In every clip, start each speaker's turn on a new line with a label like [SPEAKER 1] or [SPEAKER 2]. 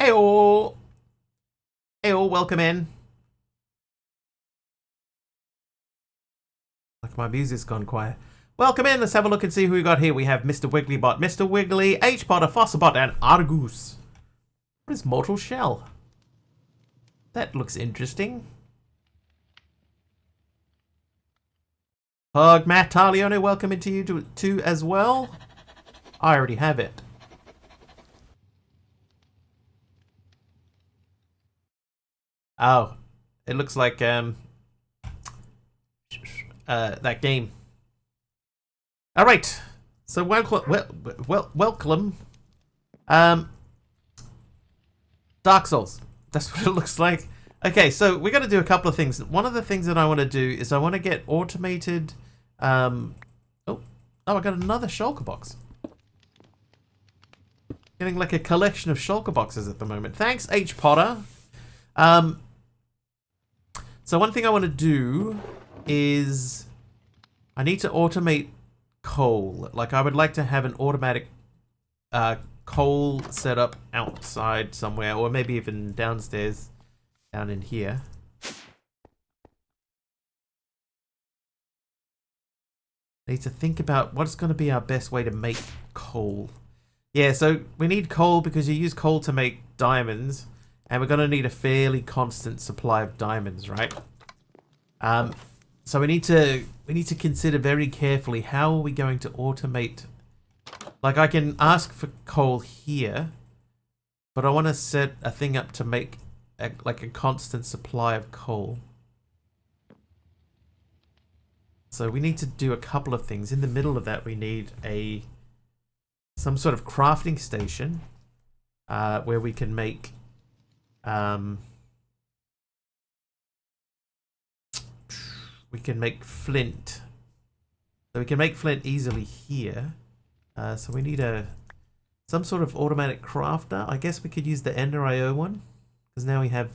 [SPEAKER 1] Heyo! Heyo, welcome in. Like my music's gone quiet. Welcome in, let's have a look and see who we got here. We have Mr. Wigglybot, Mr. Wiggly, H-Potter, Fossilbot, and Argus. What is Mortal Shell? That looks interesting. Hug Matt Talione, welcome into you too as well. I already have it. Oh, it looks like that game. All right, so welcome. Dark Souls. That's what it looks like. Okay, so we're gonna do a couple of things. One of the things that I want to do is I want to get automated. Oh, I got another shulker box. Getting like a collection of shulker boxes at the moment. Thanks, H Potter. So one thing I want to do is I need to automate coal. Like I would like to have an automatic coal set up outside somewhere, or maybe even downstairs, down in here. I need to think about what's going to be our best way to make coal. Yeah, so we need coal because you use coal to make diamonds. And we're going to need a fairly constant supply of diamonds, right? So we need to consider very carefully how are we going to automate. Like I can ask for coal here, but I want to set a thing up to make like a constant supply of coal. So we need to do a couple of things. In the middle of that, we need some sort of crafting station where we can make. We can make flint. So we can make flint easily here. So we need some sort of automatic crafter. I guess we could use the Ender IO one, because now we have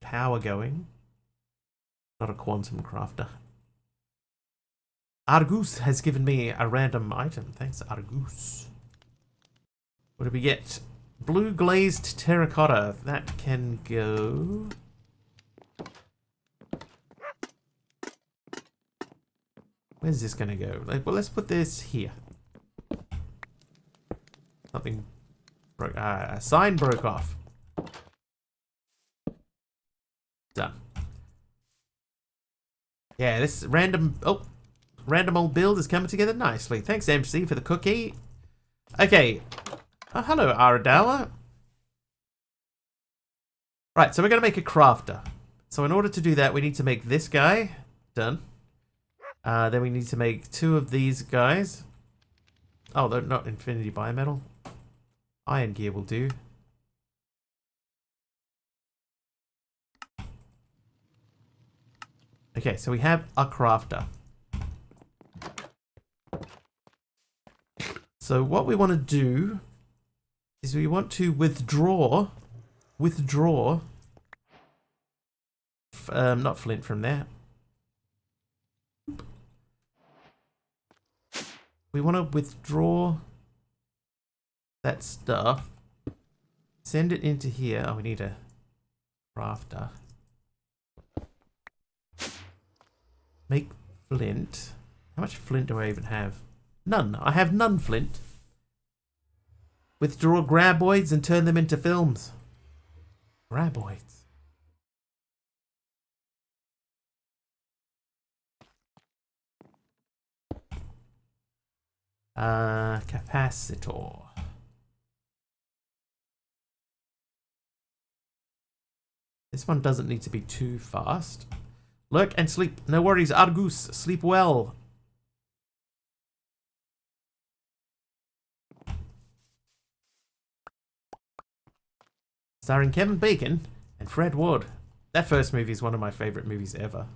[SPEAKER 1] power going. Not a quantum crafter. Argus has given me a random item. Thanks, Argus. What did we get? Blue glazed terracotta. That can go. Where's this gonna go? Well, let's put this here. Something broke. A sign broke off. Done. Yeah, this random old build is coming together nicely. Thanks, MC, for the cookie. Okay. Oh, hello, Aradala. Right, so we're going to make a crafter. So in order to do that, we need to make this guy. Done. Then we need to make 2 of these guys. Oh, they're not infinity biometal. Iron gear will do. Okay, so we have a crafter. So what we want to do is we want to withdraw not flint from there. We want to withdraw that stuff, send it into here. Oh, we need a crafter. Make flint. How much flint do I even have? None. I have none flint. Withdraw graboids and turn them into films. Graboids. Capacitor. This one doesn't need to be too fast. Lurk and sleep. No worries, Argus. Sleep well. Starring Kevin Bacon and Fred Ward. That first movie is one of my favorite movies ever.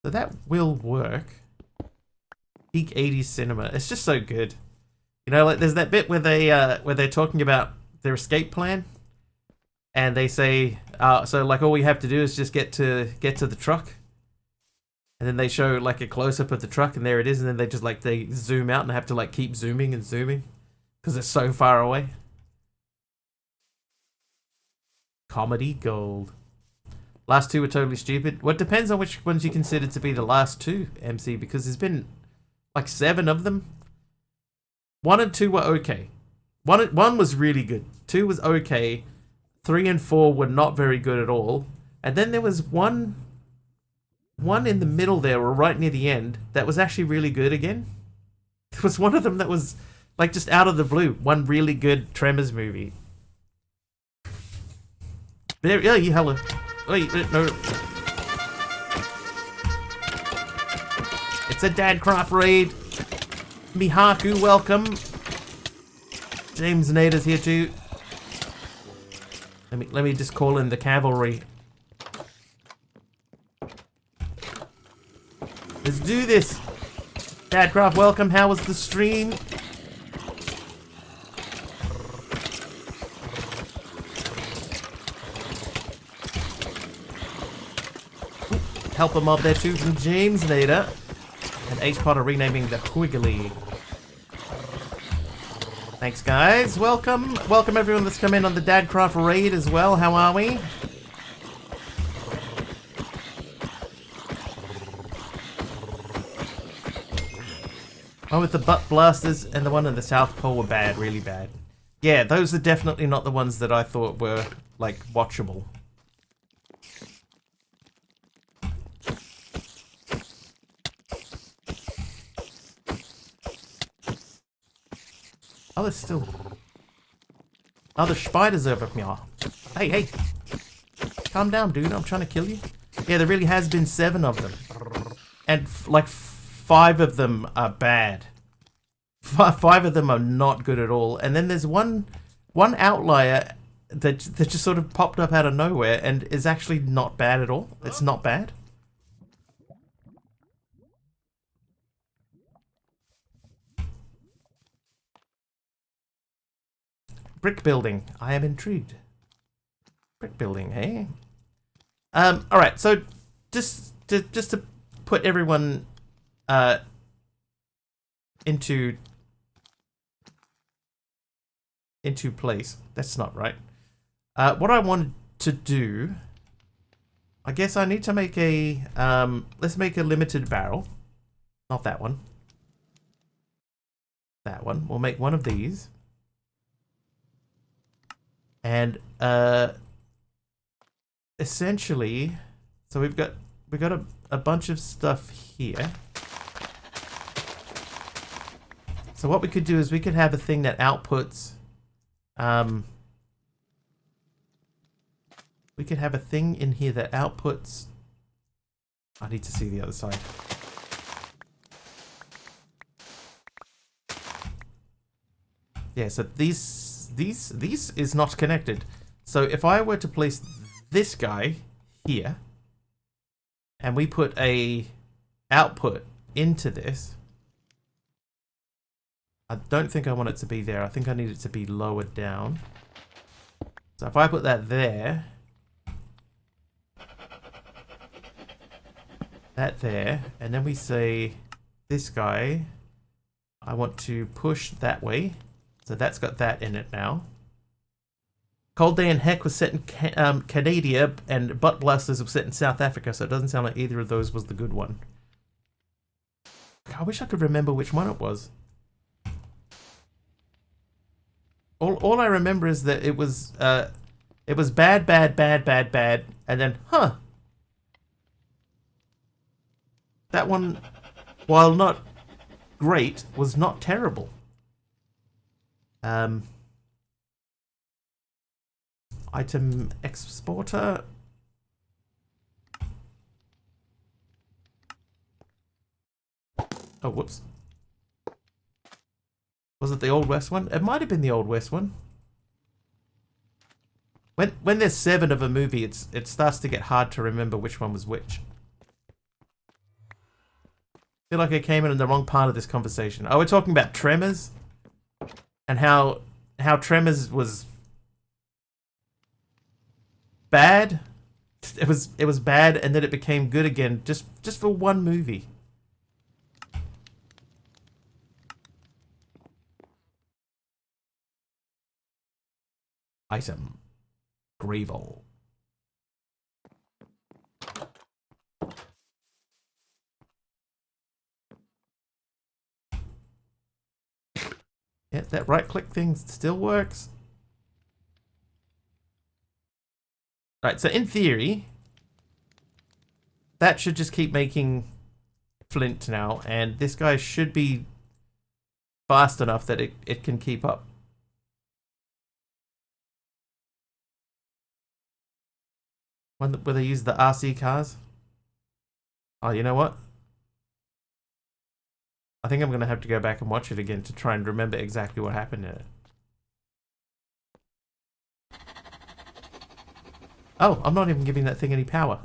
[SPEAKER 1] So that will work. Peak 80s cinema. It's just so good. You know, like there's that bit where they're talking about their escape plan, and they say, so like all we have to do is just get to the truck, and then they show like a close up of the truck, and there it is, and then they just like they zoom out and have to like keep zooming and zooming because it's so far away. Comedy gold. Last two were totally stupid. Well, it depends on which ones you consider to be the last two, MC, because there's been like 7 of them. 1 and 2 were okay. One was really good. 2 was okay. 3 and 4 were not very good at all. And then there was one in the middle there, or right near the end, that was actually really good again. There was one of them that was like just out of the blue. One really good Tremors movie. There, yeah, you hello. Wait, no. It's a Dad Craft raid. Mihaku, welcome. James Nader's here too. Let me just call in the cavalry. Let's do this. Dadcraft, welcome. How was the stream? Help a mob there too from James Nader. And H Potter renaming the Quiggly. Thanks guys. Welcome. Welcome everyone that's come in on the Dadcraft raid as well. How are we? One with the butt blasters and the one in the South Pole were bad, really bad. Yeah, those are definitely not the ones that I thought were, like, watchable. Oh, there's still... Oh, the spiders over me. Hey, hey. Calm down, dude. I'm trying to kill you. Yeah, there really has been 7 of them. And, like, 5 of them are bad. 5 of them are not good at all. And then there's one outlier that just sort of popped up out of nowhere and is actually not bad at all. It's not bad. Brick building. I am intrigued. Brick building, hey? Alright, so just to put everyone into place. That's not right. What I wanted to do, I guess I need to make a let's make a limited barrel. Not that one. That one. We'll make one of these. And essentially, so we've got a bunch of stuff here. So what we could do is we could have a thing that outputs we could have a thing in here that outputs. I need to see the other side. Yeah, so these is not connected. So if I were to place this guy here and we put a output into this, I don't think I want it to be there. I think I need it to be lower down. So if I put that there, that there, and then we say this guy, I want to push that way. So that's got that in it now. Cold Day and Heck was set in Canada, and Butt Blasters was set in South Africa, so it doesn't sound like either of those was the good one. I wish I could remember which one it was. All I remember is that it was bad, and then, huh. That one, while not great, was not terrible. Item exporter. Oh, whoops. Was it the Old West one? It might have been the Old West one. When there's 7 of a movie, it starts to get hard to remember which one was which. I feel like I came in the wrong part of this conversation. Oh, we're talking about Tremors? And how Tremors was bad. It was bad, and then it became good again, just for one movie. Item. Gravel. Yeah, that right click thing still works. Right, so in theory, that should just keep making flint now, and this guy should be fast enough that it can keep up. Where they use the RC cars. Oh, you know what? I think I'm going to have to go back and watch it again to try and remember exactly what happened in it. Oh, I'm not even giving that thing any power.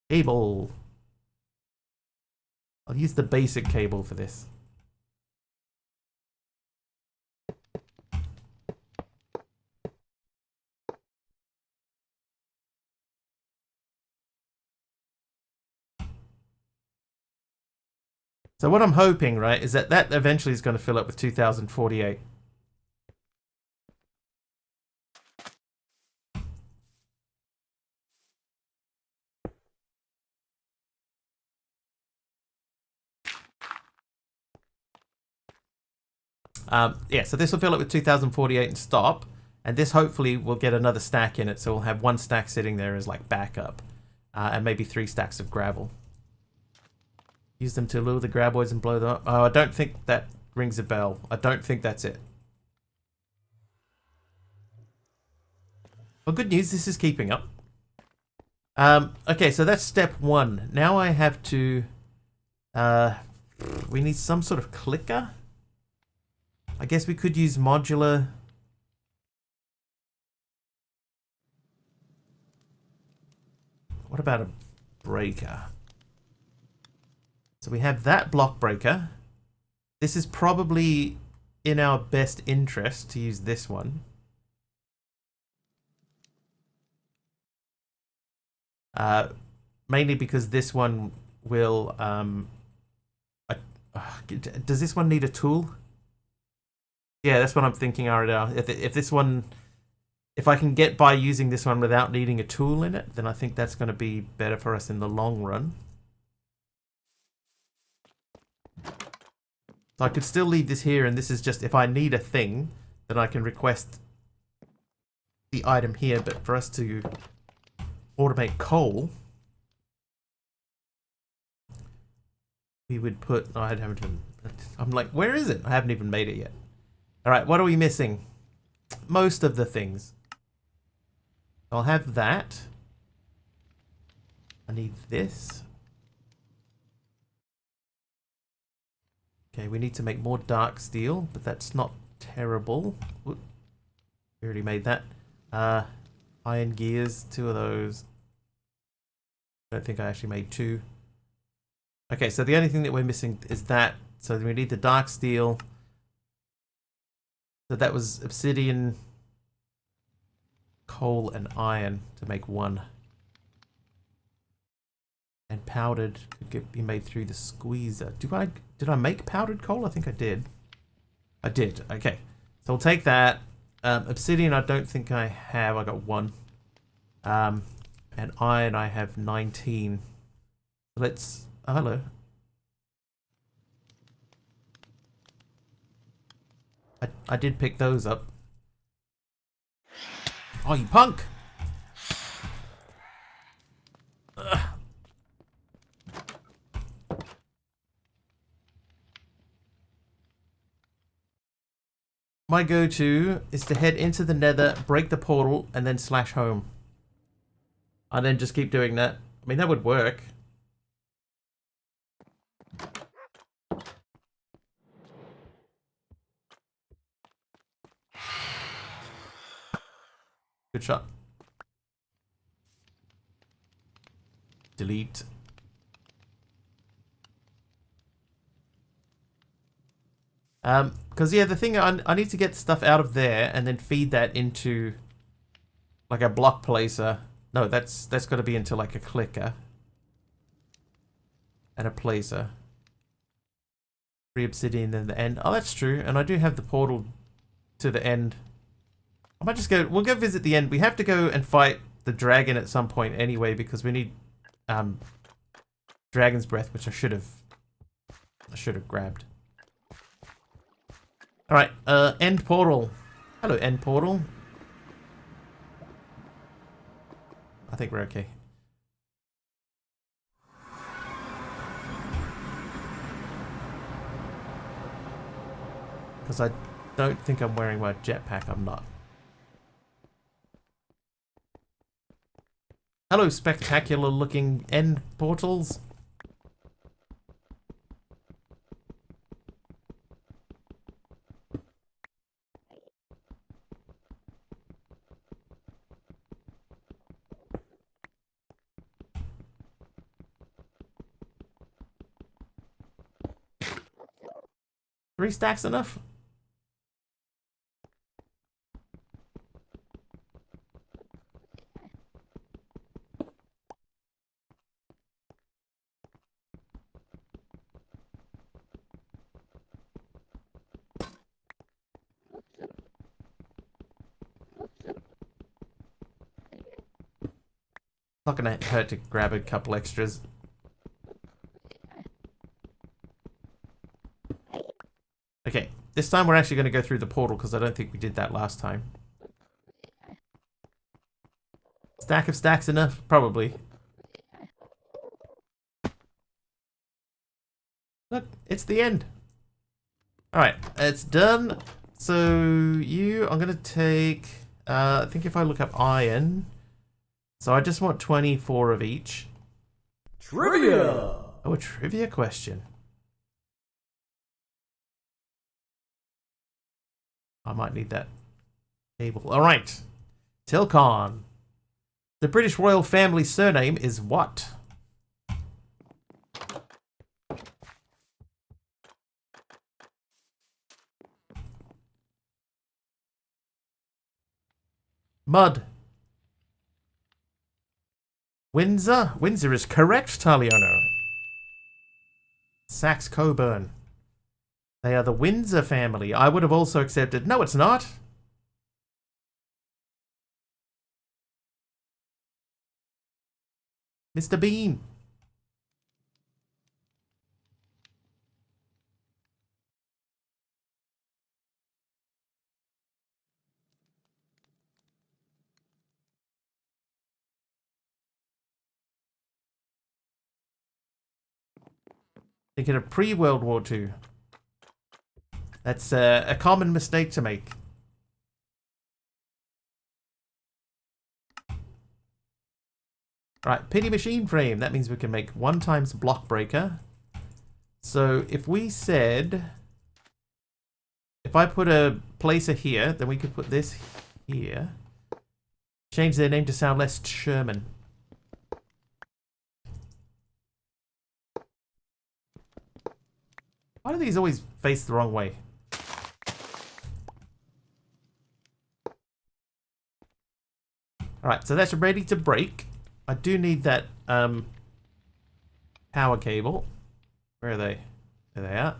[SPEAKER 1] Cable. I'll use the basic cable for this. So what I'm hoping, right, is that eventually is going to fill up with 2048. Yeah, so this will fill up with 2048 and stop. And this hopefully will get another stack in it. So we'll have one stack sitting there as like backup. And maybe 3 stacks of gravel. Use them to lure the graboids and blow them up. Oh, I don't think that rings a bell. I don't think that's it. Well, good news. This is keeping up. Okay, so that's step 1. Now I have to... we need some sort of clicker. I guess we could use modular. What about a breaker? So we have that block breaker. This is probably in our best interest to use this one. Mainly because this one will... does this one need a tool? Yeah, that's what I'm thinking right now. If this one... If I can get by using this one without needing a tool in it, then I think that's going to be better for us in the long run. So I could still leave this here, and this is just if I need a thing, then I can request the item here. But for us to automate coal, we would put... Oh, I haven't even... I'm like, where is it? I haven't even made it yet. All right, what are we missing? Most of the things. I'll have that. I need this. Okay, we need to make more dark steel, but that's not terrible. Whoop. We already made that. Iron gears, 2 of those. I don't think I actually made 2. Okay, so the only thing that we're missing is that. So we need the dark steel. So that was obsidian, coal, and iron to make 1. And powdered could be made through the squeezer. Did I make powdered coal? I think I did. I did. Okay. So we'll take that. Obsidian I don't think I have. I got 1. And iron I have 19. Let's... Oh, hello. I did pick those up. Oh, you punk! Ugh. My go-to is to head into the nether, break the portal, and then slash home. And then just keep doing that. I mean, that would work. Good shot. Delete. Because yeah, the thing, I need to get stuff out of there and then feed that into like a block placer. No, that's got to be into like a clicker and a placer. 3 obsidian in the end. Oh, that's true. And I do have the portal to the end. I might just go. We'll go visit the end. We have to go and fight the dragon at some point anyway because we need dragon's breath, which I should have grabbed. All right, end portal. Hello, end portal. I think we're okay. Because I don't think I'm wearing my jetpack. I'm not. Hello, spectacular looking end portals. Three stacks enough? Not gonna hurt to grab a couple extras. Okay, this time we're actually going to go through the portal because I don't think we did that last time. Stack of stacks enough? Probably. Look, it's the end. Alright, it's done. So I'm going to take, I think if I look up iron, so I just want 24 of each.
[SPEAKER 2] Trivia!
[SPEAKER 1] Oh, a trivia question. I might need that cable. Alright. Tilcon. The British royal family surname is what? Mud. Windsor? Windsor is correct, Taliano. Saxe-Coburn. They are the Windsor family. I would have also accepted. No, it's not. Mr. Bean. Thinking of pre-World War II. That's a common mistake to make. Right, pity machine frame. That means we can make 1 times block breaker. So if we said, if I put a placer here, then we could put this here. Change their name to sound less Sherman. Why do these always face the wrong way? Alright, so that's ready to break. I do need that power cable. Where are they? There they are.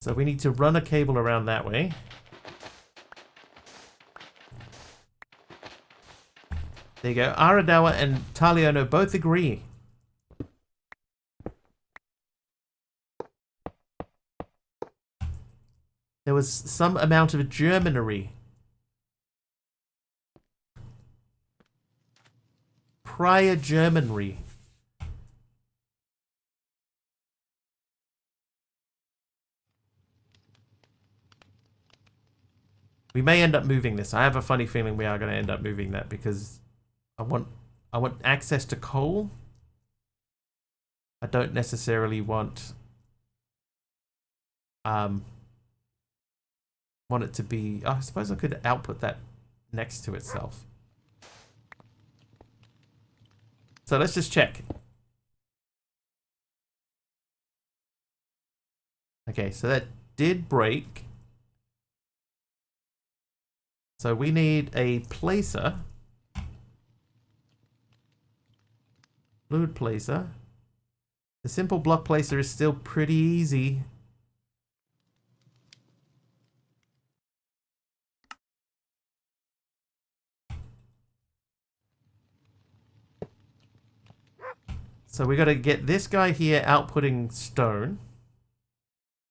[SPEAKER 1] So we need to run a cable around that way. There you go. Aradawa and Taliano both agree. There was some amount of Germanery. Prior Germanry. We may end up moving this. I have a funny feeling we are going to end up moving that because I want access to coal. I don't necessarily want it to be. I suppose I could output that next to itself. So let's just check. Okay, so that did break. So we need a placer. Fluid placer. The simple block placer is still pretty easy. So we got to get this guy here outputting stone.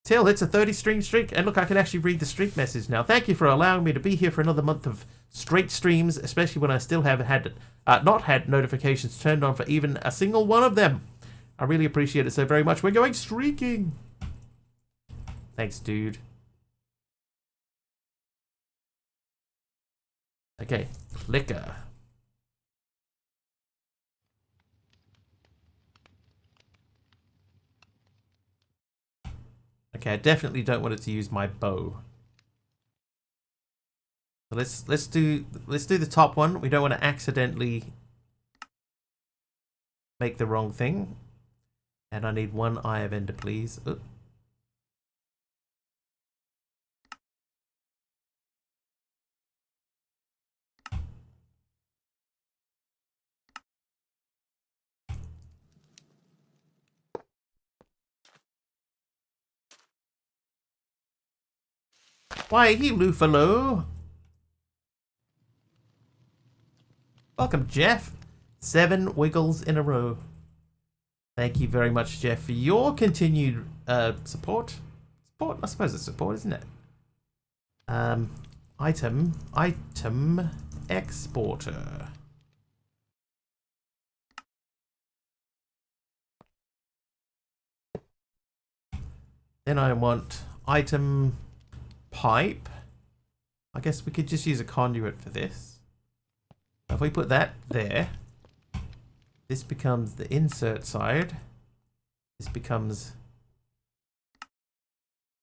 [SPEAKER 1] Till, it's a 30 stream streak. And look, I can actually read the streak message now. Thank you for allowing me to be here for another month of straight streams, especially when I still have not had notifications turned on for even a single one of them. I really appreciate it so very much. We're going streaking. Thanks, dude. Okay, clicker. Okay, I definitely don't want it to use my bow. So let's do the top one. We don't want to accidentally make the wrong thing. And I need one eye of ender, please. Oop. Why, hello, fellow. Welcome, Jeff. 7 wiggles in a row. Thank you very much, Jeff, for your continued support. Support? I suppose it's support, isn't it? Item exporter. Then I want item pipe. I guess we could just use a conduit for this. If we put that there, this becomes the insert side. This becomes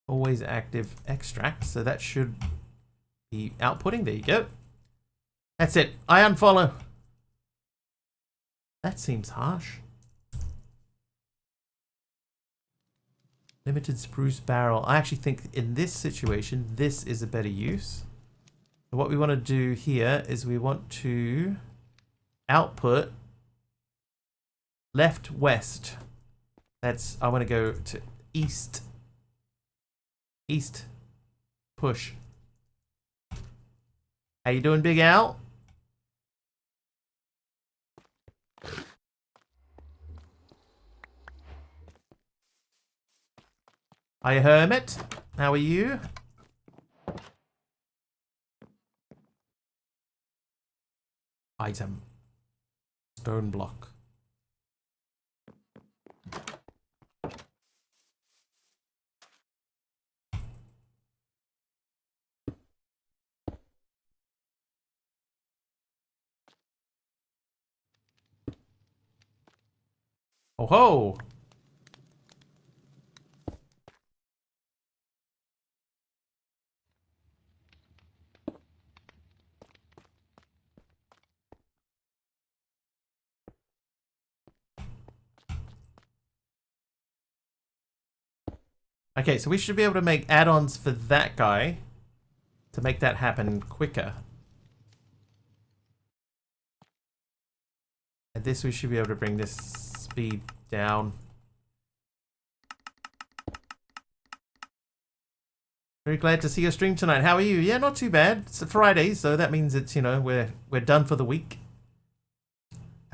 [SPEAKER 1] always active extract. So that should be outputting. There you go. That's it. I unfollow. That seems harsh. Limited spruce barrel. I actually think in this situation, this is a better use. So what we want to do here is we want to output left west. That's, I want to go to east. East. Push. How you doing, Big Al? Hi, Hermit. How are you? Item. Stone block. Oh ho! Okay, so we should be able to make add-ons for that guy to make that happen quicker. And this, we should be able to bring this speed down. Very glad to see your stream tonight. How are you? Yeah, not too bad. It's a Friday, so that means it's, you know, we're done for the week.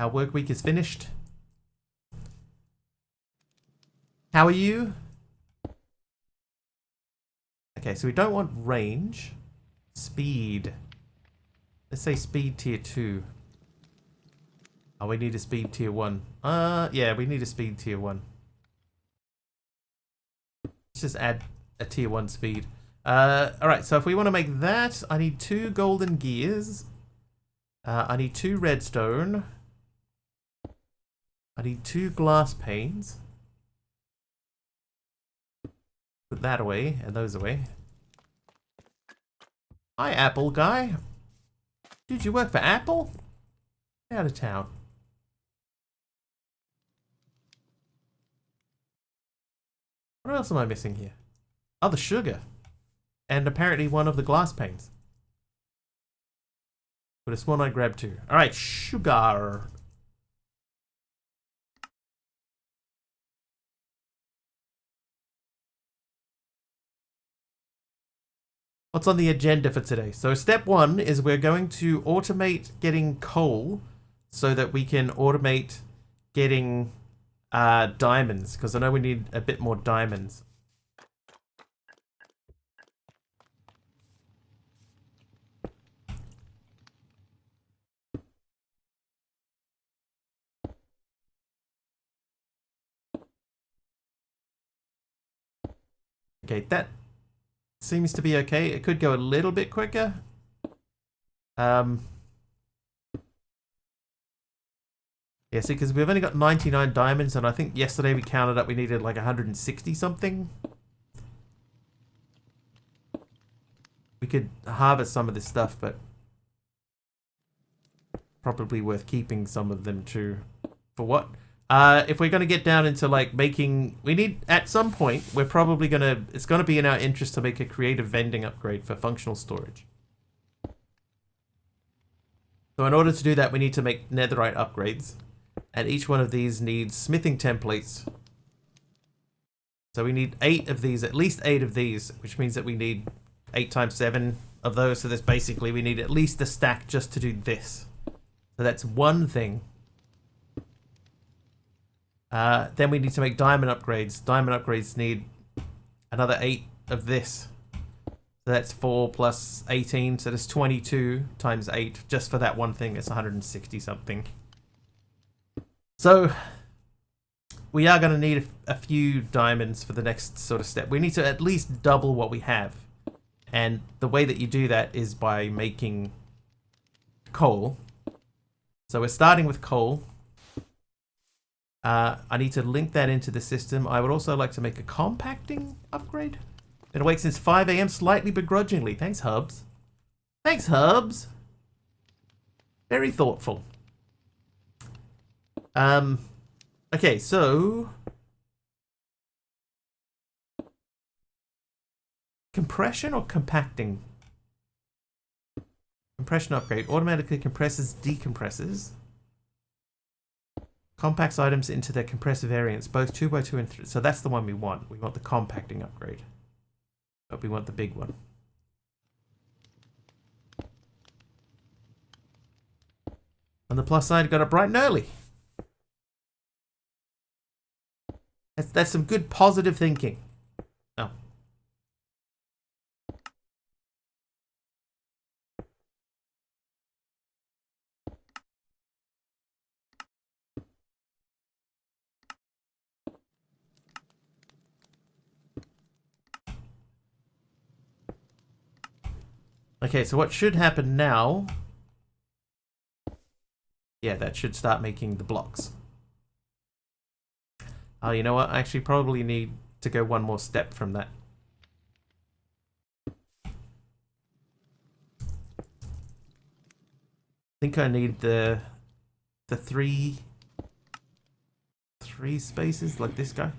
[SPEAKER 1] Our work week is finished. How are you? Okay, so we don't want range. Speed. Let's say speed tier 2. Oh, we need a speed tier 1. Yeah, we need a speed tier 1. Let's just add a tier 1 speed. Alright, so if we want to make that, I need 2 golden gears. I need 2 redstone. I need 2 glass panes. Put that away, and those away. Hi, Apple guy. Dude, you work for Apple? Get out of town. What else am I missing here? Oh, the sugar. And apparently one of the glass panes. But it's one I grabbed too. Alright, sugar. What's on the agenda for today? So step one is we're going to automate getting coal so that we can automate getting diamonds, because I know we need a bit more diamonds. Okay, that seems to be okay. It could go a little bit quicker. Yeah, see, because we've only got 99 diamonds, and I think yesterday we counted up we needed like 160 something. We could harvest some of this stuff, but probably worth keeping some of them too. For what? If we're going to get down into like making, we need, at some point, we're probably going to, it's going to be in our interest to make a creative vending upgrade for functional storage. So in order to do that, we need to make netherite upgrades. And each one of these needs smithing templates. So we need 8 of these, at least 8 of these, which means that we need 8 times 7 of those. So that's basically, we need at least a stack just to do this. So that's one thing. Then we need to make diamond upgrades. Diamond upgrades need another 8 of this. So that's 4 plus 18. So that's 22 times 8. Just for that one thing, it's 160 something. So we are going to need a few diamonds for the next sort of step. We need to at least double what we have. And the way that you do that is by making coal. So we're starting with coal. I need to link that into the system. I would also like to make a compacting upgrade. Been awake since 5 a.m. slightly begrudgingly. Thanks, Hubs. Thanks, Hubs. Very thoughtful. Okay, so compression or compacting? Compression upgrade. Automatically compresses, decompresses. Compacts items into their compressor variants, both 2x2 and 3. So that's the one we want. We want the compacting upgrade. But we want the big one. On the plus side, got it bright and early. That's some good positive thinking. Oh. Okay, so what should happen now? Yeah, that should start making the blocks. Oh, you know what? I actually probably need to go one more step from that. I think I need the three spaces like this guy.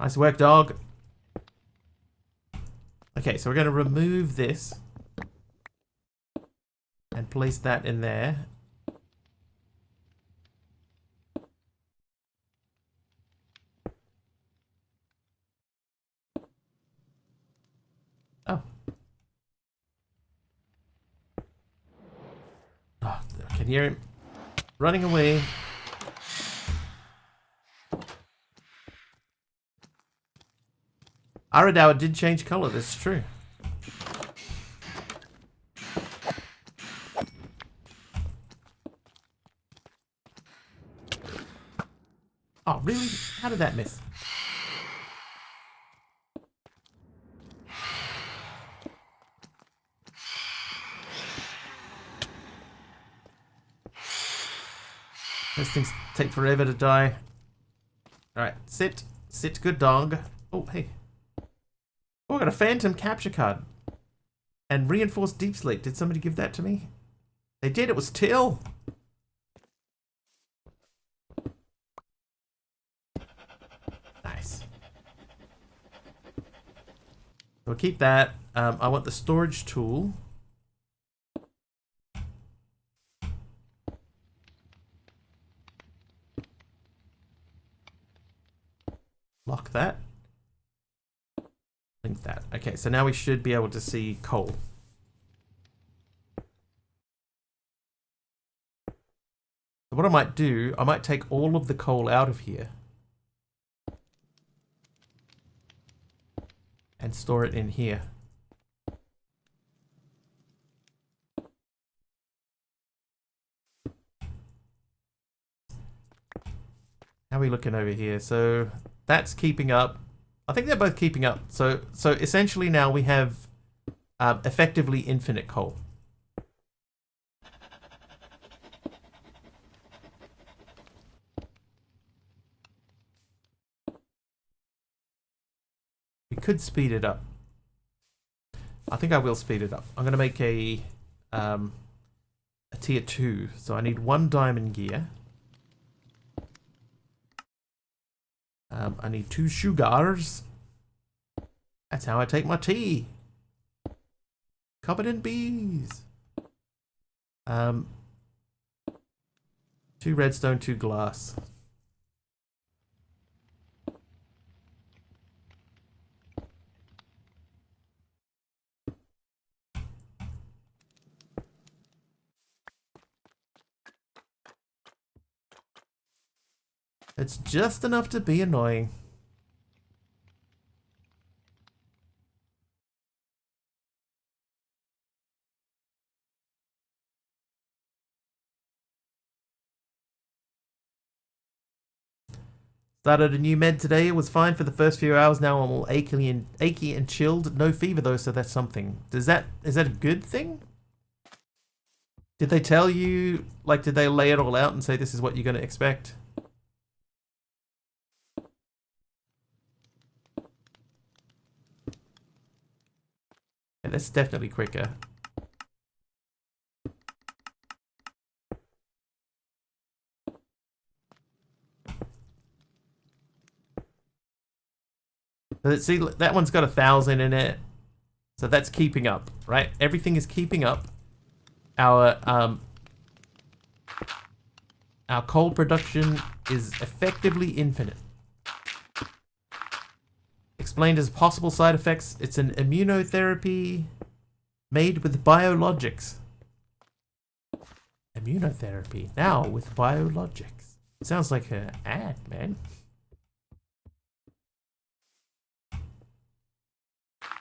[SPEAKER 1] Nice work, dog. Okay, so we're going to remove this and place that in there. Oh. Oh, I can hear him running away. Aradawa did change color, that's true. Oh, really? How did that miss? Those things take forever to die. Alright, sit. Sit, good dog. Oh, hey. Oh, I got a phantom capture card. And reinforced deep sleep. Did somebody give that to me? They did, it was Till. Nice. We'll keep that. I want the storage tool. Lock that. Link that. Okay, so now we should be able to see coal. So what I might do, I might take all of the coal out of here and store it in here. How are we looking over here? So that's keeping up. I think they're both keeping up. So essentially now we have effectively infinite coal. We could speed it up. I think I will speed it up. I'm going to make a tier 2. So I need 1 diamond gear. I need 2 sugars. That's how I take my tea. Covered in bees. 2 redstone, 2 glass. It's just enough to be annoying. Started a new med today. It was fine for the first few hours. Now I'm all achy and chilled. No fever though, so that's something. Is that a good thing? Did they tell you, like, did they lay it all out and say this is what you're going to expect? Yeah, that's definitely quicker. See, that one's got 1,000 in it. So that's keeping up, right? Everything is keeping up. Our coal production is effectively infinite. Explained as possible side effects, it's an immunotherapy made with biologics. Immunotherapy, now with biologics. Sounds like an ad, man.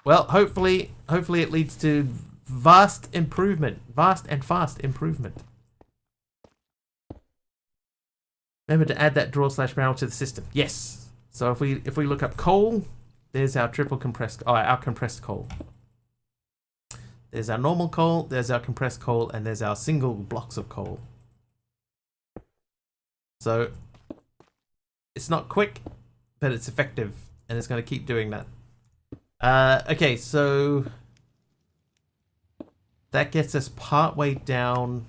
[SPEAKER 1] Well, hopefully it leads to vast and fast improvement. Remember to add that drawer/barrel to the system. Yes. So if we look up coal, there's our triple compressed, our compressed coal. There's our normal coal, there's our compressed coal, and there's our single blocks of coal. So it's not quick, but it's effective, and it's going to keep doing that. Okay, so that gets us partway down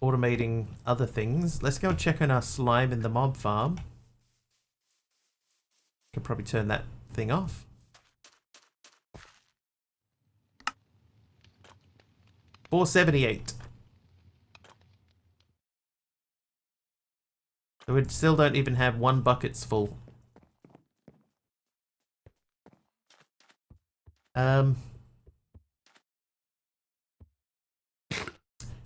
[SPEAKER 1] automating other things. Let's go check on our slime in the mob farm. Could probably turn that thing off. $478. So we still don't even have 1 bucket's full.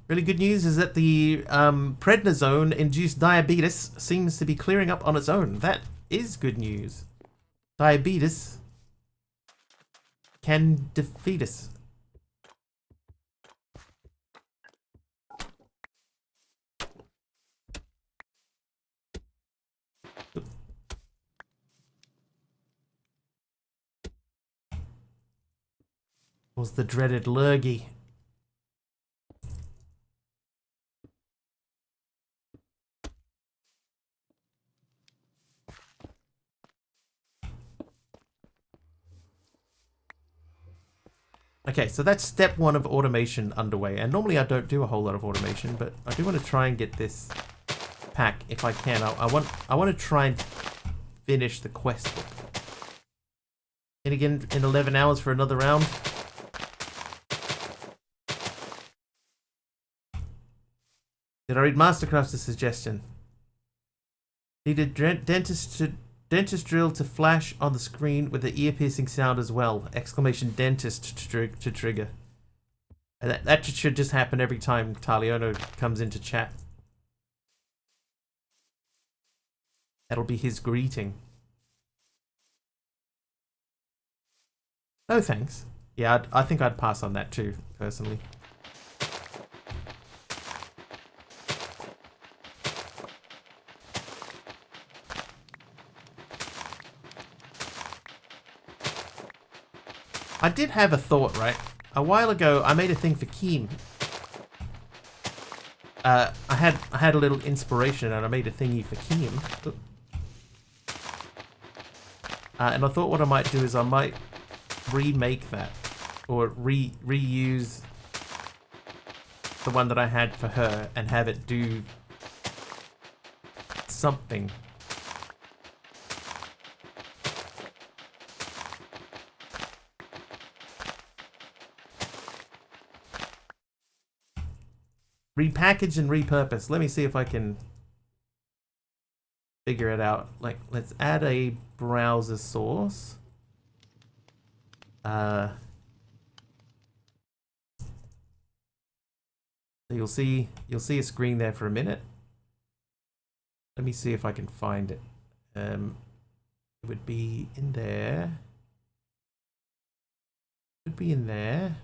[SPEAKER 1] Really good news is that the prednisone-induced diabetes seems to be clearing up on its own. That is good news. Diabetes can defeat us. Was the dreaded lurgy. Okay, so that's step 1 of automation underway. And normally I don't do a whole lot of automation, but I do want to try and get this pack if I can. I want to try and finish the quest book. And again, in 11 hours for another round. Did I read Mastercraft's suggestion? Need a dentist drill to flash on the screen with the ear-piercing sound as well. Exclamation dentist to trigger. And that should just happen every time Taliono comes into chat. That'll be his greeting. No thanks. Yeah, I think I'd pass on that too, personally. I did have a thought, right? A while ago, I made a thing for Keen. I had a little inspiration, and I made a thingy for Keen. And I thought what I might do is I might remake that, or reuse the one that I had for her, and have it do something. Repackage and repurpose. Let me see if I can figure it out. Like, let's add a browser source. So you'll see a screen there for a minute. Let me see if I can find it. It would be in there. It would be in there.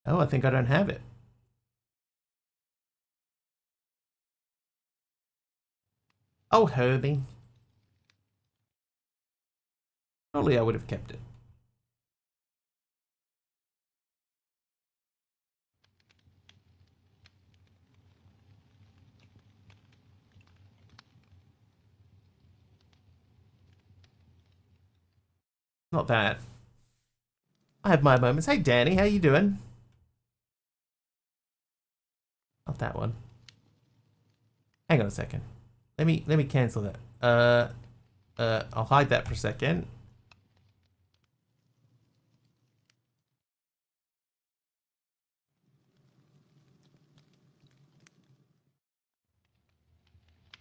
[SPEAKER 1] Oh, I think I don't have it. Oh, Herbie. Probably I would have kept it. Not that. I have my moments. Hey, Danny, how you doing? Not that one. Hang on a second. Let me cancel that. I'll hide that for a second.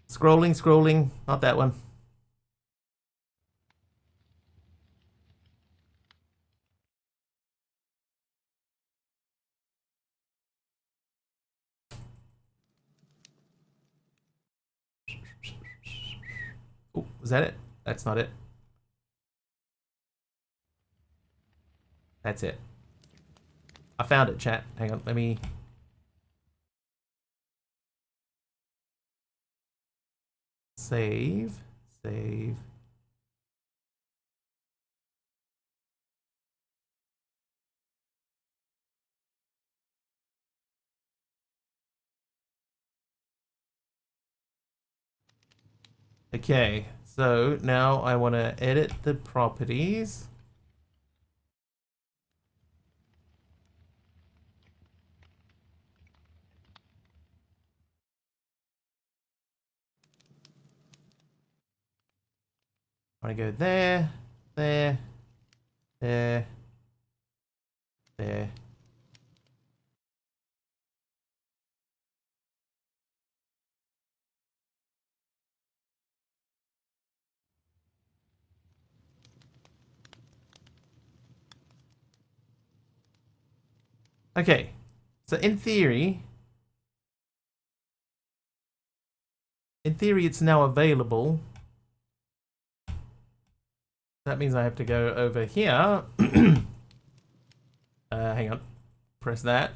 [SPEAKER 1] Scrolling. Not that one. Oh, is that it? That's not it. That's it. I found it, chat. Hang on, let me... Save. Okay, so now I want to edit the properties. I want to go there. Okay, so in theory it's now available. That means I have to go over here. Hang on. Press that.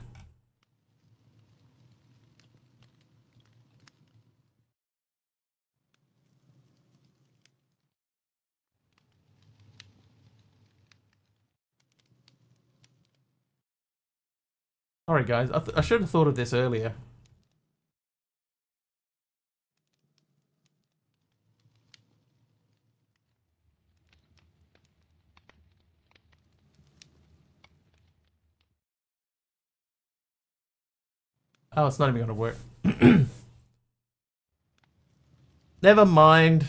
[SPEAKER 1] Sorry, guys. I should have thought of this earlier. Oh, it's not even going to work. Never mind.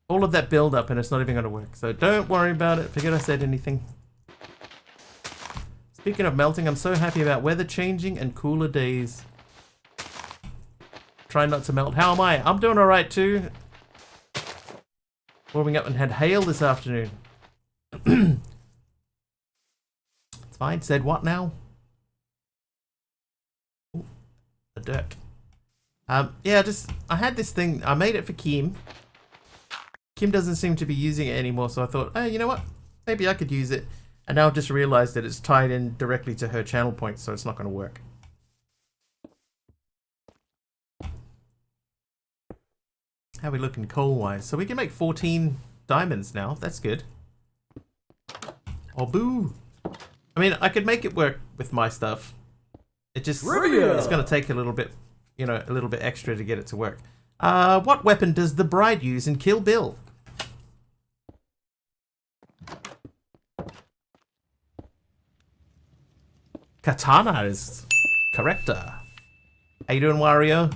[SPEAKER 1] All of that build up and it's not even going to work. So don't worry about it. Forget I said anything. Speaking of melting, I'm so happy about weather changing and cooler days. Try not to melt. How am I? I'm doing alright too. Warming up and had hail this afternoon. It's fine. Said what now? Ooh, the dirt. Yeah, I had this thing. I made it for Kim. Kim doesn't seem to be using it anymore, so I thought, hey, you know what? Maybe I could use it. And now I've just realized that it's tied in directly to her channel points, so it's not going to work. How are we looking coal-wise? So we can make 14 diamonds now. That's good. Oh, boo! I mean, I could make it work with my stuff. It just...
[SPEAKER 2] Trivia!
[SPEAKER 1] It's going to take a little bit, you know, a little bit extra to get it to work. What weapon does the bride use in Kill Bill? Katana is correct. How you doing, Wario?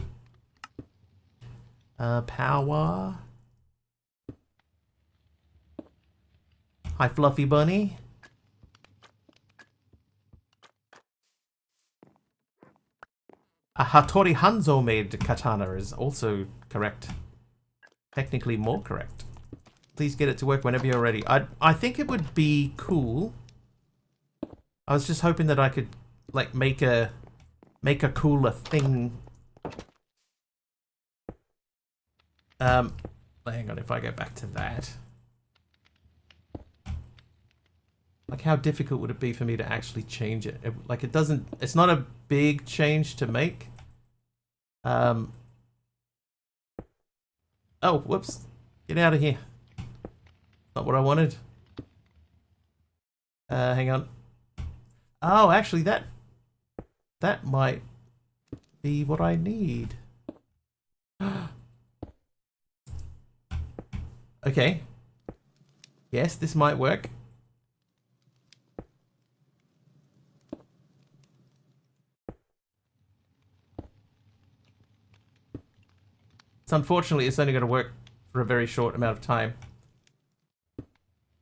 [SPEAKER 1] Power. Hi, Fluffy Bunny. A Hattori Hanzo made katana is also correct. Technically more correct. Please get it to work whenever you're ready. I think it would be cool. I was just hoping that I could like make a cooler thing. Hang on, if I go back to that. Like, how difficult would it be for me to actually change it? Like, it's not a big change to make. Oh, whoops. Get out of here. Not what I wanted. Hang on. Oh, actually, that might be what I need. Okay. Yes, this might work. So unfortunately, it's only going to work for a very short amount of time.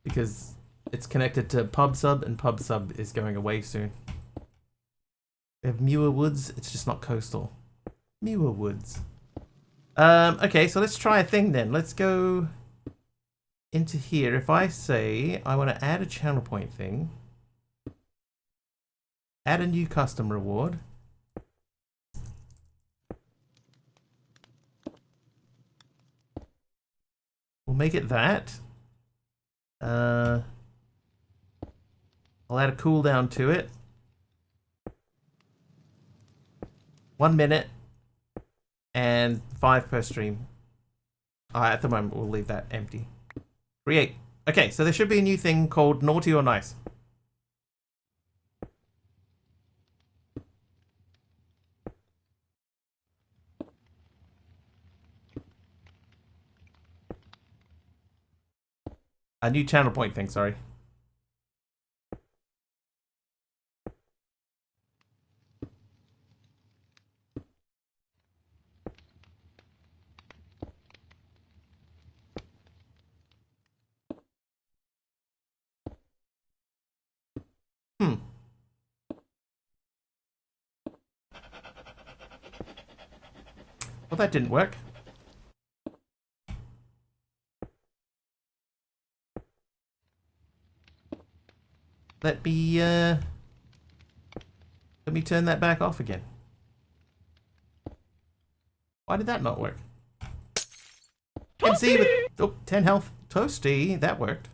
[SPEAKER 1] Because it's connected to PubSub, and PubSub is going away soon. We have Muir Woods, it's just not coastal. Muir Woods. Okay, so let's try a thing then. Let's go into here. If I say I want to add a channel point thing, add a new custom reward. We'll make it that. I'll add a cooldown to it. 1 minute and 5 per stream. At the moment, we'll leave that empty. Create. Okay, so there should be a new thing called Naughty or Nice. A new channel point thing, sorry. Well, that didn't work. Let me turn that back off again. Why did that not work? MC with 10 health. Toasty, that worked.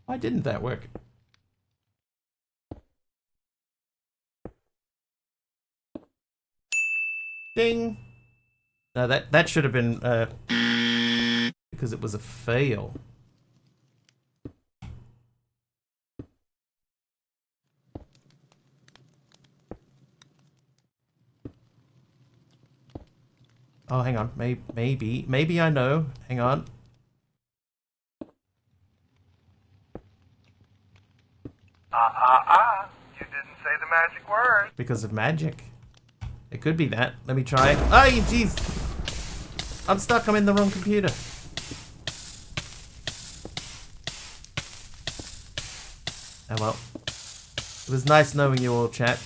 [SPEAKER 1] Why didn't that work? Ding. No, that should have been because it was a fail. Oh, hang on. Maybe I know. Hang on.
[SPEAKER 3] You didn't say the magic word.
[SPEAKER 1] Because of magic. It could be that. Let me try. Oh, jeez. I'm stuck. I'm in the wrong computer. Oh, well. It was nice knowing you all, chat.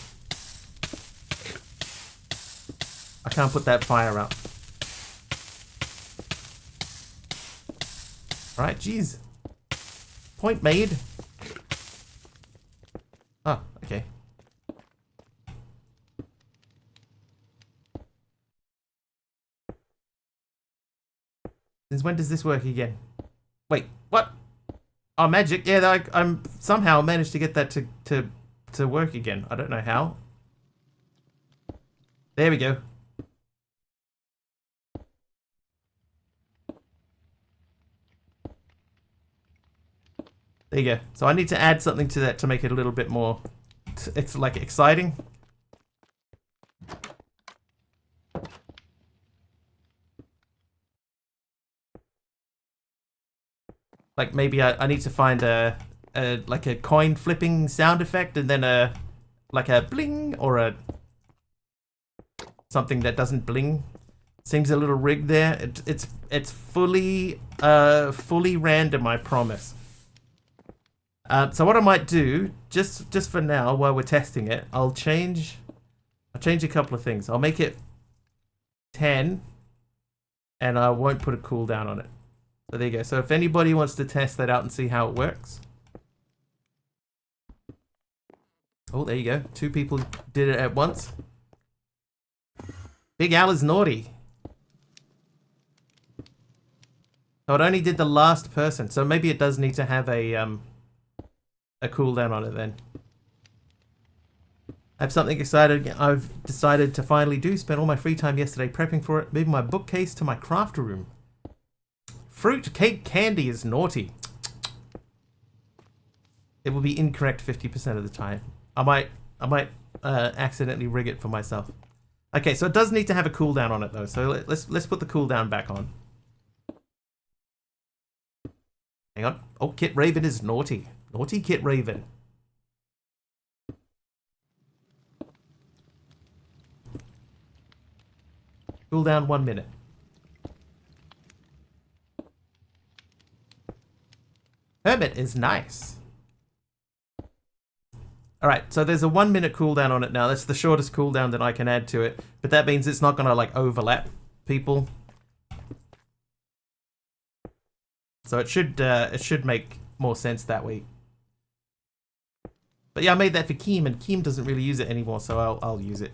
[SPEAKER 1] I can't put that fire out. Alright, jeez. Point made. Oh, okay. Since when does this work again? Wait, what? Oh, magic. Yeah, I'm somehow managed to get that to work again. I don't know how. There we go. There you go. So I need to add something to that to make it a little bit more, it's like exciting. Like maybe I need to find like a coin flipping sound effect and then like a bling or a something that doesn't bling. Seems a little rigged there. It's fully random, I promise. So what I might do, just for now, while we're testing it, I'll change a couple of things. I'll make it 10, and I won't put a cooldown on it. So there you go. So if anybody wants to test that out and see how it works. Oh, there you go. 2 people did it at once. Big Al is naughty. So it only did the last person, so maybe it does need to have a cooldown on it then. I have something exciting I've decided to finally do. Spent all my free time yesterday prepping for it, moving my bookcase to my craft room. Fruit cake candy is naughty. It will be incorrect 50% of the time. I might accidentally rig it for myself. Okay, so it does need to have a cooldown on it though. So let's put the cooldown back on. Hang on. Oh, Kit Raven is naughty. Naughty Kit Raven. Cooldown 1 minute. Hermit is nice. Alright, so there's a 1 minute cooldown on it now. That's the shortest cooldown that I can add to it. But that means it's not going to like overlap people. So it should make more sense that way. But yeah, I made that for Keem, and Keem doesn't really use it anymore, so I'll use it.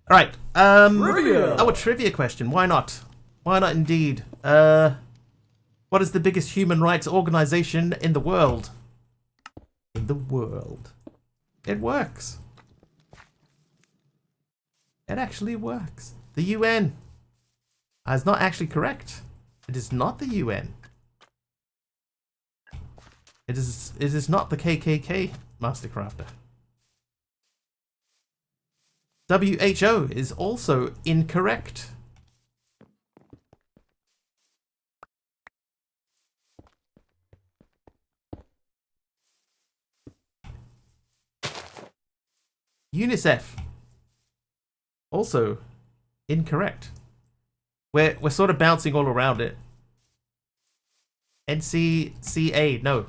[SPEAKER 1] All right.
[SPEAKER 2] Trivia.
[SPEAKER 1] Oh, a trivia question. Why not? Why not indeed? What is the biggest human rights organization in the world? In the world. It works. It actually works. The UN. It's not actually correct. It is not the UN. It is not the KKK, Mastercrafter. WHO is also incorrect. UNICEF also incorrect. We're sort of bouncing all around it. NCCA, no.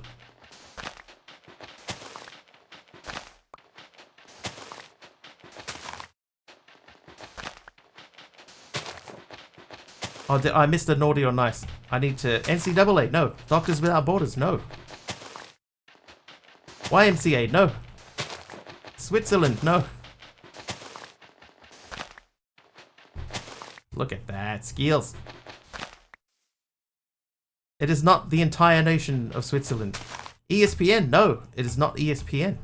[SPEAKER 1] Oh, I missed a naughty or nice. I need to... NCAA, no. Doctors Without Borders, no. YMCA, no. Switzerland, no. Look at that. Skills. It is not the entire nation of Switzerland. ESPN, no. It is not ESPN.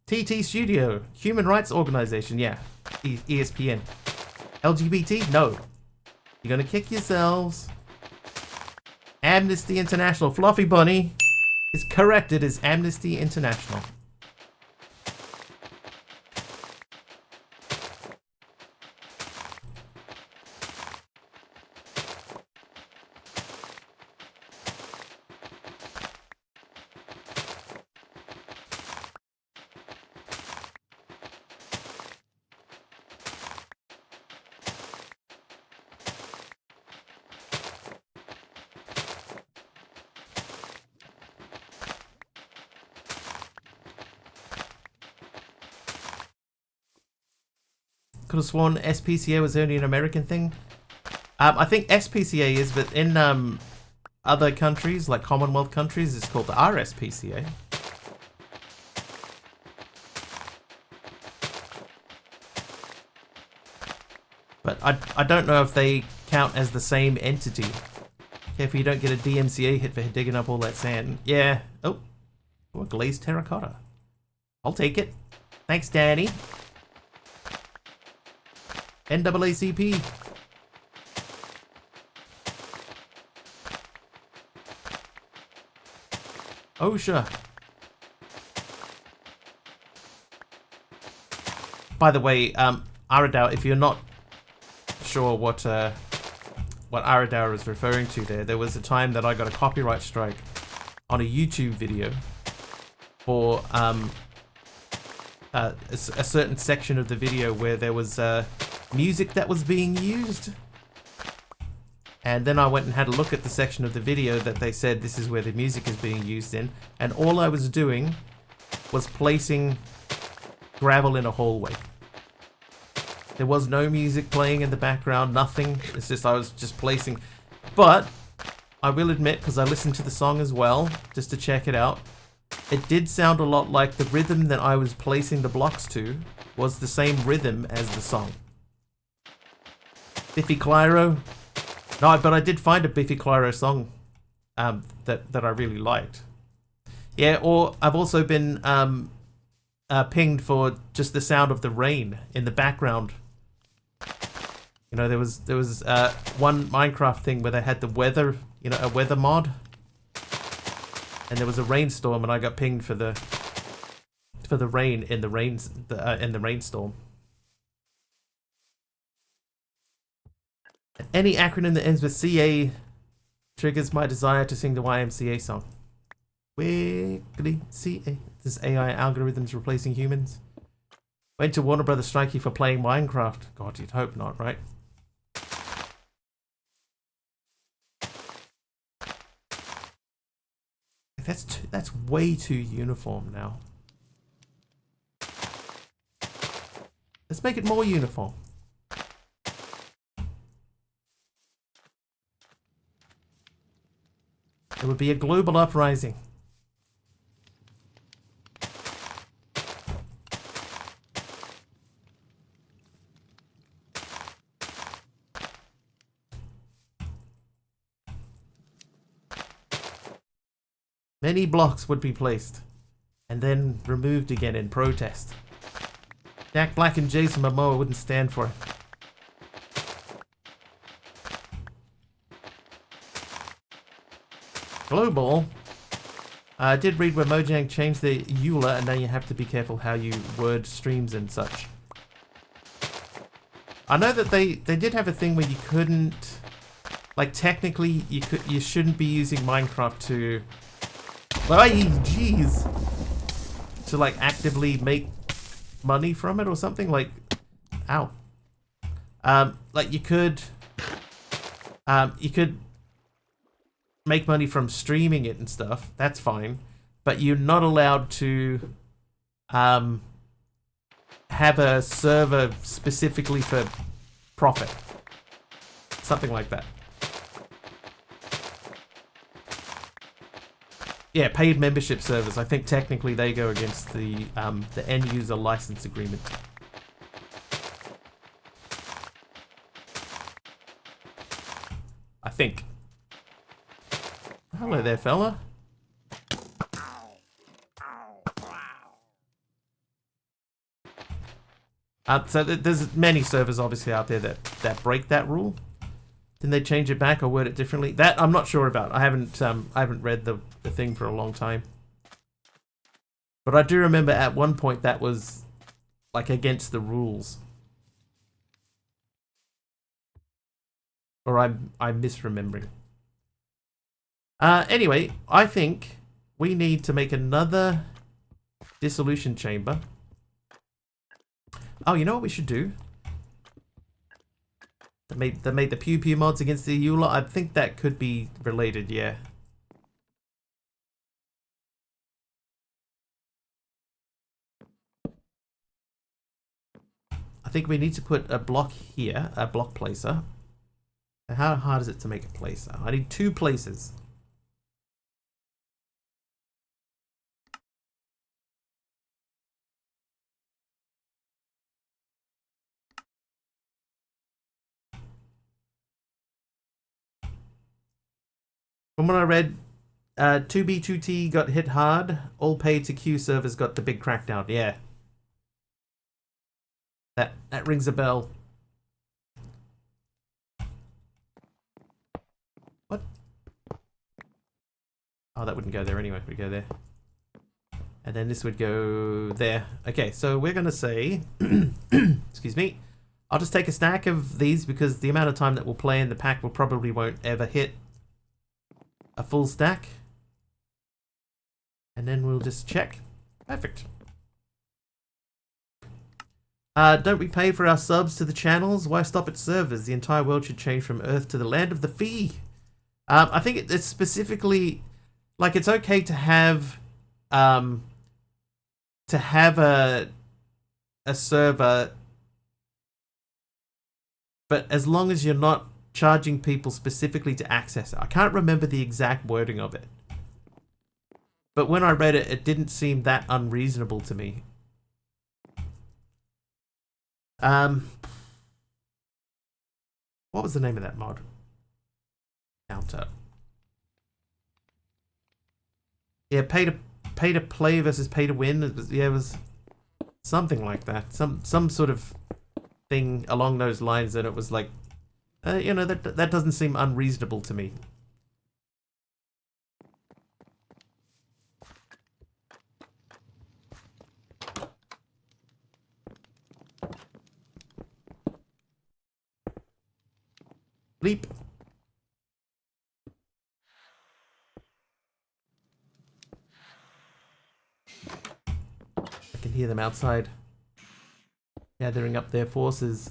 [SPEAKER 1] TT Studio, Human Rights Organization, yeah. ESPN. LGBT, no. You're gonna kick yourselves. Amnesty International. Fluffy Bunny is correct. It is Amnesty International. Could have sworn SPCA was only an American thing. I think SPCA is, but in other countries, like Commonwealth countries, it's called the RSPCA. But I don't know if they count as the same entity. Careful you don't get a DMCA hit for digging up all that sand. Yeah. Oh, a glazed terracotta. I'll take it. Thanks, Danny. NAACP. OSHA. By the way, Aradao, if you're not sure what Aradao is referring to there was a time that I got a copyright strike on a YouTube video for a certain section of the video where there was music that was being used. And then I went and had a look at the section of the video that they said this is where the music is being used in, and all I was doing was placing gravel in a hallway. There was no music playing in the background, nothing. It's just I was just placing. But I will admit, because I listened to the song as well, just to check it out, it did sound a lot like the rhythm that I was placing the blocks to was the same rhythm as the song. Biffy Clyro. No, but I did find a Biffy Clyro song that I really liked. Yeah, or I've also been pinged for just the sound of the rain in the background. You know, there was one Minecraft thing where they had the weather, you know, a weather mod, and there was a rainstorm, and I got pinged for the rain in the rainstorm. Any acronym that ends with CA triggers my desire to sing the YMCA song. Wiggly CA. This AI algorithms replacing humans. Went to Warner Brothers strike you for playing Minecraft. God, you'd hope not, right? That's way too uniform now. Let's make it more uniform. It would be a global uprising. Many blocks would be placed and then removed again in protest. Jack Black and Jason Momoa wouldn't stand for it. Global. I did read where Mojang changed the EULA, and now you have to be careful how you word streams and such. I know that they did have a thing where you couldn't, like, technically you shouldn't be using Minecraft to, well, jeez, to like actively make money from it or something, like, ow. Like you could make money from streaming it and stuff, that's fine, but you're not allowed to have a server specifically for profit. Something like that. Yeah, paid membership servers. I think technically they go against the end user license agreement. I think. Hello there, fella. So there's many servers obviously out there that break that rule. Didn't they change it back or word it differently? That I'm not sure about. I haven't read the thing for a long time. But I do remember at one point that was like against the rules. Or I'm misremembering. Anyway, I think we need to make another dissolution chamber. Oh, you know what we should do? They made the Pew Pew mods against the EULA. I think that could be related, yeah. I think we need to put a block here, a block placer. How hard is it to make a placer? I need 2 places. From what I read, 2B2T got hit hard. All paid to Q servers got the big crackdown. Yeah. That rings a bell. What? Oh, that wouldn't go there anyway. We go there. And then this would go there. Okay, so we're going to say... excuse me. I'll just take a stack of these because the amount of time that we'll play in the pack will probably won't ever hit a full stack. And then we'll just check. Perfect. Don't we pay for our subs to the channels? Why stop at servers? The entire world should change from Earth to the land of the fee. I think it's specifically... Like, it's okay to have... a server, but as long as you're not charging people specifically to access it. I can't remember the exact wording of it, but when I read it, it didn't seem that unreasonable to me. What was the name of that mod? Counter. Yeah, pay to play versus pay to win. It was something like that. Some sort of thing along those lines, and it was like, you know, that doesn't seem unreasonable to me. Leap. I can hear them outside, gathering up their forces.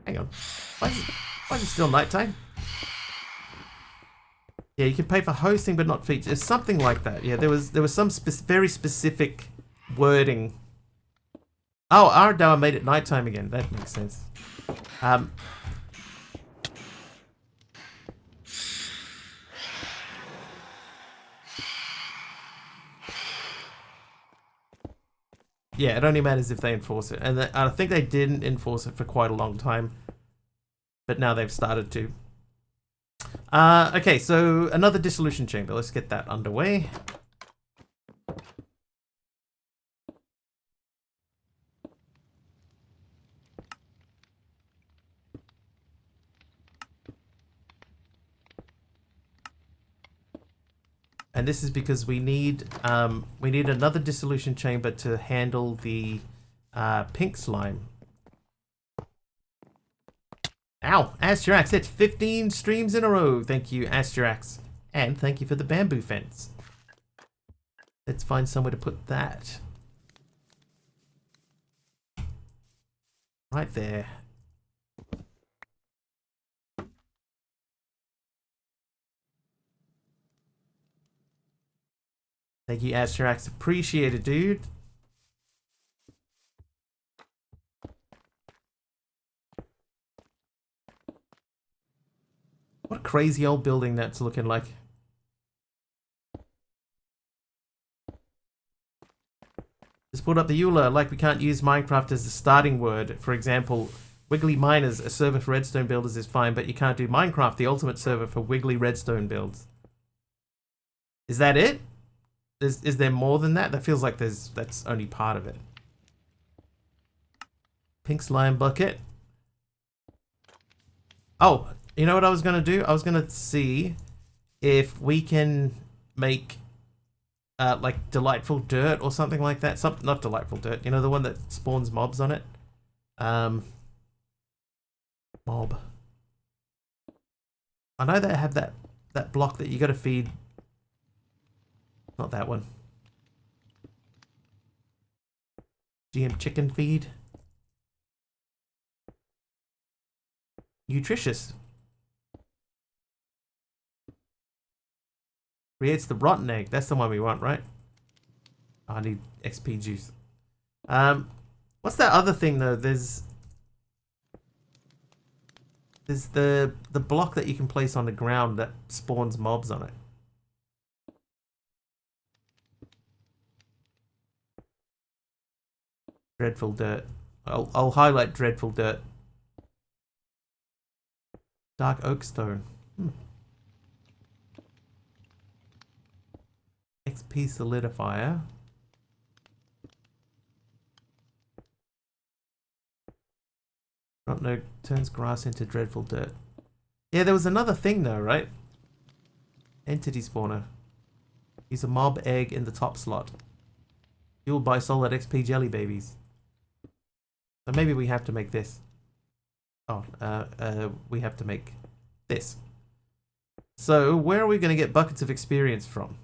[SPEAKER 1] Hang on. Why is it still nighttime? Yeah, you can pay for hosting but not features. It's something like that. Yeah, there was some very specific wording. Oh, Ardawa made it nighttime again. That makes sense. Yeah, it only matters if they enforce it. And I think they didn't enforce it for quite a long time. But now they've started to. Okay, so another dissolution chamber. Let's get that underway. And this is because we need another dissolution chamber to handle the pink slime. Ow, Asterax, it's 15 streams in a row. Thank you, Asterax. And thank you for the bamboo fence. Let's find somewhere to put that. Right there. Thank you, Asterax. Appreciate it, dude. What a crazy old building that's looking like. Just pulled up the EULA, like we can't use Minecraft as a starting word. For example, Wiggly Miners, a server for redstone builders is fine, but you can't do Minecraft, the ultimate server for wiggly redstone builds. Is that it? Is there more than that? That feels like that's only part of it. Pink slime bucket. Oh, you know what I was gonna do? I was gonna see if we can make like delightful dirt or something like that. Not delightful dirt. You know, the one that spawns mobs on it. Mob. I know they have that block that you got to feed. Not that one. GM chicken feed. Nutritious. Creates the rotten egg. That's the one we want, right? Oh, I need XP juice. What's that other thing though? There's the block that you can place on the ground that spawns mobs on it. Dreadful dirt. I'll highlight dreadful dirt. Dark oak stone. XP solidifier. No, turns grass into dreadful dirt. Yeah, there was another thing though, right? Entity spawner. Use a mob egg in the top slot. Fueled by solid XP jelly babies. So maybe we have to make this. Oh, we have to make this. So where are we going to get buckets of experience from?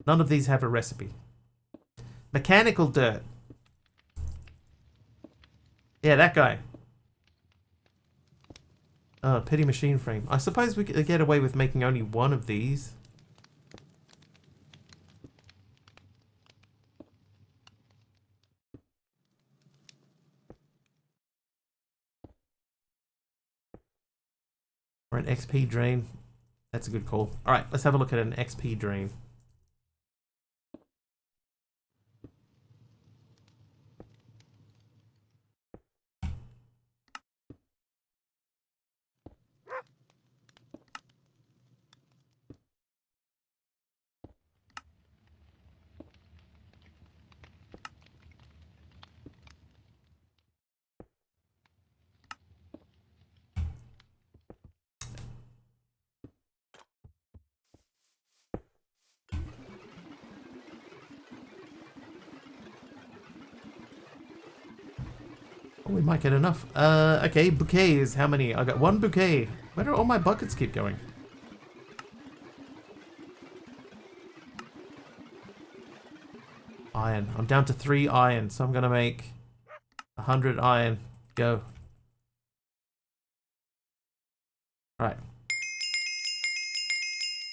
[SPEAKER 1] None of these have a recipe. Mechanical dirt. Yeah, that guy. Oh, pity machine frame. I suppose we could get away with making only one of these. Or an XP drain. That's a good call. Alright, let's have a look at an XP drain. Oh, we might get enough. Okay, bouquets. How many? I got one bouquet. Where do all my buckets keep going? Iron. I'm down to 3 iron, so I'm gonna make 100 iron. Go. Right.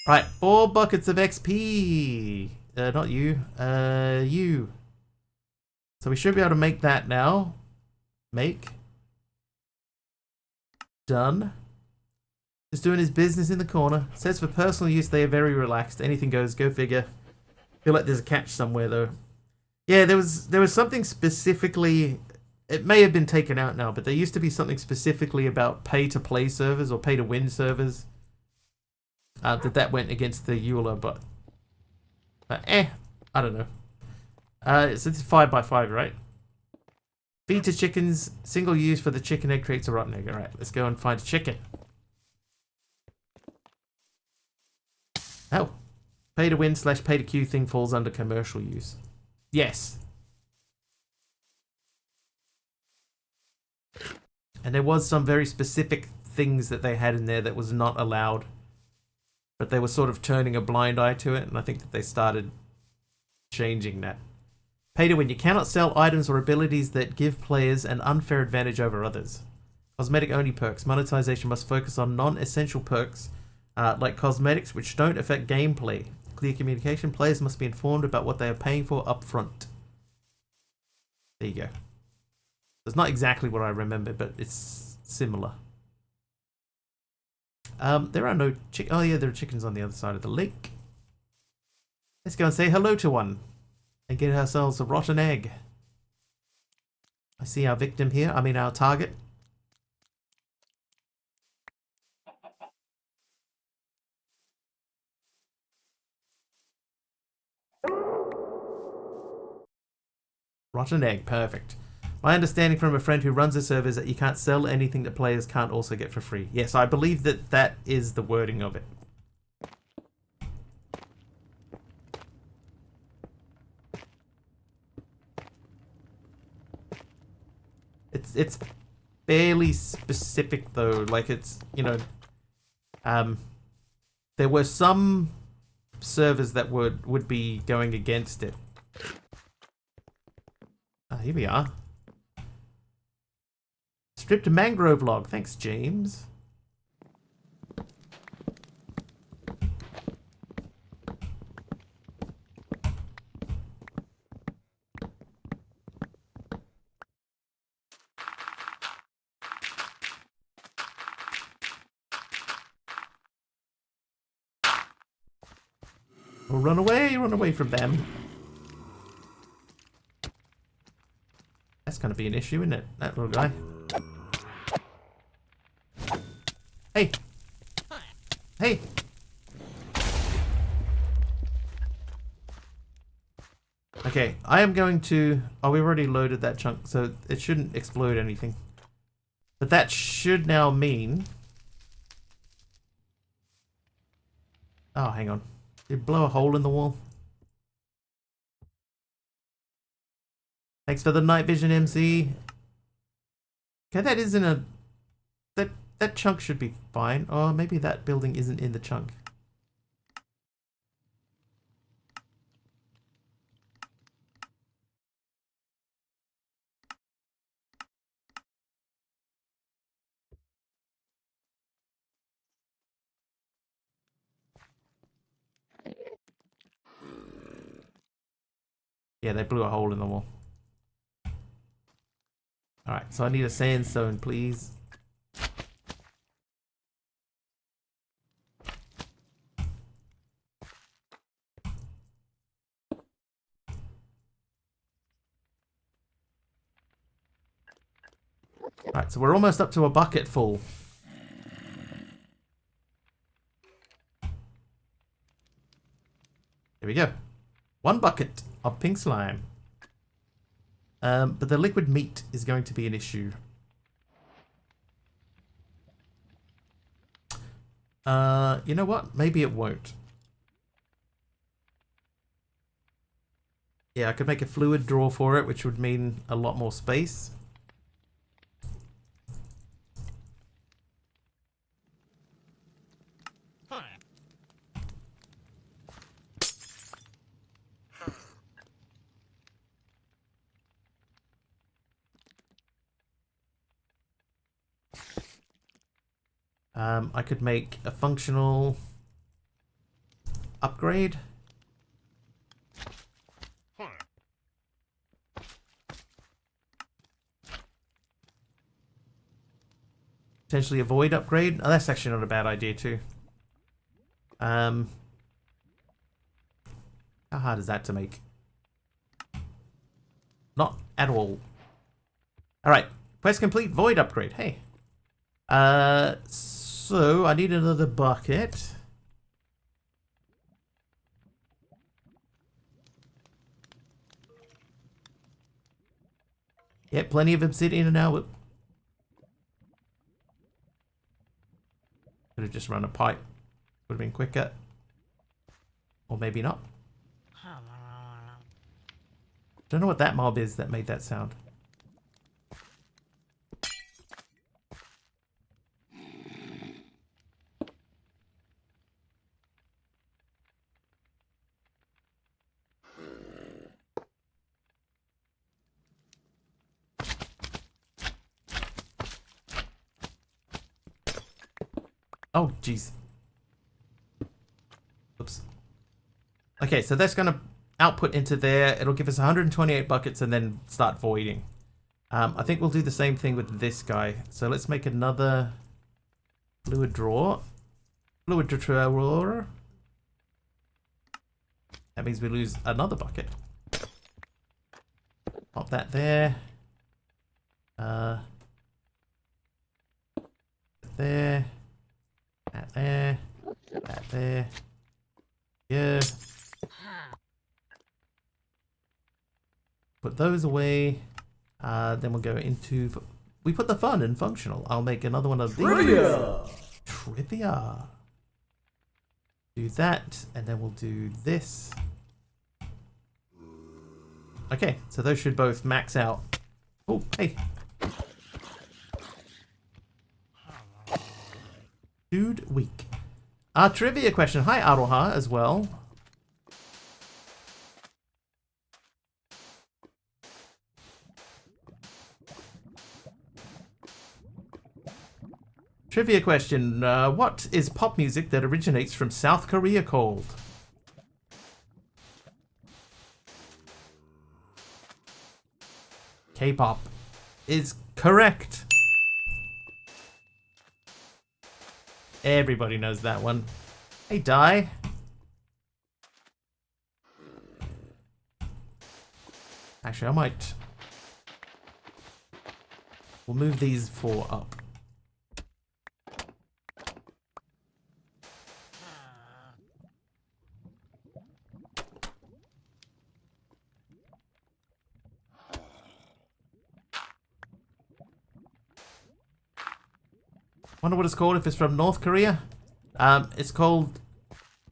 [SPEAKER 1] Right, 4 buckets of XP. Not you. You. So we should be able to make that now. Make. Done. Just doing his business in the corner. Says for personal use they are very relaxed. Anything goes. Go figure. Feel like there's a catch somewhere though. Yeah, there was something specifically. It may have been taken out now, but there used to be something specifically about pay-to-play servers or pay-to-win servers. That went against the EULA, but I don't know. So this is 5x5, right? Feed to chickens, single use for the chicken egg creates a rotten egg. Alright, let's go and find a chicken. Oh. Pay to win / pay to queue thing falls under commercial use. Yes. And there was some very specific things that they had in there that was not allowed. But they were sort of turning a blind eye to it, and I think that they started changing that. Pay to win. You cannot sell items or abilities that give players an unfair advantage over others. Cosmetic only perks. Monetization must focus on non-essential perks like cosmetics which don't affect gameplay. Clear communication. Players must be informed about what they are paying for upfront. There you go. It's not exactly what I remember, but it's similar. There are no oh yeah, there are chickens on the other side of the lake. Let's go and say hello to one. And get ourselves a rotten egg. I see our victim here. I mean our target. Rotten egg, perfect. My understanding from a friend who runs a server is that you can't sell anything that players can't also get for free. Yes, I believe that that is the wording of it. It's fairly specific though, like it's, you know, there were some servers that would be going against it. Here we are. Stripped mangrove log. Thanks, James. Oh, run away from them. That's gonna be an issue, isn't it? That little guy. Hey! Hey! Okay, I am going to... Oh, we've already loaded that chunk, so it shouldn't explode anything. But that should now mean... Oh, hang on. Did it blow a hole in the wall? Thanks for the night vision, MC. Okay, that isn't a... That chunk should be fine. Or maybe that building isn't in the chunk. Yeah, they blew a hole in the wall. Alright, so I need a sandstone, please. Alright, so we're almost up to a bucket full. Here we go. 1 bucket of pink slime. But the liquid meat is going to be an issue. You know what? Maybe it won't. Yeah, I could make a fluid drawer for it, which would mean a lot more space. I could make a functional upgrade. Potentially a void upgrade. Oh, that's actually not a bad idea too. How hard is that to make? Not at all. Alright, quest complete, void upgrade. Hey. So I need another bucket. Yeah, plenty of obsidian now. Could have just run a pipe. Would have been quicker. Or maybe not. Don't know what that mob is that made that sound. Oh, jeez. Oops. Okay, so that's going to output into there. It'll give us 128 buckets and then start voiding. I think we'll do the same thing with this guy. So let's make another fluid drawer. Fluid drawer. That means we lose another bucket. Pop that there. There. That there. That there. Yeah. put those away. Then we'll go into... We put the fun in functional. I'll make another one of these.
[SPEAKER 2] Trivia!
[SPEAKER 1] Trivia. Do that, and then we'll do this. Okay, so those should both max out. Oh, hey. Dude week. Trivia question. Hi, Aroha, as well. Trivia question. What is pop music that originates from South Korea called? K-pop is correct. Everybody knows that one. Hey, Die. Actually, I might... We'll move these four up. Wonder what it's called if it's from North Korea. It's called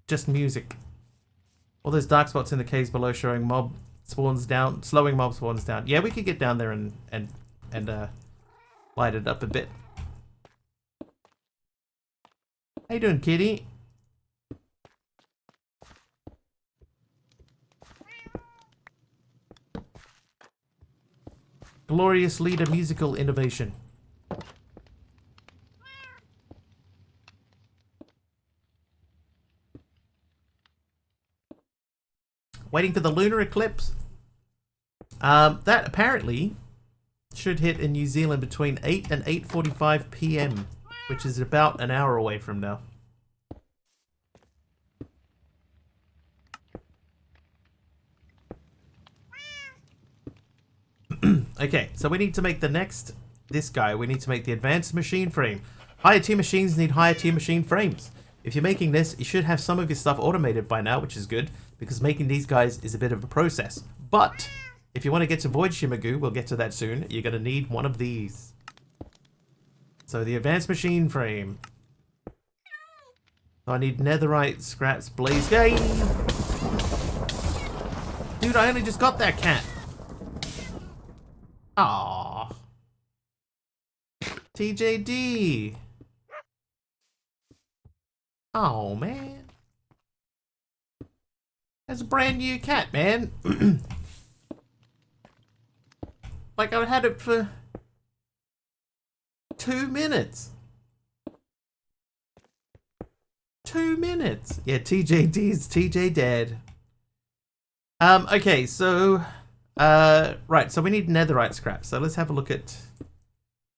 [SPEAKER 1] just music. All those dark spots in the caves below showing mob spawns down, slowing mob spawns down. Yeah, we could get down there and light it up a bit. How you doing, kitty? Glorious leader musical innovation. Waiting for the lunar eclipse. That apparently should hit in New Zealand between 8 and 8:45 p.m, which is about an hour away from now. Okay, so we need to make this guy, we need to make the advanced machine frame. Higher tier machines need higher tier machine frames. If you're making this, you should have some of your stuff automated by now, which is good, because making these guys is a bit of a process. But if you want to get to Void Shimagu, we'll get to that soon, you're going to need one of these. So the advanced machine frame. So I need netherite, scraps, blaze game. Dude, I only just got that cat. Aww. TJD. Oh, man. That's a brand new cat, man. Like, I had it for 2 minutes. 2 minutes. Yeah, TJD's TJ dead. Okay, so... right, so we need netherite scrap. So let's have a look at...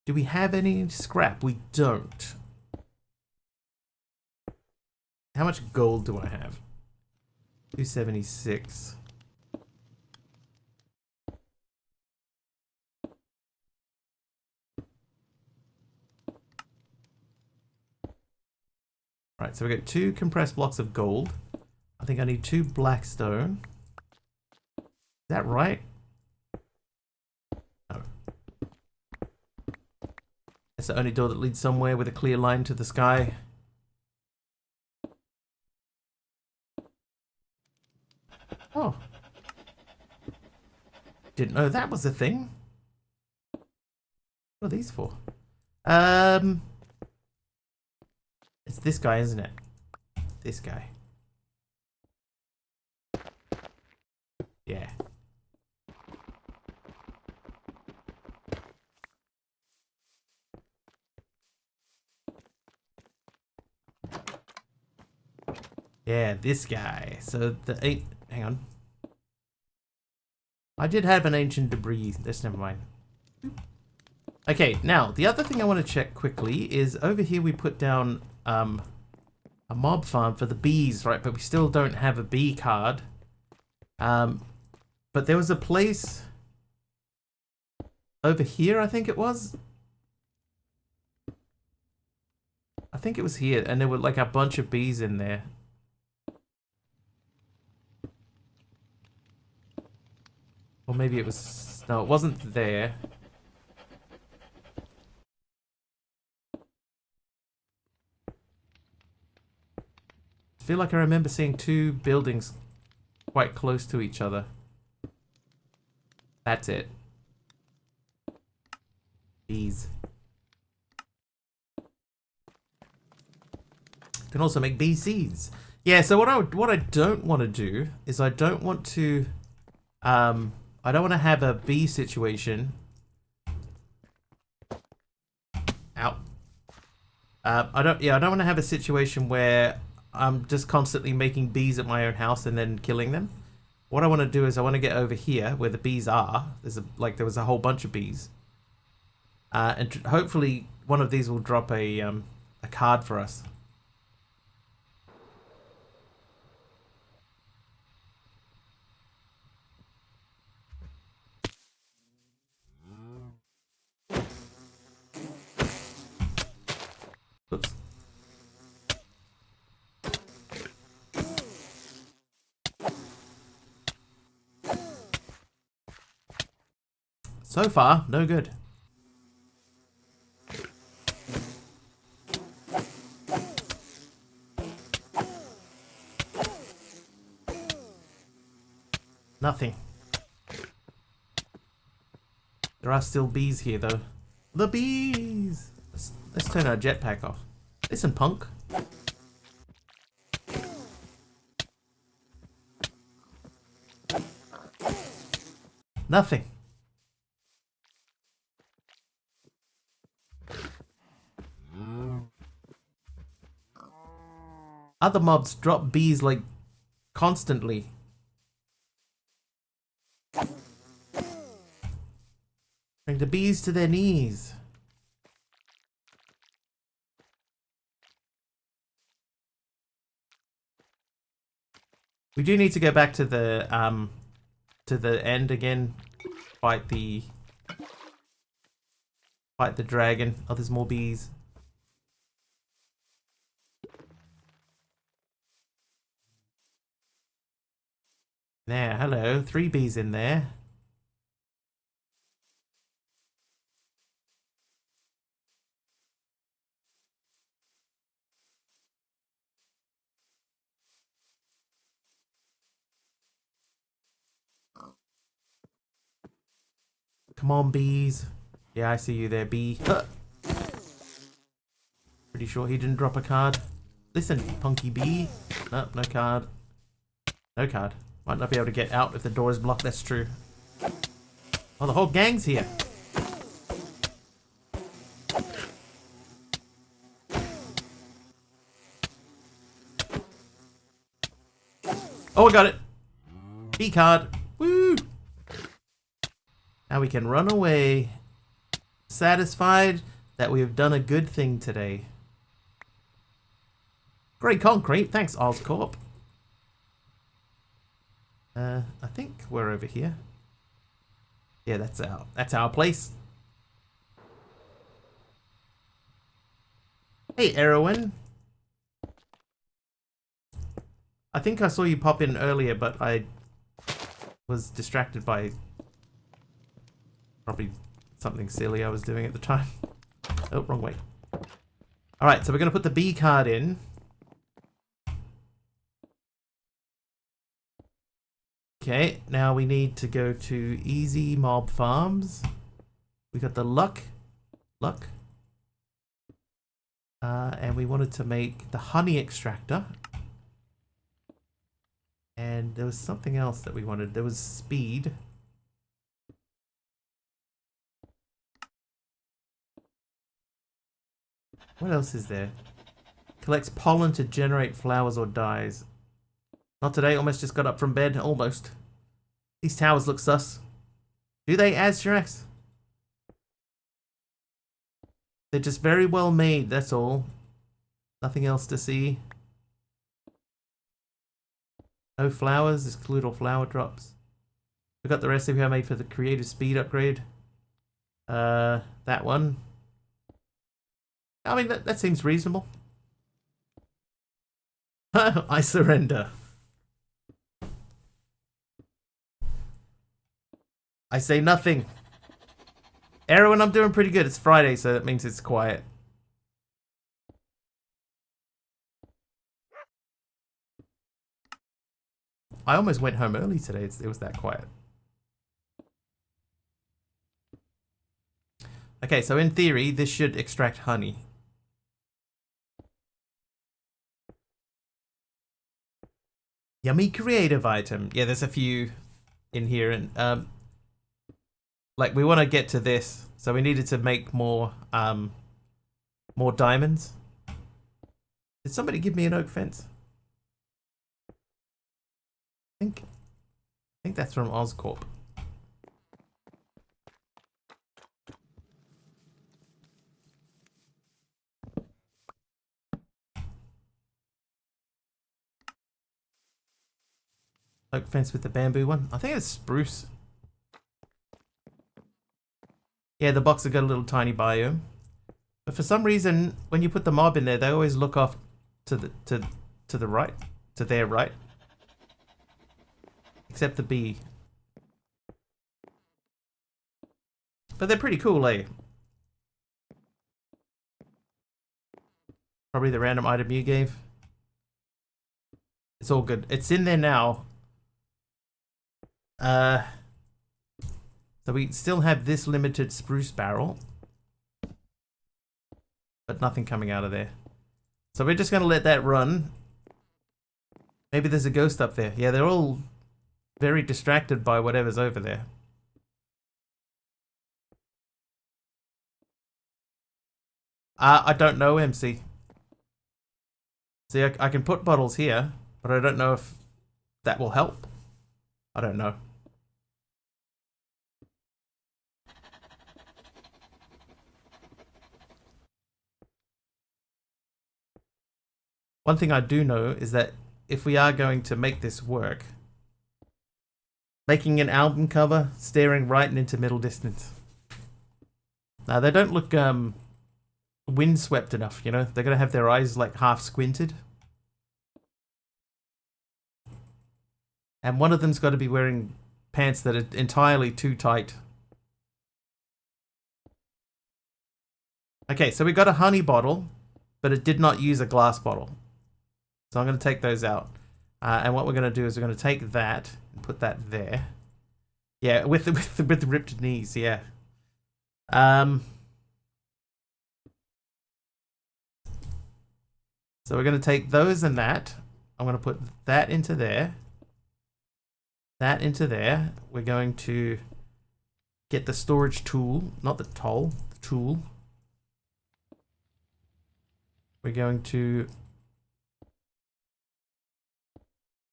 [SPEAKER 1] Do we have any scrap? We don't. How much gold do I have? 276. Right, so we got 2 compressed blocks of gold. I think I need 2 black stone. Is that right? No. That's the only door that leads somewhere with a clear line to the sky. Oh. Didn't know that was a thing. What are these for? It's this guy, isn't it? This guy. Yeah. Yeah, this guy. So the eight. Hang on. I did have an ancient debris. That's never mind. Okay, now the other thing I want to check quickly is over here we put down a mob farm for the bees, right? But we still don't have a bee card. But there was a place over here, I think it was. I think it was here, and there were like a bunch of bees in there. Or maybe it was... No, it wasn't there. I feel like I remember seeing two buildings quite close to each other. That's it. Bees. Can also make bee seeds. Yeah, so what I don't want to do is I don't want to have a bee situation. Ow. I don't want to have a situation where I'm just constantly making bees at my own house and then killing them. What I want to do is I want to get over here where the bees are. There was a whole bunch of bees. And hopefully one of these will drop a card for us. Oops. So far, no good. Nothing. There are still bees here, though. The bees! Let's turn our jetpack off. Listen, punk. Nothing. Other mobs drop bees, like, constantly. Bring the bees to their knees. We do need to go back to the end again. Fight the dragon. Oh, there's more bees. There, hello. 3 bees in there. Come on, bees. Yeah, I see you there, bee. Pretty sure he didn't drop a card. Listen, punky bee. Nope, no card. No card. Might not be able to get out if the door is blocked, that's true. Oh, the whole gang's here. Oh, I got it. Bee card. Woo! Now we can run away. Satisfied that we have done a good thing today. Great concrete. Thanks, Oscorp. I think we're over here. Yeah, that's our place. Hey, Erwin. I think I saw you pop in earlier, but I was distracted by probably something silly I was doing at the time. Oh, wrong way. Alright, so we're going to put the B card in. Okay, now we need to go to Easy Mob Farms. We got the luck. And we wanted to make the honey extractor. And there was something else that we wanted. There was speed. What else is there? Collects pollen to generate flowers or dyes. Not today, almost just got up from bed. Almost. These towers look sus. Do they, Aztirax? They're just very well made, that's all. Nothing else to see. No flowers, exclude all flower drops. We got the recipe I made for the creative speed upgrade. That one. I mean, that seems reasonable. I surrender. I say nothing. Erwin, I'm doing pretty good. It's Friday, so that means it's quiet. I almost went home early today. It was that quiet. Okay, so in theory, this should extract honey. Yummy creative item. Yeah, there's a few in here, and like we want to get to this, so we needed to make more diamonds. Did somebody give me an oak fence? I think that's from Oscorp. Oak fence with the bamboo one. I think it's spruce. Yeah, the box has got a little tiny biome. But for some reason, when you put the mob in there, they always look off to the right, to their right. Except the bee. But they're pretty cool, eh? Probably the random item you gave. It's all good. It's in there now. So we still have this limited spruce barrel. But nothing coming out of there. So we're just going to let that run. Maybe there's a ghost up there. Yeah, they're all very distracted by whatever's over there. I don't know, MC. See, I can put bottles here, but I don't know if that will help. I don't know. One thing I do know is that if we are going to make this work, making an album cover staring right into middle distance. Now, they don't look windswept enough, you know? They're going to have their eyes like half squinted. And one of them's got to be wearing pants that are entirely too tight. Okay, so we got a honey bottle, but it did not use a glass bottle. So I'm going to take those out. And what we're going to do is we're going to take that and put that there. Yeah, with the ripped knees, yeah. So we're going to take those and that. I'm going to put that into there. That into there. We're going to get the storage tool, not the toll, the tool. We're going to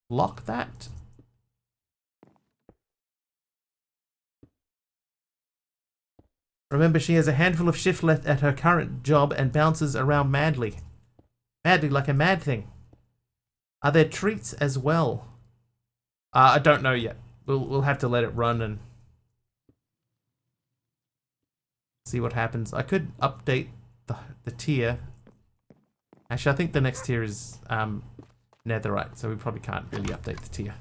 [SPEAKER 1] lock that. Remember, she has a handful of shift left at her current job and bounces around madly. Madly like a mad thing. Are there treats as well? I don't know yet. We'll have to let it run and see what happens. I could update the tier. Actually, I think the next tier is netherite, so we probably can't really update the tier.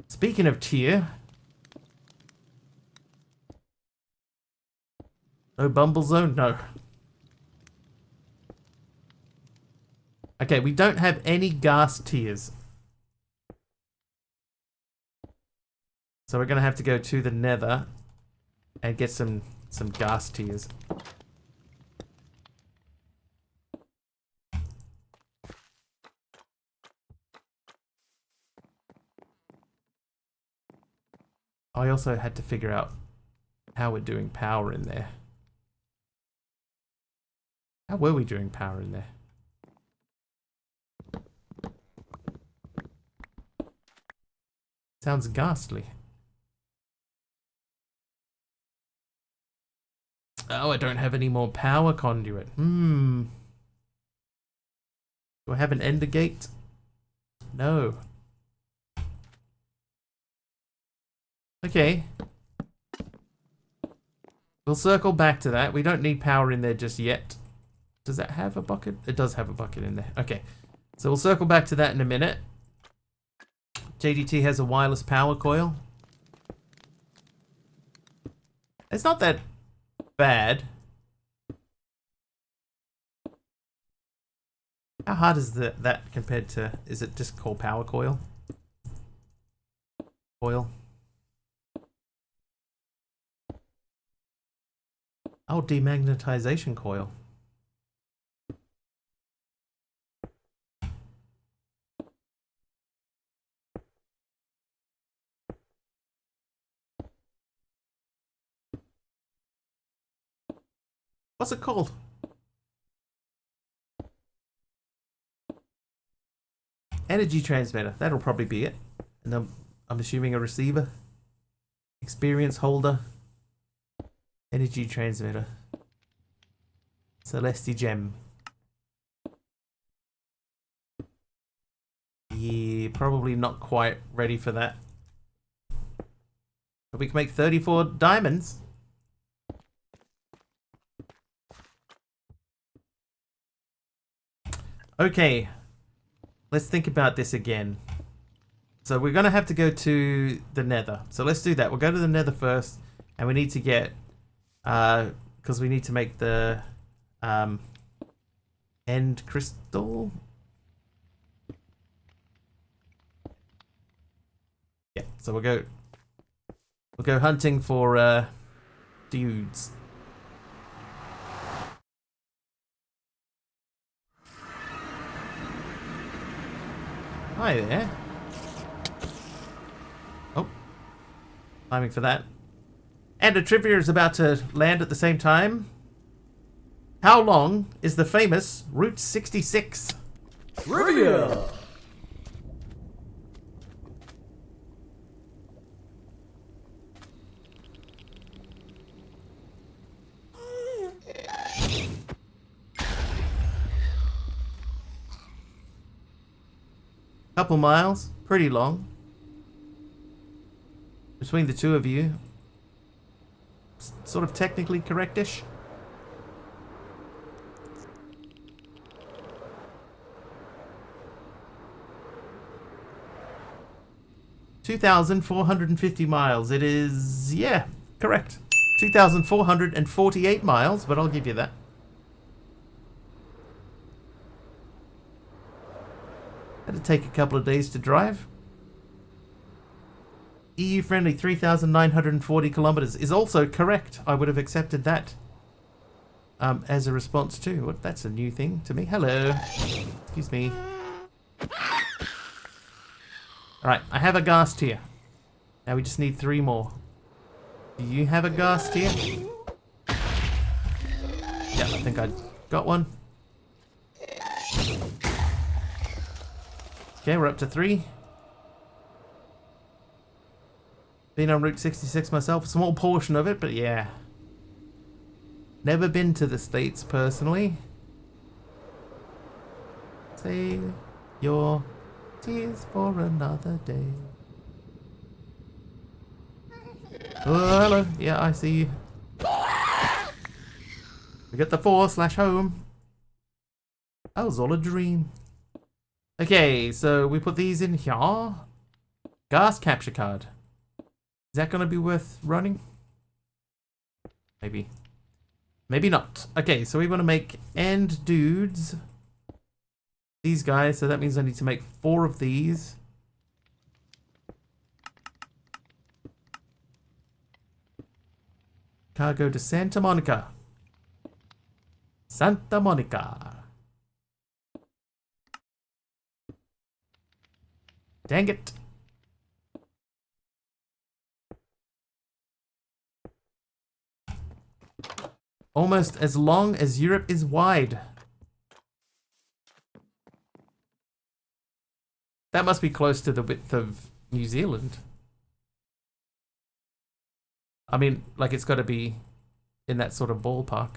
[SPEAKER 1] Speaking of tier, no Bumble Zone? No. Okay, we don't have any gas tiers. So we're going to have to go to the nether and get some gas tiers. I also had to figure out how we're doing power in there. How were we doing power in there? Sounds ghastly. Oh, I don't have any more power conduit. Do I have an ender gate? No. Okay. We'll circle back to that. We don't need power in there just yet. Does that have a bucket? It does have a bucket in there. Okay. So we'll circle back to that in a minute. JDT has a wireless power coil. It's not that bad. How hard is that compared to... Is it just called power coil? Coil. Oh, demagnetization coil. What's it called? Energy transmitter. That'll probably be it. And I'm assuming a receiver. Experience holder. Energy transmitter. Celesti gem. Yeah, probably not quite ready for that. But we can make 34 diamonds. Okay. Let's think about this again. So we're going to have to go to the nether. So let's do that. We'll go to the nether first. And we need to get... because we need to make the... end crystal. Yeah, so we'll go hunting for dudes. Hi there. Oh, timing for that. And a trivia is about to land at the same time. How long is the famous Route 66?
[SPEAKER 2] Trivia!
[SPEAKER 1] Couple miles, pretty long. Between the two of you. Sort of technically correctish. $2,450 miles. It is, yeah, correct. 2,448 miles, but I'll give you that. That'd take a couple of days to drive. EU friendly 3,940 kilometers is also correct. I would have accepted that as a response too. What? That's a new thing to me. Hello. Excuse me. Alright, I have a ghast here. Now we just need 3 more. Do you have a ghast here? Yeah, I think I got one. Okay, we're up to 3. Been on Route 66 myself, a small portion of it, but yeah. Never been to the States personally. Save your tears for another day. Oh, hello. Yeah, I see you. We got the 4/home. That was all a dream. Okay, so we put these in here. Gas capture card. Is that going to be worth running? Maybe. Maybe not. Okay, so we want to make end dudes. These guys, so that means I need to make 4 of these. Cargo to Santa Monica. Santa Monica. Dang it. Almost as long as Europe is wide. That must be close to the width of New Zealand. I mean, like it's got to be in that sort of ballpark.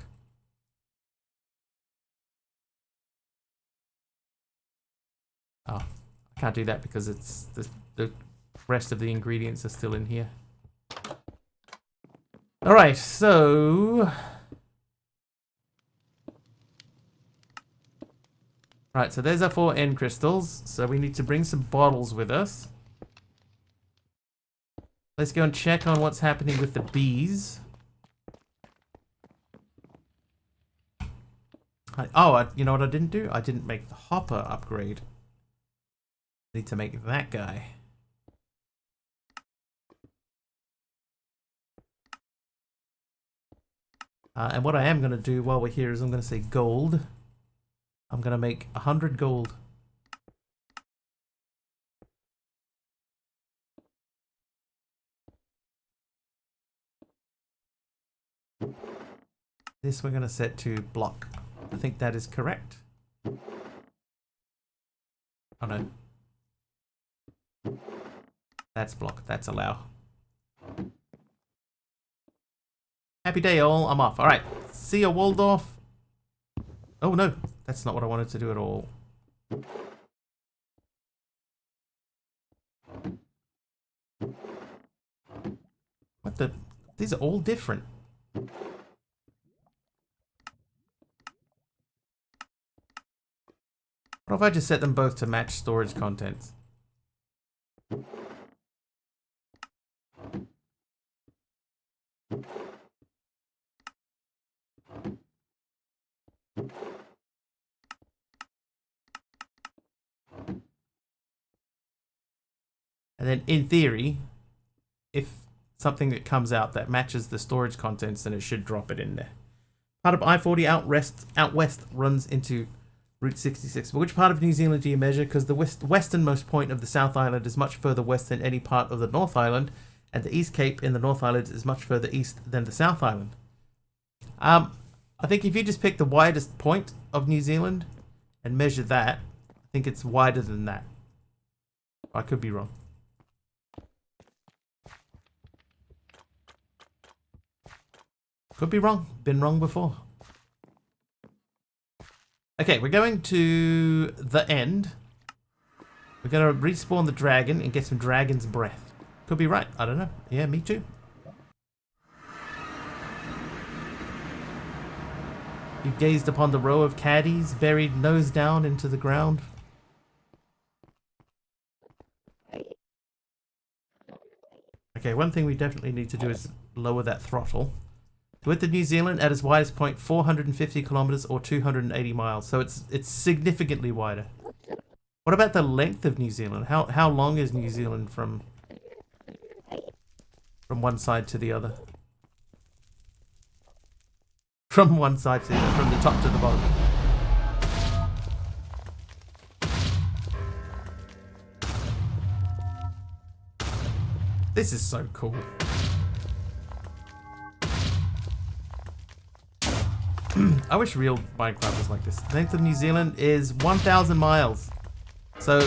[SPEAKER 1] Oh, I can't do that because it's the rest of the ingredients are still in here. All right, so right, so there's our 4 end crystals. So we need to bring some bottles with us. Let's go and check on what's happening with the bees. Oh, you know what I didn't do? I didn't make the hopper upgrade. Need to make that guy. And what I am going to do while we're here is I'm going to say gold. I'm going to make 100 gold. This we're going to set to block. I think that is correct. Oh no. That's block. That's allow. Happy day all. I'm off. Alright. See ya, Waldorf. Oh no. That's not what I wanted to do at all. What the? These are all different. What if I just set them both to match storage contents? And then in theory, if something that comes out that matches the storage contents, then it should drop it in there. Part of I-40 out west runs into Route 66. But which part of New Zealand do you measure? Because the westernmost point of the South Island is much further west than any part of the North Island, and the East Cape in the North Island is much further east than the South Island. I think if you just pick the widest point of New Zealand and measure that, I think it's wider than that. I could be wrong. Could be wrong. Been wrong before. Okay, we're going to the end. We're going to respawn the dragon and get some dragon's breath. Could be right. I don't know. Yeah, me too. You've gazed upon the row of caddies buried nose down into the ground. Okay, one thing we definitely need to do is lower that throttle. With the New Zealand at its widest point, 450 kilometers or 280 miles. So it's significantly wider. What about the length of New Zealand? How long is New Zealand from one side to the other? From one side to the other, from the top to the bottom. This is so cool. I wish real Minecraft was like this. The length of New Zealand is 1,000 miles. So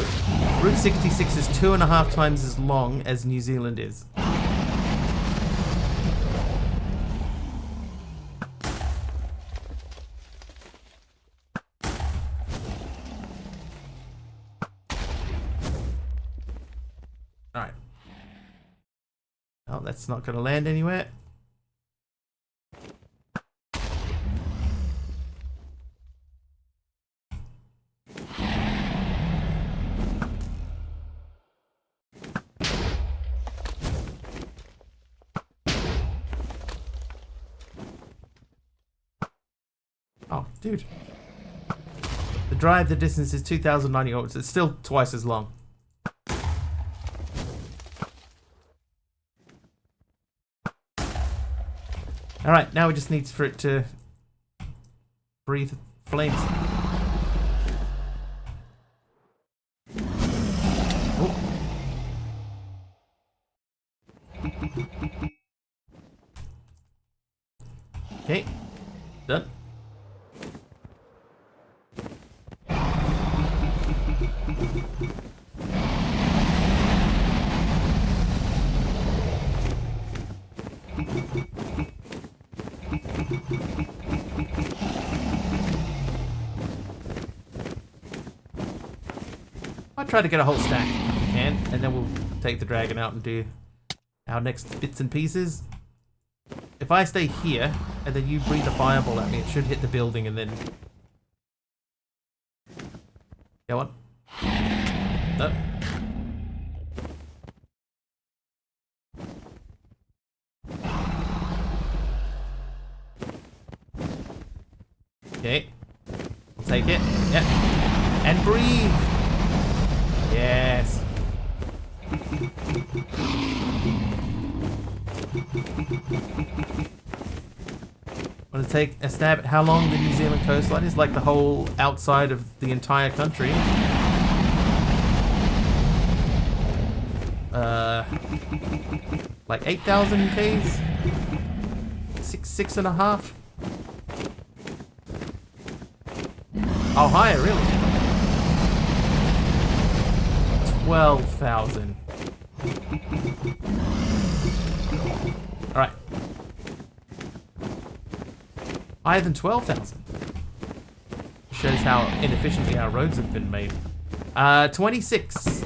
[SPEAKER 1] Route 66 is 2.5 times as long as New Zealand is. Alright. Oh, that's not going to land anywhere. Oh, dude. The drive, the distance is 2,090 volts. It's still twice as long. Alright, now we just need for it to breathe flames. Oh. Okay, done. I'll try to get a whole stack if we can, and then we'll take the dragon out and do our next bits and pieces. If I stay here, and then you breathe a fireball at me, it should hit the building and then... Go on. No. Okay. Take it. Yep. And breathe. Yes. Want to take a stab at how long the New Zealand coastline is? Like the whole outside of the entire country. Like 8,000 Ks? 6.5? Oh, higher, really? 12,000. Alright. Higher than 12,000. Shows how inefficiently our roads have been made. 26.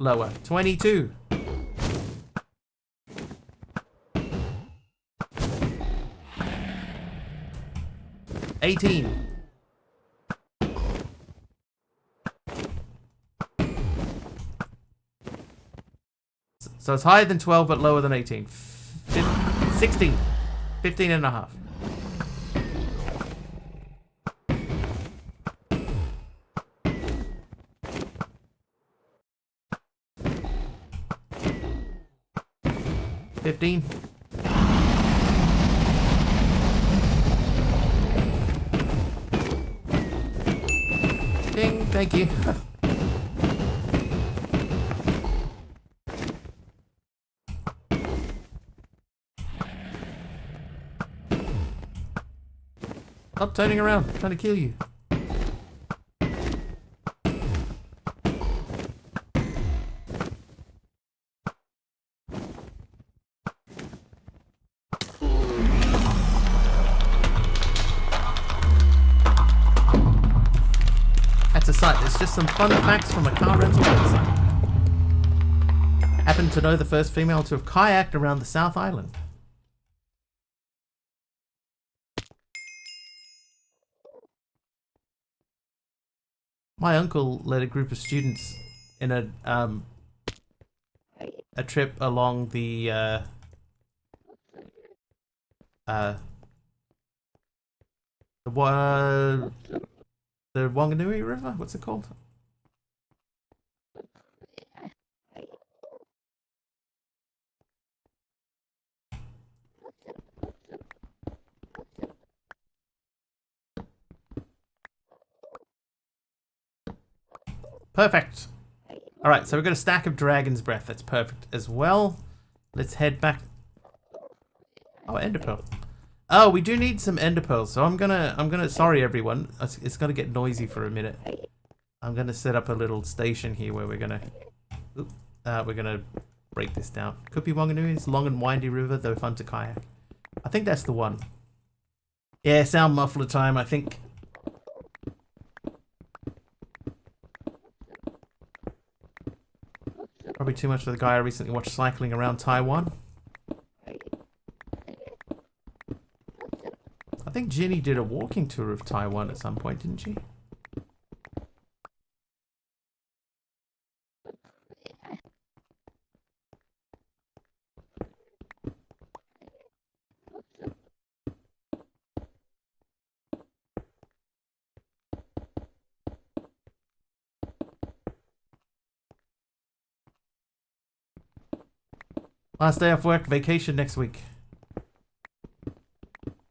[SPEAKER 1] Lower. 22. 18. So it's higher than 12 but lower than 18. 16. 15 and a half. $15. Ding, thank you. Stop turning around, I'm trying to kill you. That's a sight. There's just some fun facts from a car rental website. Happened to know the first female to have kayaked around the South Island. My uncle led a group of students in a trip along the Wanganui River. What's it called? Perfect. Alright, so we've got a stack of Dragon's Breath. That's perfect as well. Let's head back. Oh, Ender Pearl. Oh, we do need some Ender Pearls. So I'm gonna sorry everyone. It's gonna get noisy for a minute. I'm gonna set up a little station here where we're gonna break this down. Could be Wanganui. It's long and windy river, though fun to kayak. I think that's the one. Yeah, sound muffler time, I think. Probably too much for the guy I recently watched cycling around Taiwan. I think Ginny did a walking tour of Taiwan at some point, didn't she? Last day off work, vacation next week.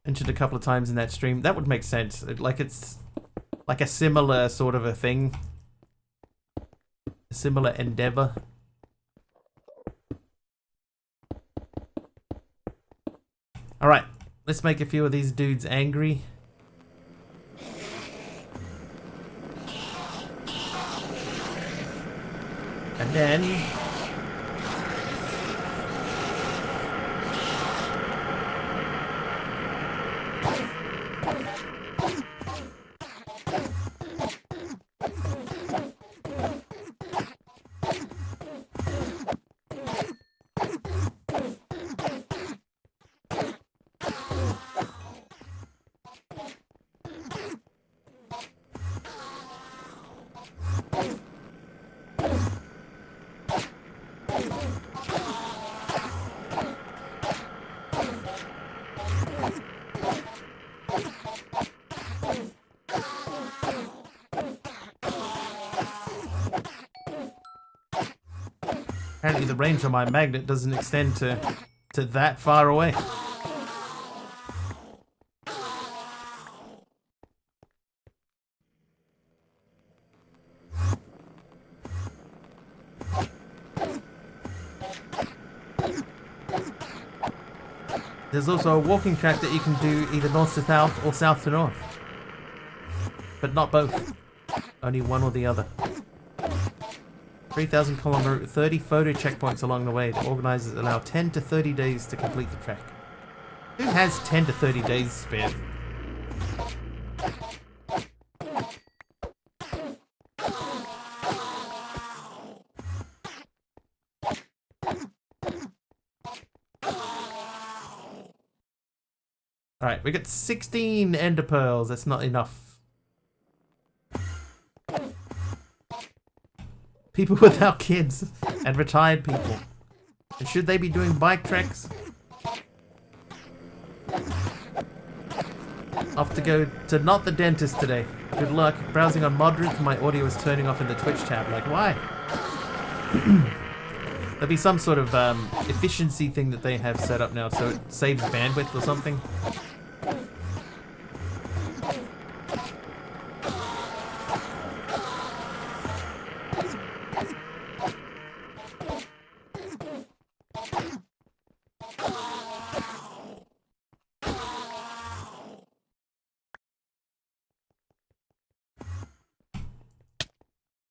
[SPEAKER 1] Mentioned a couple of times in that stream. That would make sense. Like it's like a similar sort of a thing. A similar endeavor. Alright, let's make a few of these dudes angry. And then unfortunately the range on my magnet doesn't extend to that far away. There's also a walking track that you can do either north to south or south to north. But not both. Only one or the other. 3,000 kilometer route, 30 photo checkpoints along the way. The organizers allow 10 to 30 days to complete the trek. Who has 10 to 30 days spare? Alright, we got 16 ender pearls. That's not enough. People without kids and retired people. And should they be doing bike treks? Off to go to not the dentist today. Good luck. Browsing on Modric, my audio is turning off in the Twitch tab. Like, why? There'll be some sort of efficiency thing that they have set up now so it saves bandwidth or something.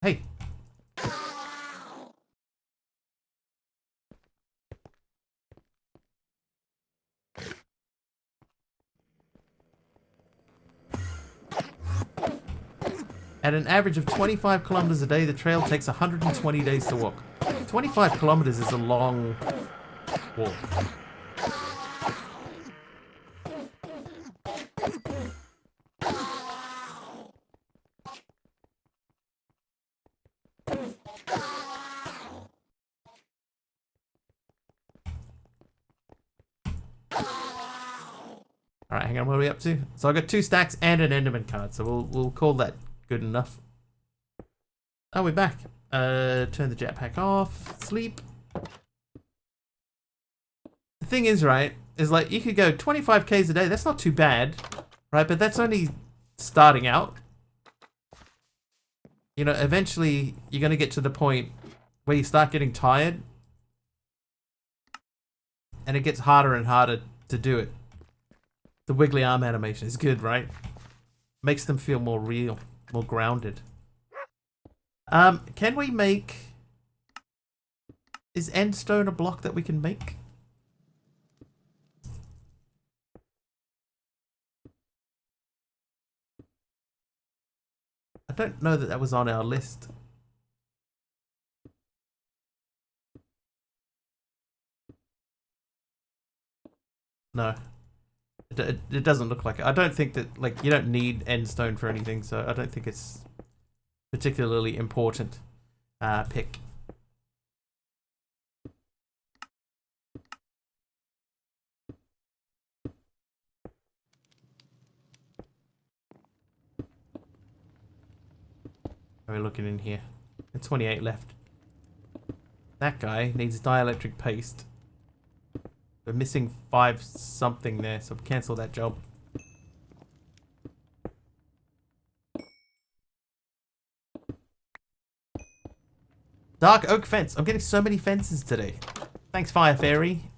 [SPEAKER 1] Hey. At an average of 25 kilometers a day, the trail takes 120 days to walk. 25 kilometers is a long walk. Alright, hang on, what are we up to? So I got 2 stacks and an Enderman card, so we'll call that good enough. Oh, we're back. Turn the jetpack off. Sleep. The thing is, right, is like you could go 25 Ks a day. That's not too bad, right? But that's only starting out. You know, eventually you're going to get to the point where you start getting tired. And it gets harder and harder to do it. The wiggly arm animation is good, right? Makes them feel more real, more grounded. Can we make... Is endstone a block that we can make? I don't know that that was on our list. No. It doesn't look like it. I don't think that, like, you don't need endstone for anything, so I don't think it's particularly important pick. How are we looking in here? 28 left. That guy needs dielectric paste. We're missing 5 something there, so cancel that job. Dark oak fence. I'm getting so many fences today. Thanks, Fire Fairy.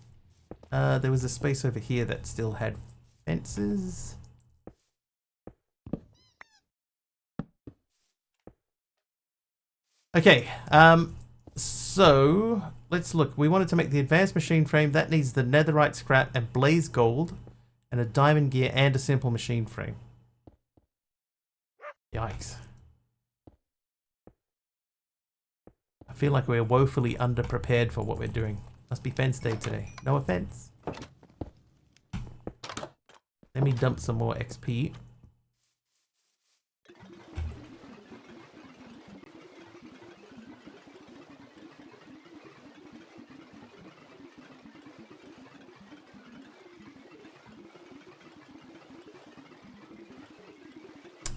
[SPEAKER 1] There was a space over here that still had fences. Okay, so let's look. We wanted to make the advanced machine frame. That needs the netherite scrap and blaze gold and a diamond gear and a simple machine frame. Yikes. I feel like we're woefully underprepared for what we're doing. Must be fence day today. No offense. Let me dump some more XP.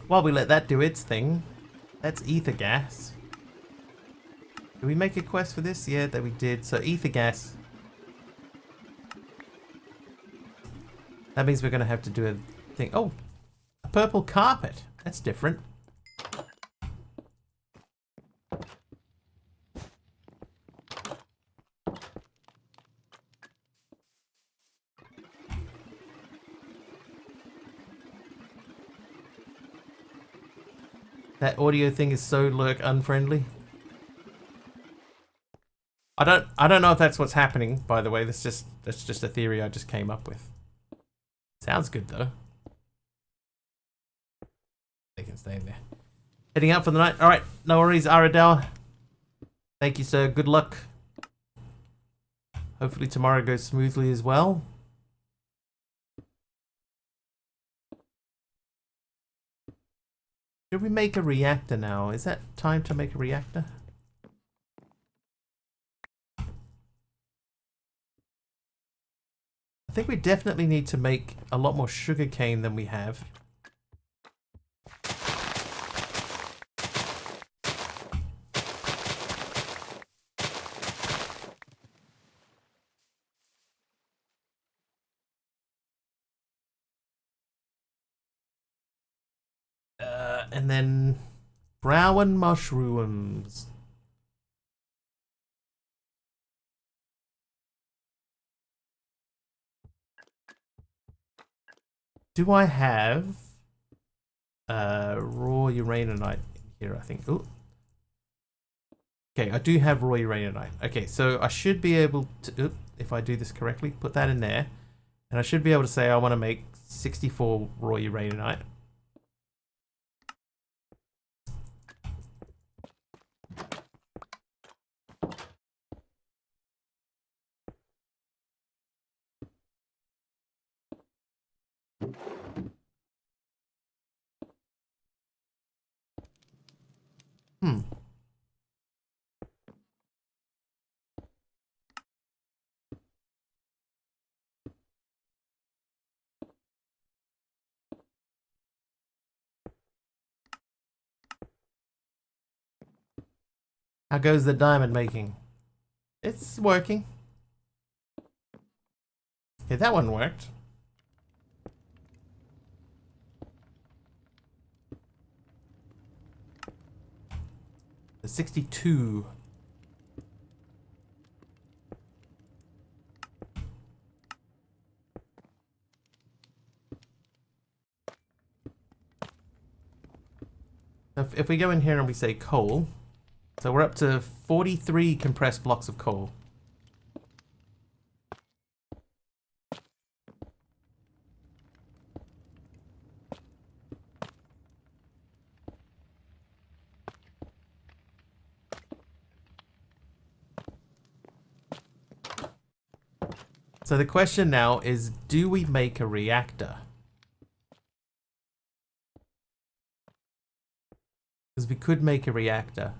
[SPEAKER 1] While we let that do its thing, that's ether gas. Did we make a quest for this? Yeah, that we did. So ether gas. That means we're going to have to do a thing. Oh, a purple carpet. That's different. That audio thing is so lurk unfriendly. I don't know if that's what's happening, by the way. That's just a theory I just came up with. Sounds good though. They can stay in there. Heading out for the night. Alright, no worries, Aradel. Thank you, sir. Good luck. Hopefully tomorrow goes smoothly as well. Should we make a reactor now? Is that time to make a reactor? I think we definitely need to make a lot more sugarcane than we have. And then brown mushrooms. Do I have raw uraninite here? I think. Ooh. Okay, I do have raw uraninite. Okay, so I should be able to, if I do this correctly, put that in there, and I should be able to say I want to make 64 raw uraninite. Hmm. How goes the diamond making? It's working. Okay, that one worked. The 62. If we go in here and we say coal, so we're up to 43 compressed blocks of coal. So the question now is, do we make a reactor? Because we could make a reactor.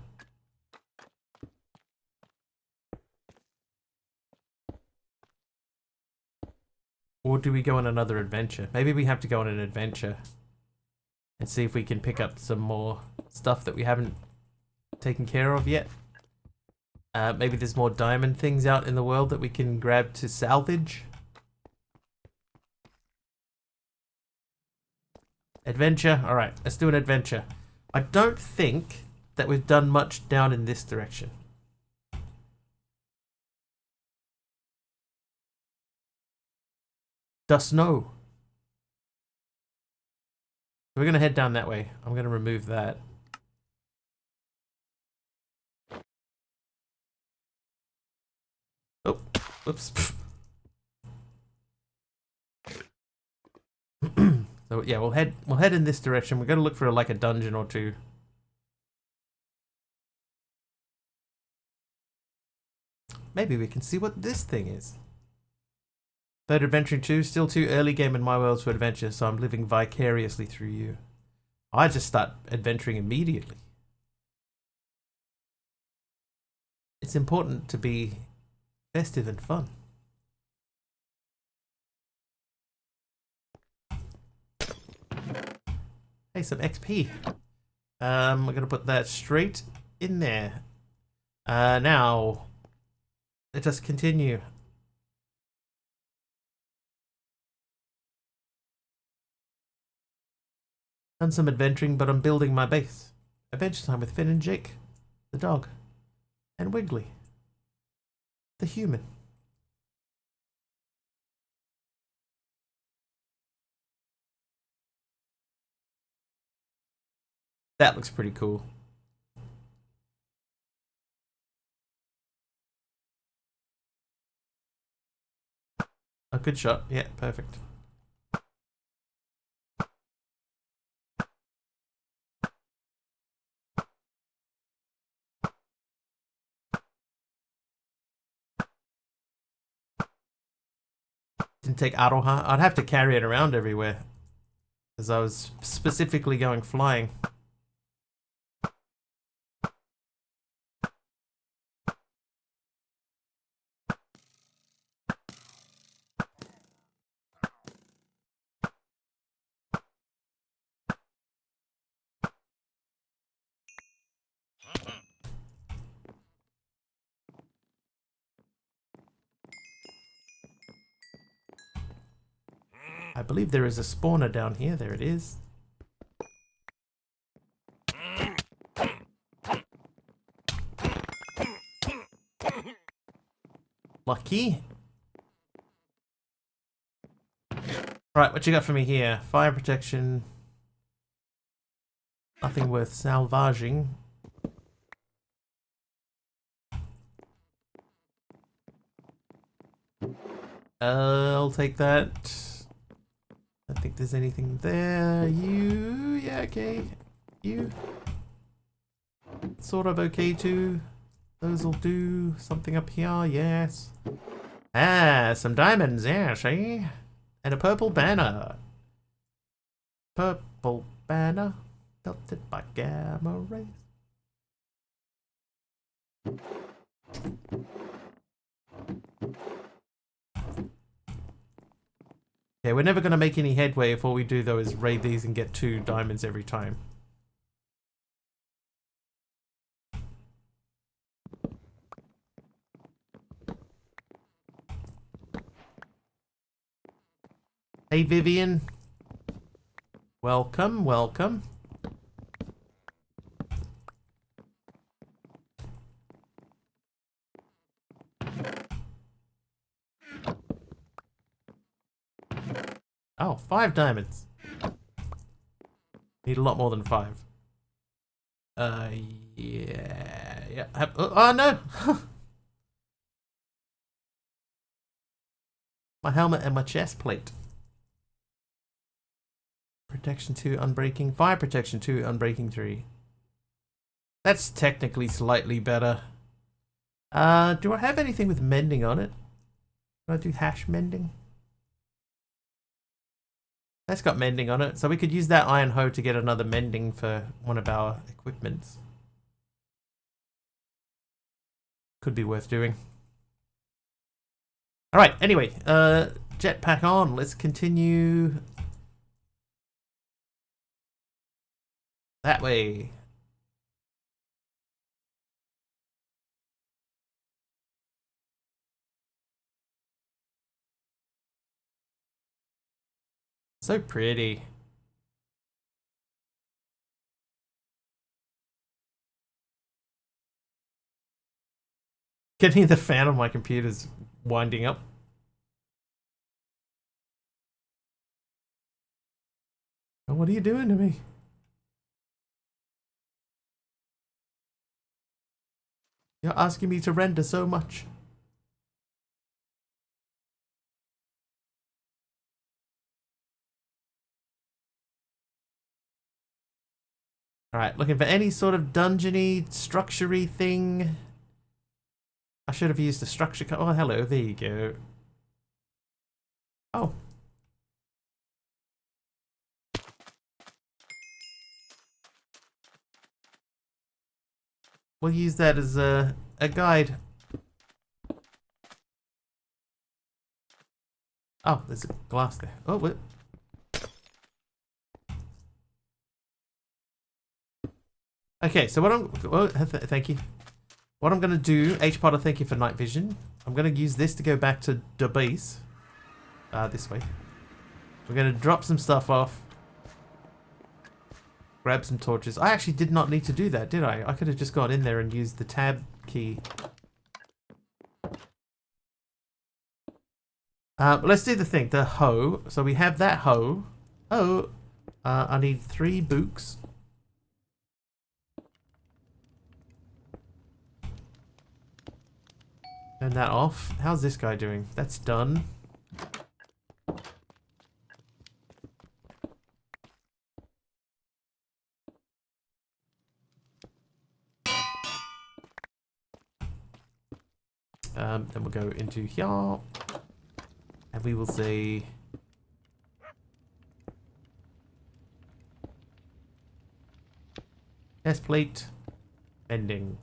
[SPEAKER 1] Or do we go on another adventure? Maybe we have to go on an adventure and see if we can pick up some more stuff that we haven't taken care of yet. Maybe there's more diamond things out in the world that we can grab to salvage. Adventure? Alright, let's do an adventure. I don't think that we've done much down in this direction. Does snow. We're going to head down that way. I'm going to remove that. Oh, whoops. So yeah, we'll head in this direction. We're going to look for like a dungeon or two. Maybe we can see what this thing is. Third adventuring 2, still too early game in my world to adventure, so I'm living vicariously through you. I just start adventuring immediately. It's important to be festive and fun. Hey, some XP. We're gonna put that straight in there. Now, let us continue. Done some adventuring, but I'm building my base. Adventure time with Finn and Jake, the dog, and Wiggly, the human. That looks pretty cool. A good shot. Yeah, perfect. Didn't take Aroha. I'd have to carry it around everywhere, as I was specifically going flying. I believe there is a spawner down here. There it is. Lucky. Right, what you got for me here? Fire protection. Nothing worth salvaging. I'll take that. I don't think there's anything there. You, yeah, okay. You, sort of okay too. Those will do. Something up here, yes. Ah, some diamonds, yeah, see? And a purple banner. Purple banner, melted by gamma rays. Okay, we're never going to make any headway if all we do though is raid these and get 2 diamonds every time. Hey Vivian. Welcome, welcome. Oh, 5 diamonds. Need a lot more than 5. Yeah. Oh no! My helmet and my chest plate. Protection 2, unbreaking. Fire protection 2, unbreaking 3. That's technically slightly better. Do I have anything with mending on it? Do I do hash mending? That's got mending on it, so we could use that iron hoe to get another mending for one of our equipments. Could be worth doing. Alright, anyway, jetpack on. Let's continue that way. So pretty. Getting the fan on my computer's winding up. Oh, what are you doing to me? You're asking me to render so much. Alright, looking for any sort of dungeony, structure-y thing. I should have used the structure. Oh, hello, there you go. Oh. We'll use that as a guide. Oh, there's a glass there. Oh, what? Okay, so what I'm... Oh, thank you. What I'm going to do, H-Potter, thank you for night vision. I'm going to use this to go back to the base. This way. We're going to drop some stuff off. Grab some torches. I actually did not need to do that, did I? I could have just gone in there and used the tab key. Let's do the thing. The hoe. So we have that hoe. Oh, I need 3 books. Turn that off. How's this guy doing? That's done. Then we'll go into here. And we will say... Test plate. Ending.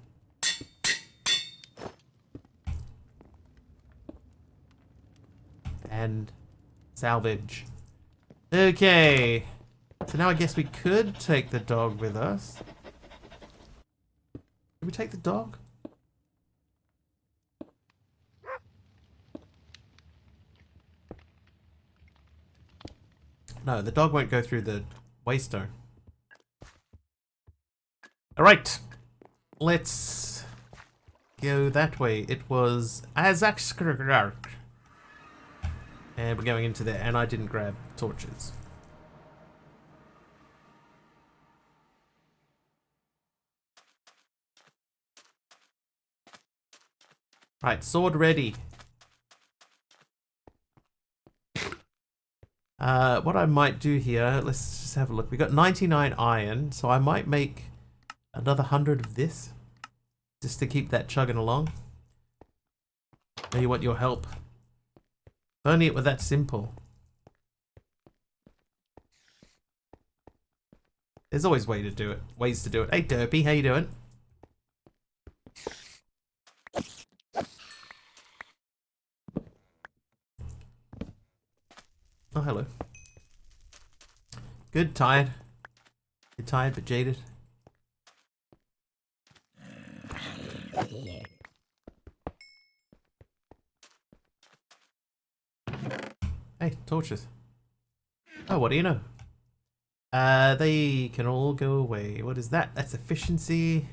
[SPEAKER 1] And salvage. Okay. So now I guess we could take the dog with us. Did we take the dog? No, the dog won't go through the waystone. Alright. Let's go that way. It was Azak. And we're going into there, and I didn't grab torches. Right, sword ready. What I might do here, let's just have a look. We got 99 iron, so I might make another 100 of this, just to keep that chugging along. Now you want your help. If only it were that simple. There's always ways to do it. Hey Derpy, how you doing? Oh, hello. Good, tired. You're tired but jaded. Hey, torches. Oh, what do you know? They can all go away. What is that? That's efficiency.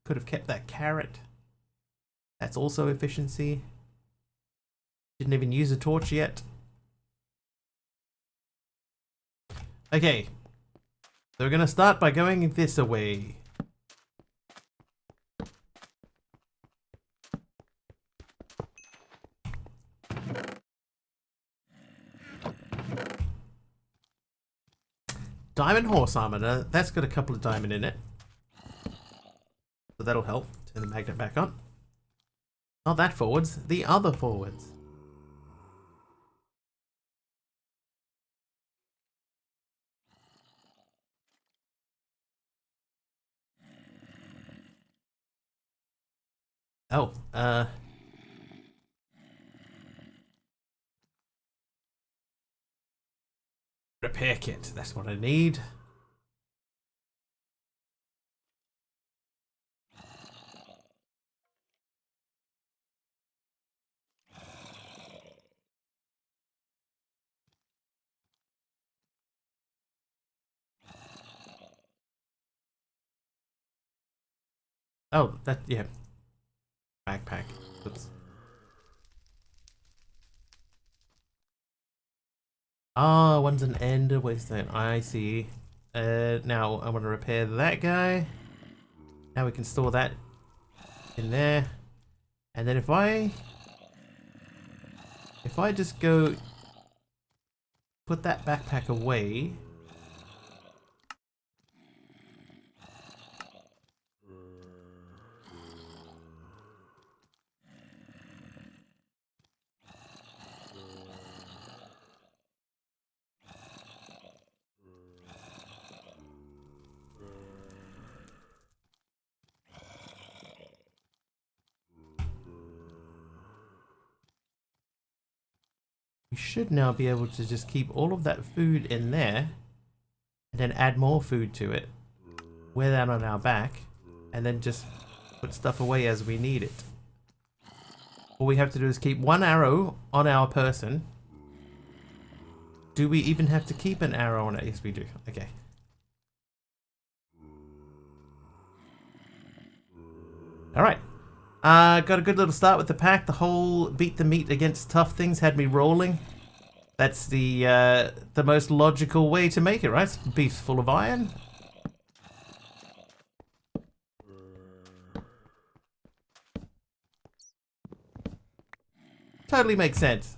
[SPEAKER 1] Could have kept that carrot. That's also efficiency. Didn't even use a torch yet. Okay. So we're going to start by going this away. Diamond horse armor. That's got a couple of diamond in it. So that'll help. Turn the magnet back on. Not that forwards. The other forwards. Oh, repair kit. That's what I need. Oh, that, yeah. Backpack. Oops. Ah, one's an ender wasteland. I see. Now I want to repair that guy. Now we can store that in there. And then if I just go put that backpack away. We should now be able to just keep all of that food in there and then add more food to it. Wear that on our back and then just put stuff away as we need it. All we have to do is keep one arrow on our person. Do we even have to keep an arrow on it? Yes, we do. Okay. Alright. Got a good little start with the pack. The whole beat the meat against tough things had me rolling. That's the most logical way to make it, right? Beef's full of iron. Totally makes sense.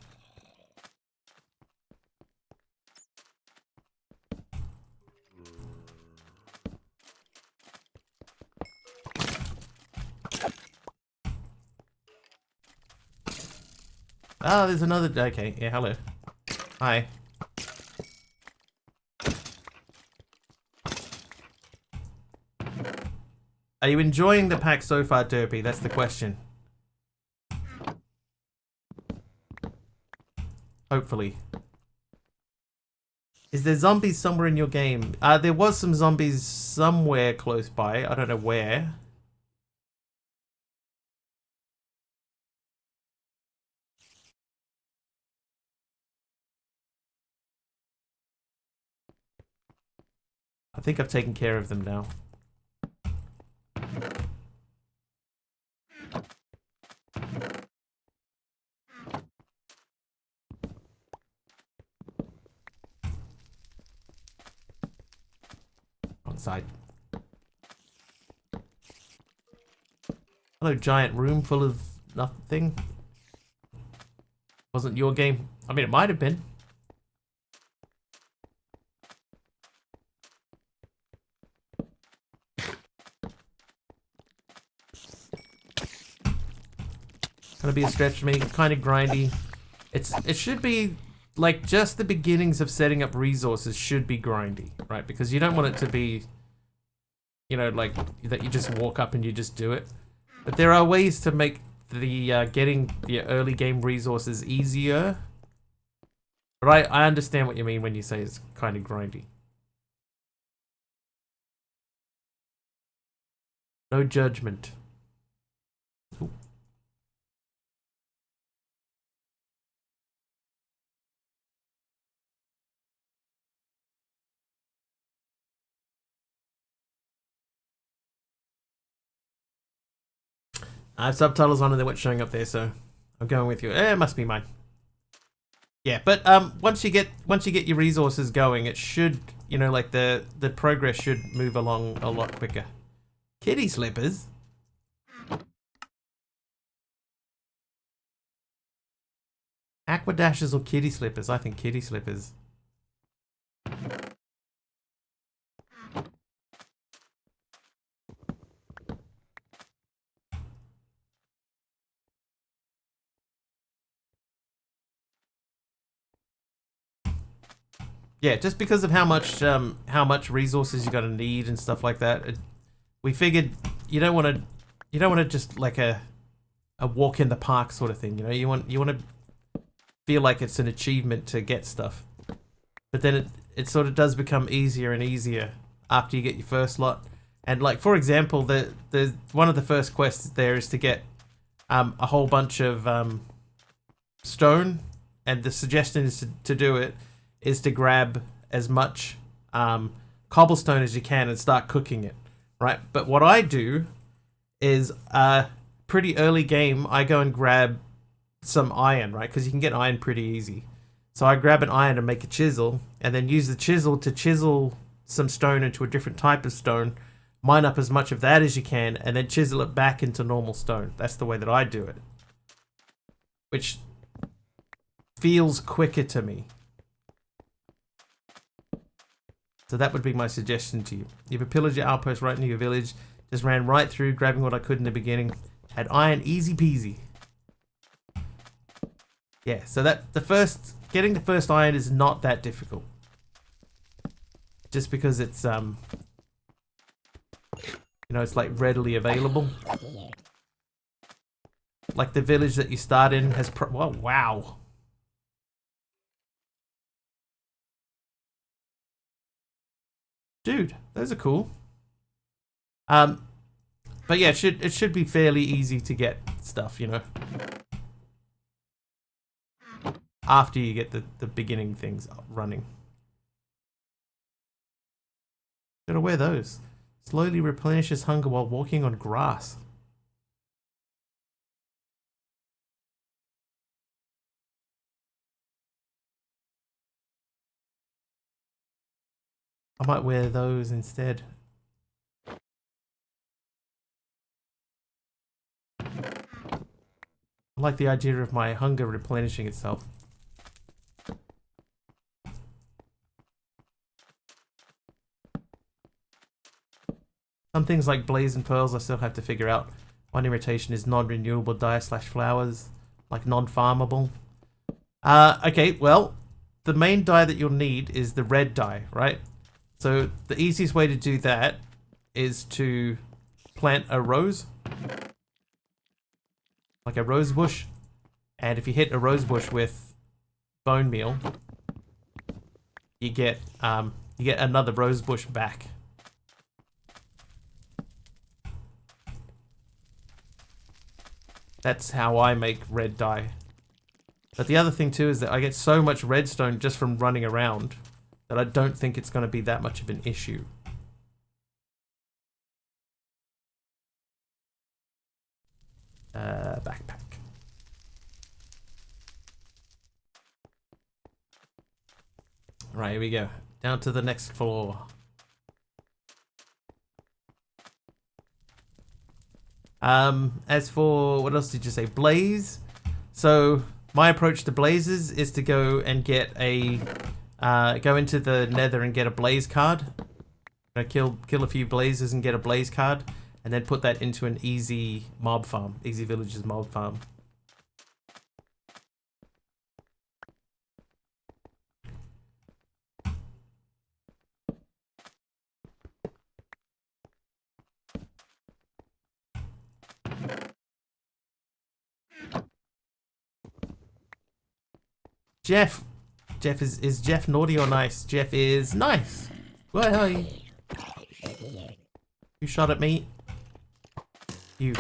[SPEAKER 1] Oh, there's another... Okay, yeah, hello. Hi. Are you enjoying the pack so far, Derpy? That's the question. Hopefully. Is there zombies somewhere in your game? There was some zombies somewhere close by. I don't know where. I think I've taken care of them now. On side. Hello, giant room full of nothing. Wasn't your game? I mean, it might have been. Gonna be a stretch for me. Kind of grindy. It should be like just the beginnings of setting up resources should be grindy, right? Because you don't want it to be, you know, like that you just walk up and you just do it. But there are ways to make the getting the early game resources easier. But I understand what you mean when you say it's kind of grindy. No judgment. Ooh. I have subtitles on and they weren't showing up there, so I'm going with you. It must be mine. Yeah, but once you get your resources going, it should, you know, like the progress should move along a lot quicker. Kitty slippers. Aquadashes or kitty slippers? I think kitty slippers. Yeah, just because of how much resources you're gonna need and stuff like that. We figured you don't want to just like a walk in the park sort of thing. You know, you want to feel like it's an achievement to get stuff. But then it sort of does become easier and easier after you get your first lot. And like for example, the one of the first quests there is to get a whole bunch of stone, and the suggestion is to do it is to grab as much cobblestone as you can and start cooking it, right? But what I do is pretty early game, I go and grab some iron, right? Because you can get iron pretty easy. So I grab an iron and make a chisel, and then use the chisel to chisel some stone into a different type of stone, mine up as much of that as you can, and then chisel it back into normal stone. That's the way that I do it. Which feels quicker to me. So that would be my suggestion to you. You have a pillager outpost right near your village. Just ran right through, grabbing what I could in the beginning. Had iron, easy peasy. Yeah, so that getting the first iron is not that difficult. Just because it's you know, it's like readily available. Like the village that you start in has whoa, wow. Dude, those are cool. But yeah, it should be fairly easy to get stuff, you know. After you get the beginning things running. Gotta wear those. Slowly replenishes hunger while walking on grass. I might wear those instead. I like the idea of my hunger replenishing itself. Some things like blaze and pearls I still have to figure out. One irritation is non-renewable dye / flowers, like non-farmable. Okay, well, the main dye that you'll need is the red dye, right? So the easiest way to do that is to plant a rose. Like a rose bush. And if you hit a rose bush with bone meal, you get another rose bush back. That's how I make red dye. But the other thing too is that I get so much redstone just from running around that I don't think it's going to be that much of an issue. Backpack. Right, here we go. Down to the next floor. As for, what else did you say? Blaze. So my approach to blazes is to go and get a, go into the nether and get a blaze card. Kill a few blazes and get a blaze card, and then put that into an easy mob farm, easy villages mob farm. Jeff is Jeff naughty or nice? Jeff is nice. What? Hi. You shot at me. You.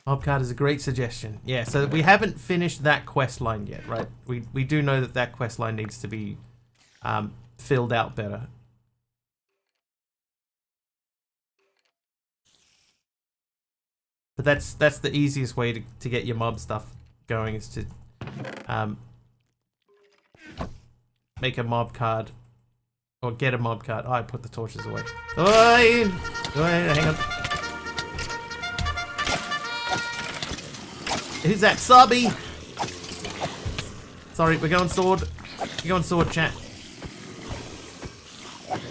[SPEAKER 1] Mobcard is a great suggestion. Yeah, so we haven't finished that quest line yet, right? We do know that quest line needs to be filled out better. But that's the easiest way to get your mob stuff going, is to make a mob card or get a mob card. Oh, I put the torches away. Oh, hang on. Who's that? Subby! Sorry, we're going sword. We're going sword, chat.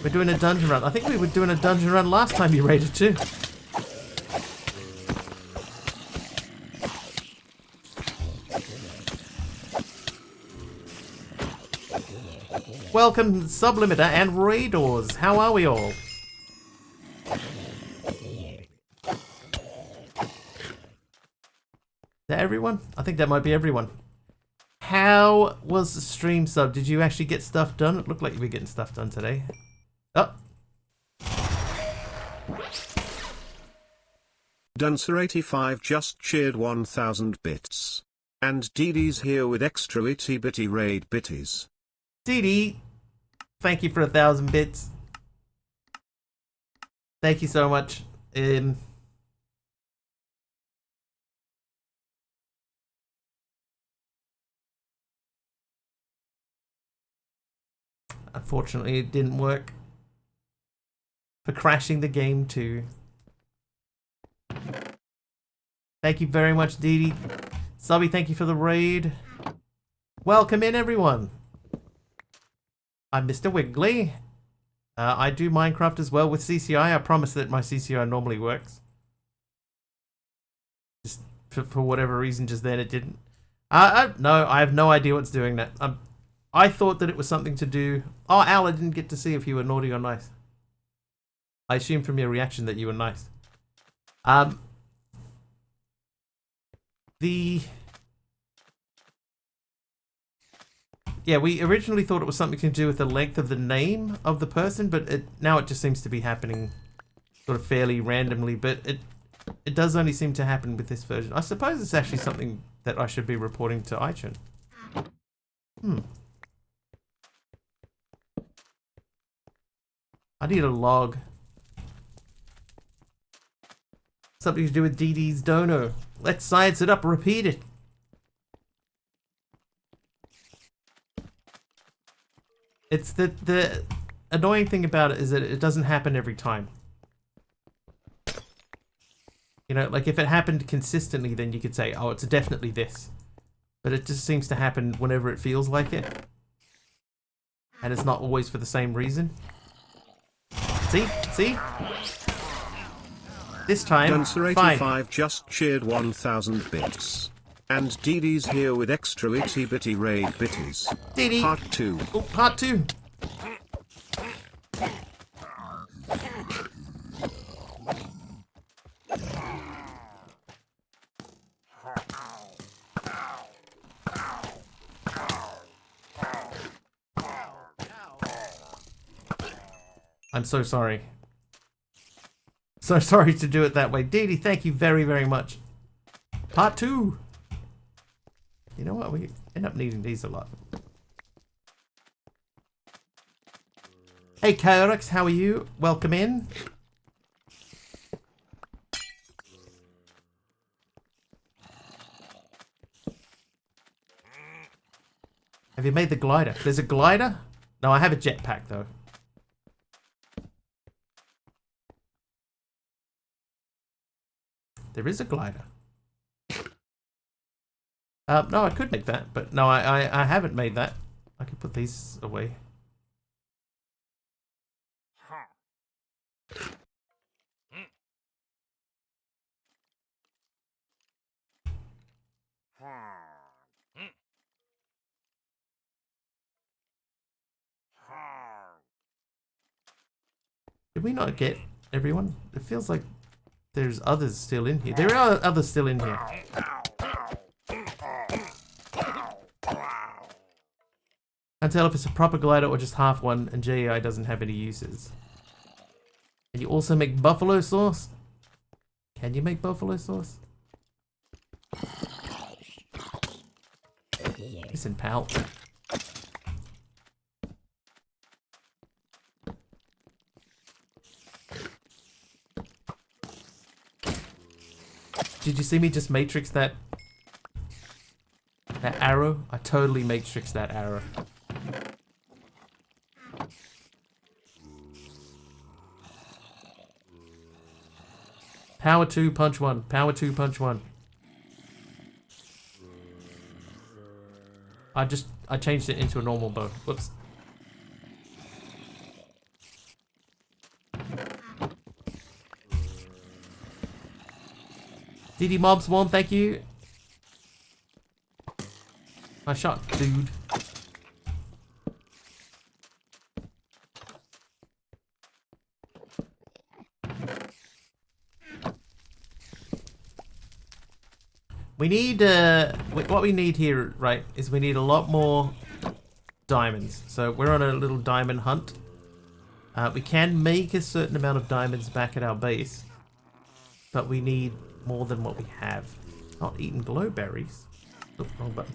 [SPEAKER 1] We're doing a dungeon run. I think we were doing a dungeon run last time you raided too. Welcome, Sublimiter and Raiders. How are we all? Is that everyone? I think that might be everyone. How was the stream, Sub? Did you actually get stuff done? It looked like you were getting stuff done today. Oh.
[SPEAKER 4] Duncer85 just cheered 1000 bits. And Didi's here with extra itty bitty raid bitties.
[SPEAKER 1] Didi, thank you for 1,000 bits. Thank you so much. Unfortunately, it didn't work. For crashing the game too. Thank you very much, Didi. Subby, thank you for the raid. Welcome in, everyone. I'm Mr. Wiggly. I do Minecraft as well with CCI. I promise that my CCI normally works. Just for whatever reason, just then it didn't. No, I have no idea what's doing that. I thought that it was something to do... Oh, Al, I didn't get to see if you were naughty or nice. I assumed from your reaction that you were nice. Yeah, Yeah, we originally thought it was something to do with the length of the name of the person, but now it just seems to be happening sort of fairly randomly, but it does only seem to happen with this version. I suppose it's actually something that I should be reporting to iChun. I need a log. Something to do with Dee Dee's dono. Let's science it up, repeat it. It's the annoying thing about it is that it doesn't happen every time. You know, like if it happened consistently, then you could say, oh, it's definitely this. But it just seems to happen whenever it feels like it. And it's not always for the same reason. See? See? This time,
[SPEAKER 4] Dancer85
[SPEAKER 1] fine.
[SPEAKER 4] just cheered 1,000 bits. And Dee Dee's here with extra itty bitty raid bitties.
[SPEAKER 1] Dee Dee.
[SPEAKER 4] Part 2.
[SPEAKER 1] Oh, part 2. I'm so sorry. So sorry to do it that way. Dee Dee, thank you very, very much. Part 2. You know what? We end up needing these a lot. Hey, Chaotix, how are you? Welcome in. Have you made the glider? There's a glider? No, I have a jetpack, though. There is a glider. No, I could make that, but no, I haven't made that. I could put these away. Did we not get everyone? It feels like there's others still in here. There are others still in here. Can't tell if it's a proper glider or just half one, and JEI doesn't have any uses. Can you also make buffalo sauce? Can you make buffalo sauce? Listen, pal. Did you see me just matrix that arrow? I totally matrixed that arrow. Power 2, punch 1. Power 2, punch 1. I changed it into a normal bow. Whoops. DD Mob Swarm, thank you. Nice shot, dude. We need, what we need here, right, is we need a lot more diamonds. So we're on a little diamond hunt. We can make a certain amount of diamonds back at our base, but we need more than what we have. Not eating glowberries. Oh, wrong button.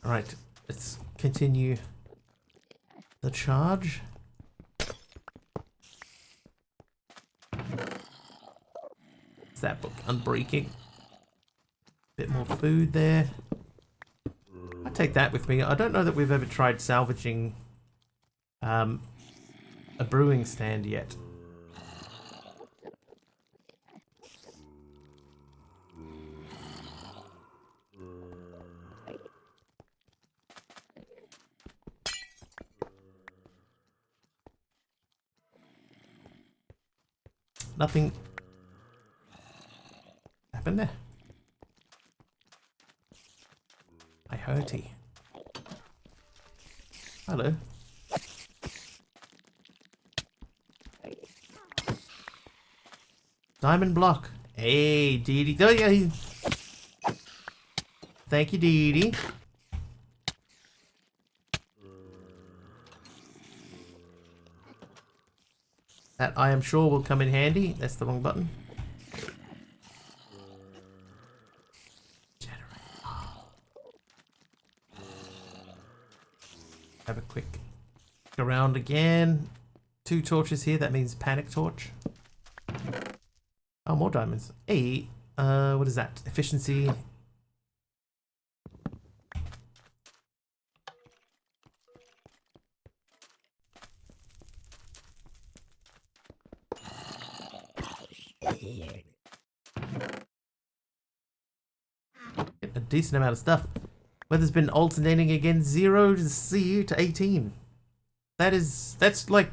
[SPEAKER 1] Alright, let's continue the charge. What's that book? Unbreaking. Bit more food there. I take that with me. I don't know that we've ever tried salvaging a brewing stand yet. Nothing happened there. I hurty. Hello. Diamond block. Hey, Dee Dee. Oh, yeah. Thank you, Dee Dee. That I am sure will come in handy. That's the wrong button. Have a quick look around again. 2 torches here. That means panic torch. Oh, more diamonds. Hey, what is that? Efficiency. Get a decent amount of stuff. Weather's been alternating again. 0 to C to 18. That's like,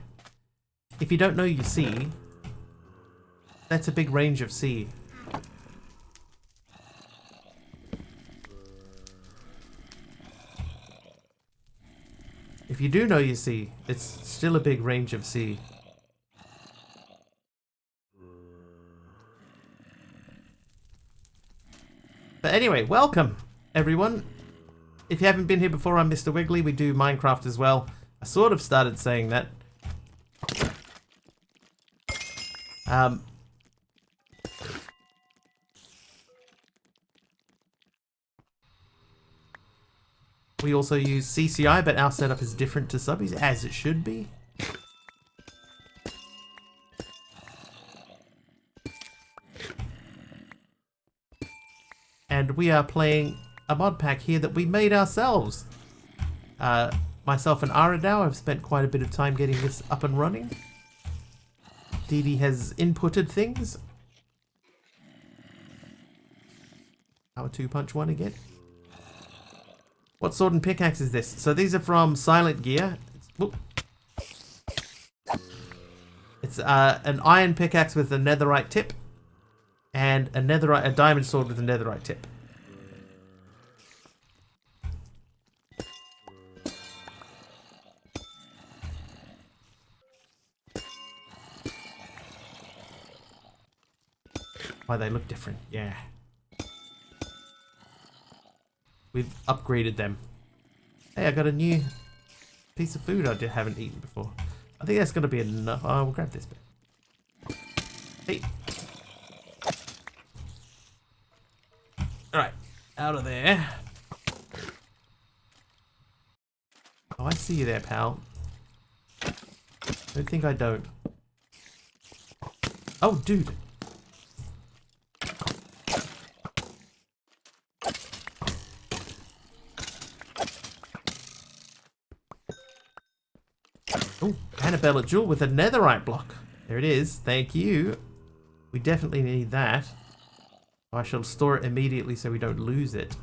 [SPEAKER 1] if you don't know your C, that's a big range of C. If you do know your C, it's still a big range of C. But anyway, welcome, everyone. If you haven't been here before, I'm Mr. Wiggly. We do Minecraft as well. I sort of started saying that. We also use CCI, but our setup is different to Subby's, as it should be. And we are playing a mod pack here that we made ourselves. Myself and Aradao have spent quite a bit of time getting this up and running. Dee Dee has inputted things. Our 2-punch one again. What sword and pickaxe is this? So these are from Silent Gear. It's an iron pickaxe with a netherite tip, and a diamond sword with a netherite tip. Why they look different, yeah. We've upgraded them. Hey, I got a new piece of food I haven't eaten before. I think that's going to be enough. Oh, we'll grab this bit. Hey. Alright, out of there. Oh, I see you there, pal. Don't think I don't. Oh, dude. Oh, Annabella Jewel with a netherite block. There it is. Thank you. We definitely need that. I shall store it immediately so we don't lose it.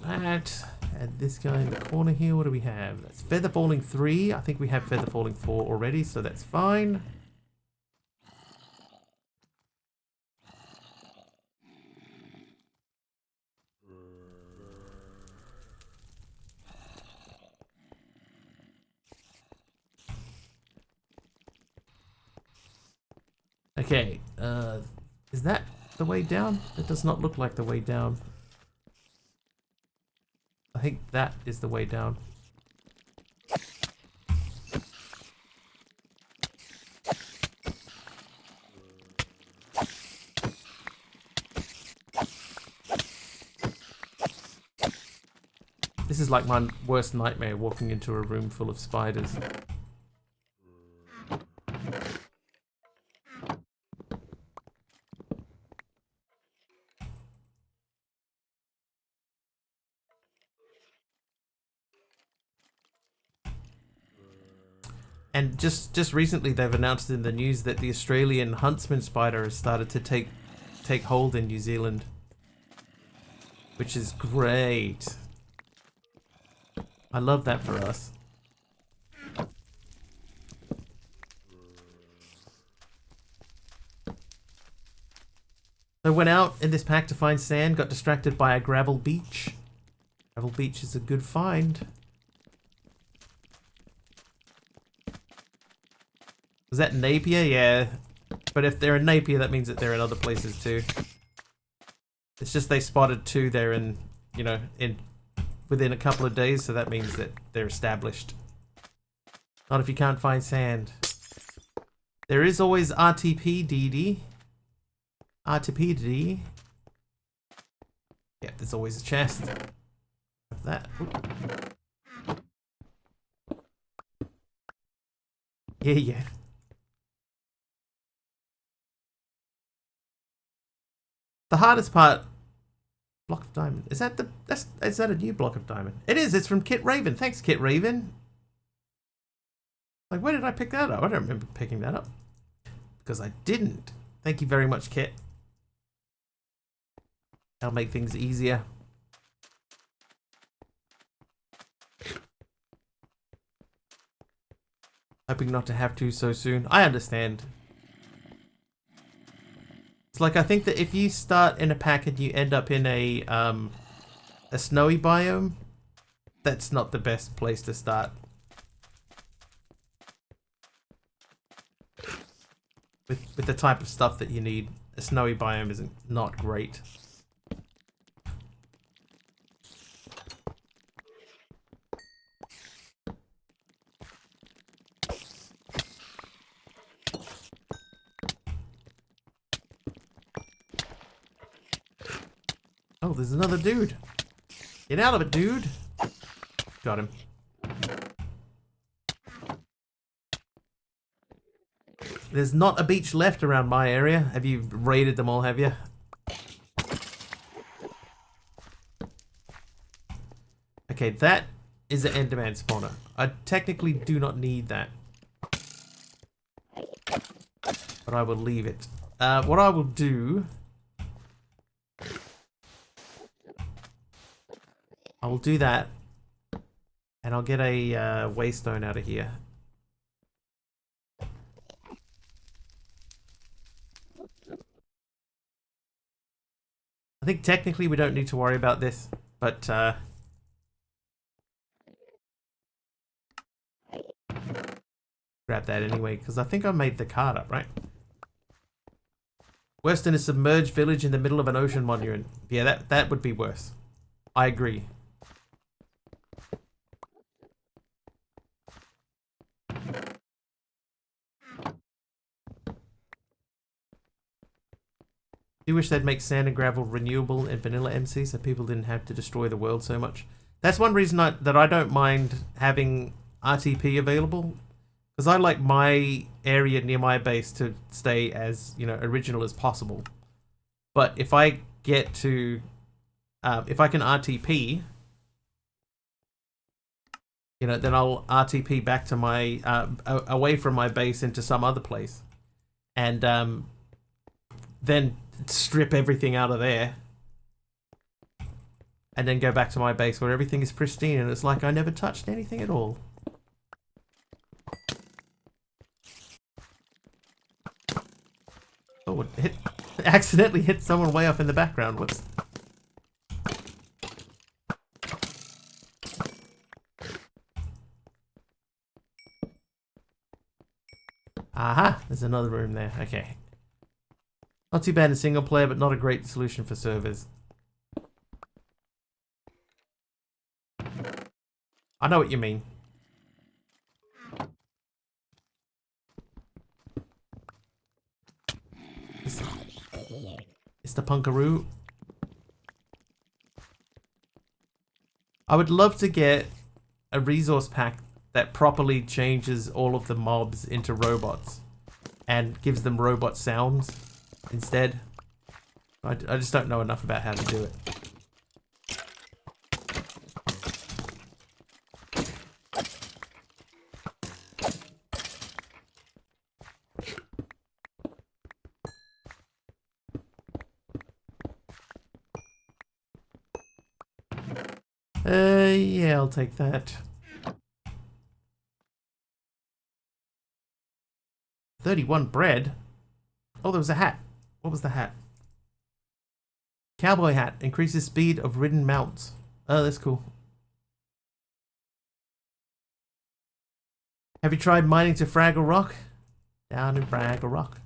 [SPEAKER 1] That. And this guy in the corner here, what do we have? That's Feather Falling 3. I think we have Feather Falling 4 already, so that's fine. Okay, is that the way down? That does not look like the way down. I think that is the way down. This is like my worst nightmare, walking into a room full of spiders. And just recently they've announced in the news that the Australian huntsman spider has started to take hold in New Zealand, which is great. I love that for us. So went out in this pack to find sand, got distracted by a gravel beach. Gravel beach is a good find. Was that Napier? Yeah. But if they're in Napier, that means that they're in other places too. It's just they spotted 2 there in, you know, within a couple of days, so that means that they're established. Not if you can't find sand. There is always RTP, DD. RTP, yeah, there's always a chest. Have that. Oop. Yeah. The hardest part, block of diamond. Is that a new block of diamond? It is. It's from Kit Raven. Thanks, Kit Raven. Like, where did I pick that up? I don't remember picking that up because I didn't. Thank you very much, Kit. That'll make things easier. Hoping not to have to so soon. I understand. It's like, I think that if you start in a pack and you end up in a snowy biome, that's not the best place to start. With the type of stuff that you need, a snowy biome isn't not great. Oh, there's another dude. Get out of it, dude. Got him. There's not a beach left around my area. Have you raided them all, have you? Okay, that is an Enderman spawner. I technically do not need that. But I will leave it. What I will do... I will do that. And I'll get a waystone out of here. I think technically we don't need to worry about this, but grab that anyway, because I think I made the card up, right? Worse than a submerged village in the middle of an ocean monument. Yeah, that would be worse. I agree. I do wish they'd make sand and gravel renewable in vanilla MC so people didn't have to destroy the world so much. That's one reason that I don't mind having RTP available, because I like my area near my base to stay as, you know, original as possible. But if I get to, if I can RTP, you know, then I'll RTP back to my, away from my base into some other place. And then strip everything out of there and then go back to my base where everything is pristine and it's like I never touched anything at all. Oh, it accidentally hit someone way off in the background. Whoops. Aha, there's another room there. Okay. Not too bad in single player, but not a great solution for servers. I know what you mean. Mr. Punkaroo. I would love to get a resource pack that properly changes all of the mobs into robots and gives them robot sounds instead. I just don't know enough about how to do it. Yeah, I'll take that. 31 bread? Oh, there was a hat. What was the hat? Cowboy hat. Increases speed of ridden mounts. Oh, that's cool. Have you tried mining to Fraggle Rock? Down in Fraggle Rock.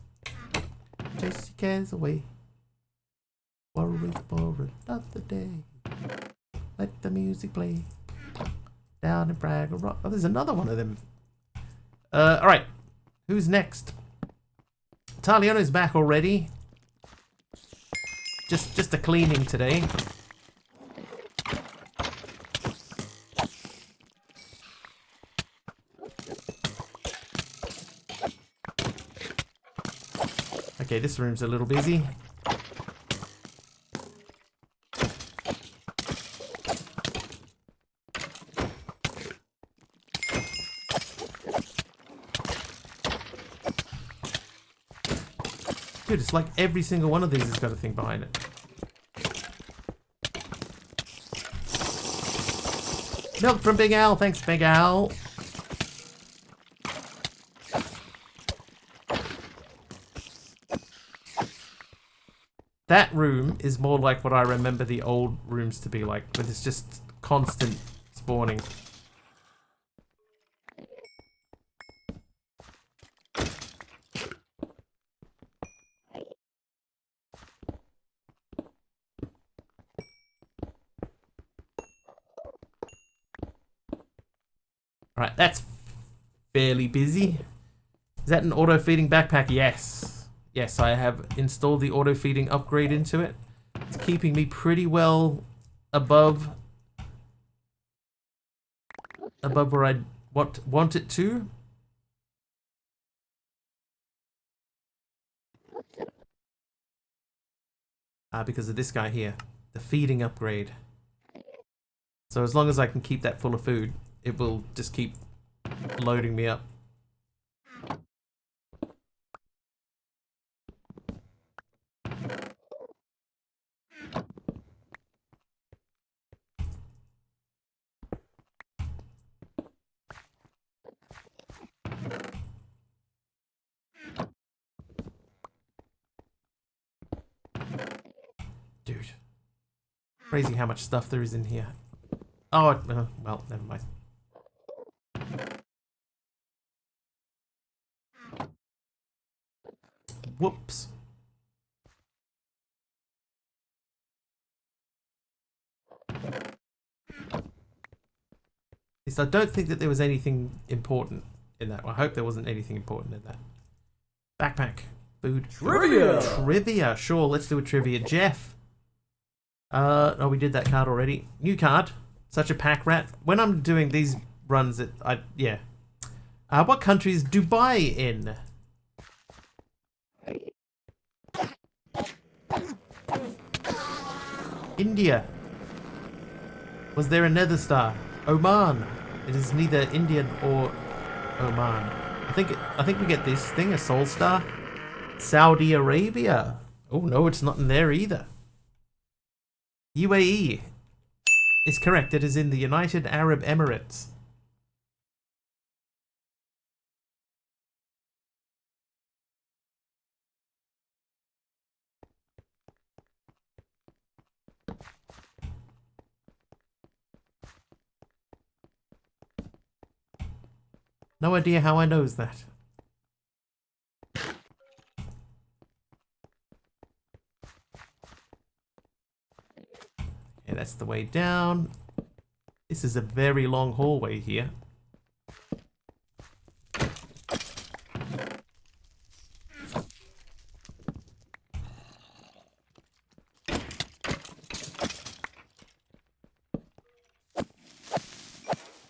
[SPEAKER 1] Chase your cares away. Worry for another day. Let the music play. Down in Bragg Rock. Oh, there's another one of them. Alright. Who's next? Taliano's back already. Just a cleaning today. Okay, this room's a little busy. Dude, it's like every single one of these has got a thing behind it. Milk from Big Al. Thanks, Big Al. That room is more like what I remember the old rooms to be like, but it's just constant spawning. Alright, that's fairly busy. Is that an auto-feeding backpack? Yes. Yes, I have installed the auto-feeding upgrade into it. It's keeping me pretty well above where I want it to. Because of this guy here. The feeding upgrade. So as long as I can keep that full of food, it will just keep loading me up. Dude. Crazy how much stuff there is in here. Oh, well, never mind. Whoops. At least I don't think that there was anything important in that. Well, I hope there wasn't anything important in that. Backpack. Food.
[SPEAKER 2] Trivia!
[SPEAKER 1] Trivia. Sure, let's do a trivia. Jeff. Oh, we did that card already. New card. Such a pack rat. When I'm doing these runs, yeah. What country is Dubai in? India. Was there a nether star? Oman. It is neither Indian or Oman. I think we get this thing, a soul star. Saudi Arabia. Oh no, it's not in there either. UAE is correct. It is in the United Arab Emirates. No idea how I knows that. Okay, that's the way down. This is a very long hallway here.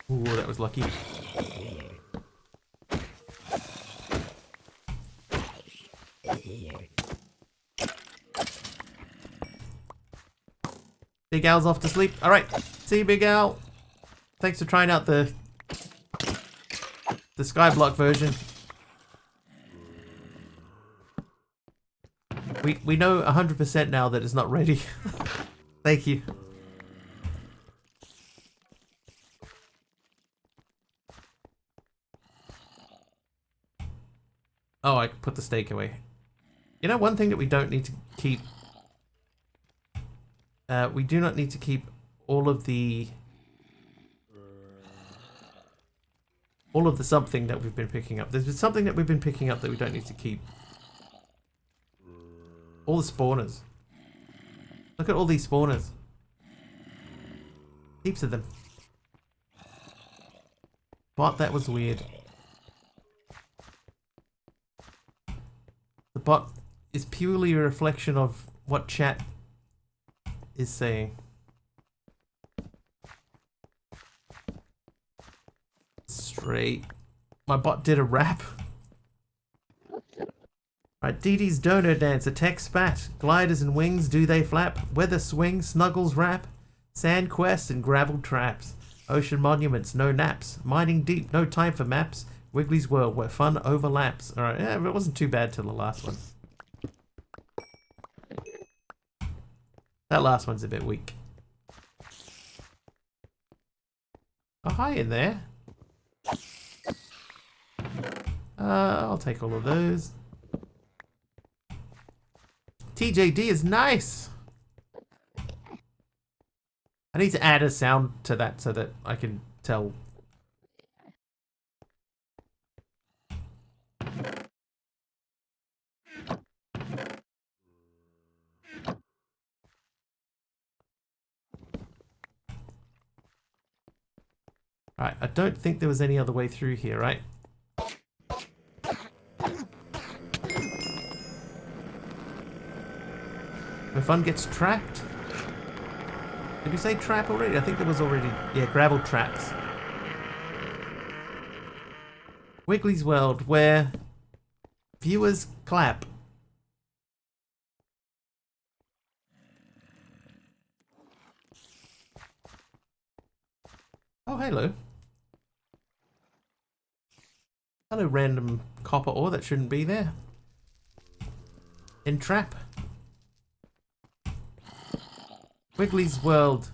[SPEAKER 1] Ooh, that was lucky. Big Al's off to sleep. Alright, see you, Big Al. Thanks for trying out the Skyblock version. We know 100% now that it's not ready. Thank you. Oh, I put the steak away. You know, one thing that we don't need to keep... we do not need to keep all of the something that we've been picking up. There's been something that we've been picking up that we don't need to keep. All the spawners. Look at all these spawners. Heaps of them. Bot, that was weird. The bot is purely a reflection of what chat is saying. Straight. My bot did a rap. Right, Dee Dee's Dono Dance, attack spat, gliders and wings, do they flap? Weather swing, snuggles rap, sand quest and gravel traps, ocean monuments, no naps, mining deep, no time for maps, Wiggly's World, where fun overlaps. Alright, yeah, it wasn't too bad till the last one. That last one's a bit weak. Oh, hi in there. I'll take all of those. TJD is nice. I need to add a sound to that so that I can tell. Right, I don't think there was any other way through here, right? Where fun gets trapped? Did you say trap already? I think there was already... Yeah, gravel traps. Wiggly's World, where viewers clap. Oh, hello. Hello, random copper ore that shouldn't be there. Entrap. Wiggly's World.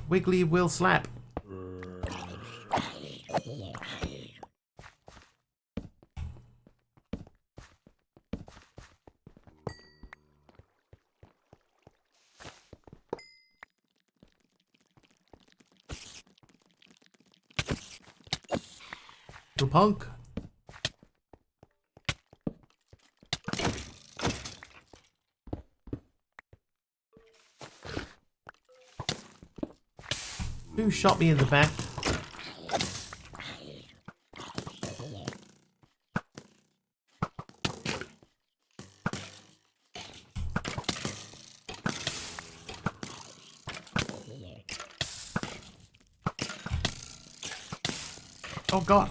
[SPEAKER 1] Wiggly will slap. Little punk. Who shot me in the back? Oh god.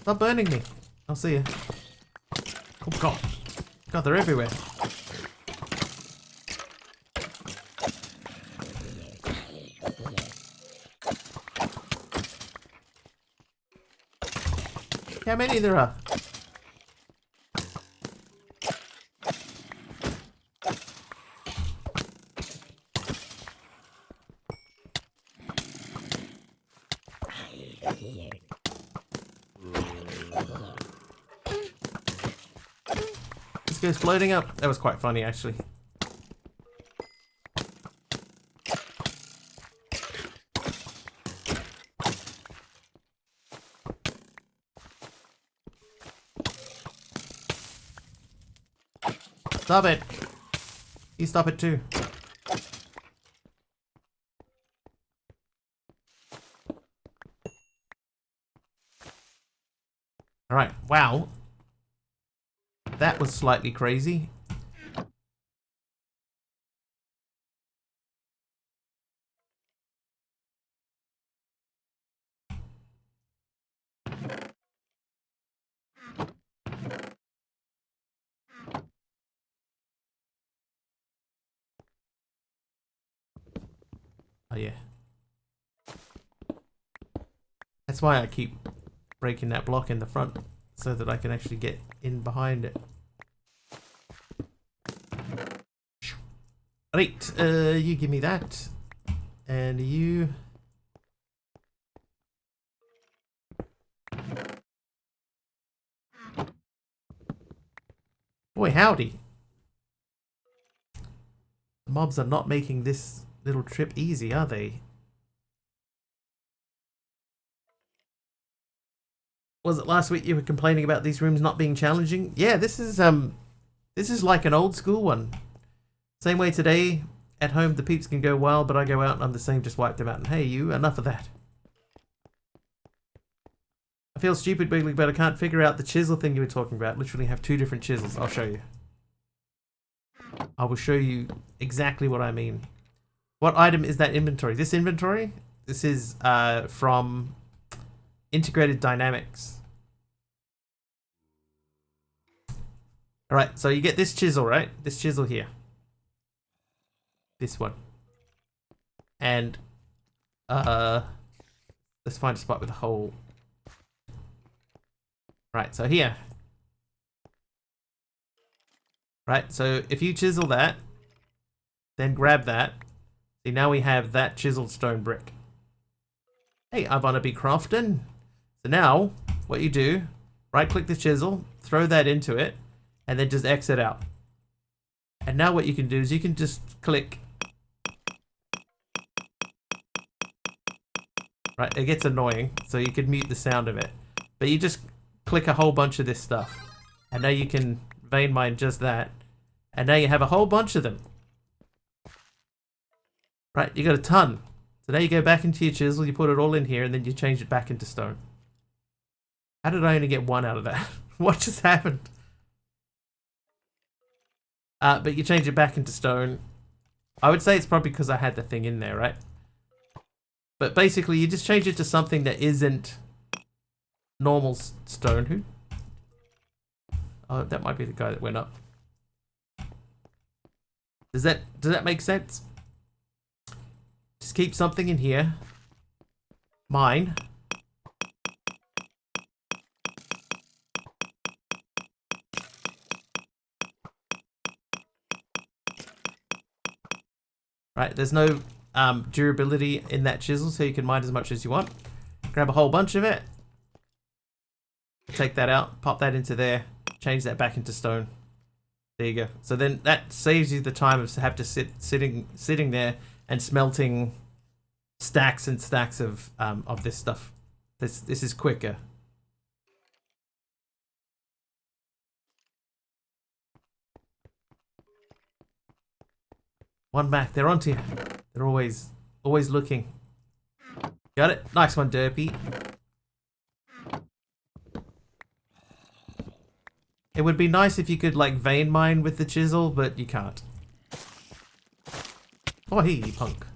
[SPEAKER 1] Stop burning me. I'll see you. Oh god. God, they're everywhere. How many there are? This guy's floating up. That was quite funny, actually. Stop it. You stop it too. Alright, wow. That was slightly crazy. Oh yeah. That's why I keep breaking that block in the front, so that I can actually get in behind it. Right, you give me that. And you... Boy, howdy. The mobs are not making this little trip easy, are they? Was it last week you were complaining about these rooms not being challenging? Yeah, this is like an old school one. Same way today, at home the peeps can go wild, but I go out and I'm the same, just wipe them out. And hey, you, enough of that. I feel stupid, Bigly, but I can't figure out the chisel thing you were talking about. Literally have two different chisels. I'll show you. I will show you exactly what I mean. What item is that inventory? This inventory? This is from Integrated Dynamics. Alright, so you get this chisel, right? This chisel here. This one. And let's find a spot with a hole. Right, so here. Right, so if you chisel that, then grab that. See, now we have that chiseled stone brick. Hey, I wanna be crafting. So now, what you do, right click the chisel, throw that into it, and then just exit out. And now what you can do is you can just click. Right, it gets annoying, so you can mute the sound of it. But you just click a whole bunch of this stuff. And now you can vein mine just that. And now you have a whole bunch of them. Right, you got a ton. So now you go back into your chisel, you put it all in here, and then you change it back into stone. How did I only get one out of that? What just happened? But you change it back into stone. I would say it's probably because I had the thing in there, right? But basically, you just change it to something that isn't normal stone. Who? Oh, that might be the guy that went up. Does that make sense? Just keep something in here. Mine. Right, there's no durability in that chisel, so you can mine as much as you want. Grab a whole bunch of it. Take that out, pop that into there, change that back into stone. There you go. So then that saves you the time of have to sitting there and smelting stacks and stacks of this stuff. This is quicker. One back. They're onto you. They're always looking. Got it? Nice one, Derpy. It would be nice if you could like vein mine with the chisel, but you can't. Oh, hey, punk.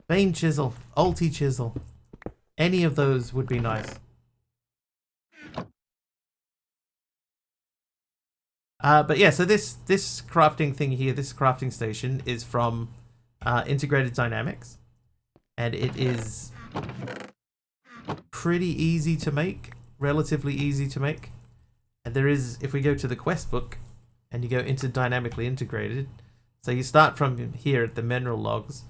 [SPEAKER 1] Vein chisel, ulti chisel. Any of those would be nice. But yeah, so this crafting thing here, this crafting station is from Integrated Dynamics. And it is pretty easy to make, relatively easy to make. And there is, if we go to the quest book and you go into Dynamically Integrated, so you start from here at the mineral logs.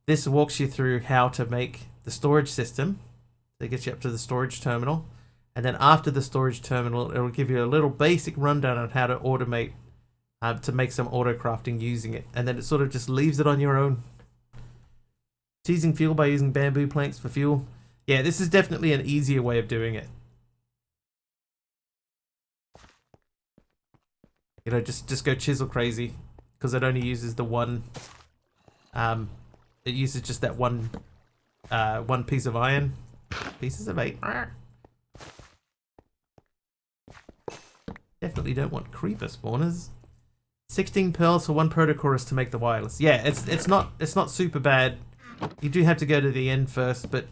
[SPEAKER 1] This walks you through how to make the storage system. So it gets you up to the storage terminal. And then after the storage terminal, it'll give you a little basic rundown on how to automate, to make some auto crafting using it. And then it sort of just leaves it on your own. Teasing fuel by using bamboo planks for fuel. Yeah, this is definitely an easier way of doing it. You know, just go chisel crazy, because it only uses the one. It uses just that one piece of iron. Pieces of 8. Definitely don't want creeper spawners. 16 pearls for 1 protochorus to make the wireless. Yeah, it's not super bad. You do have to go to the end first, but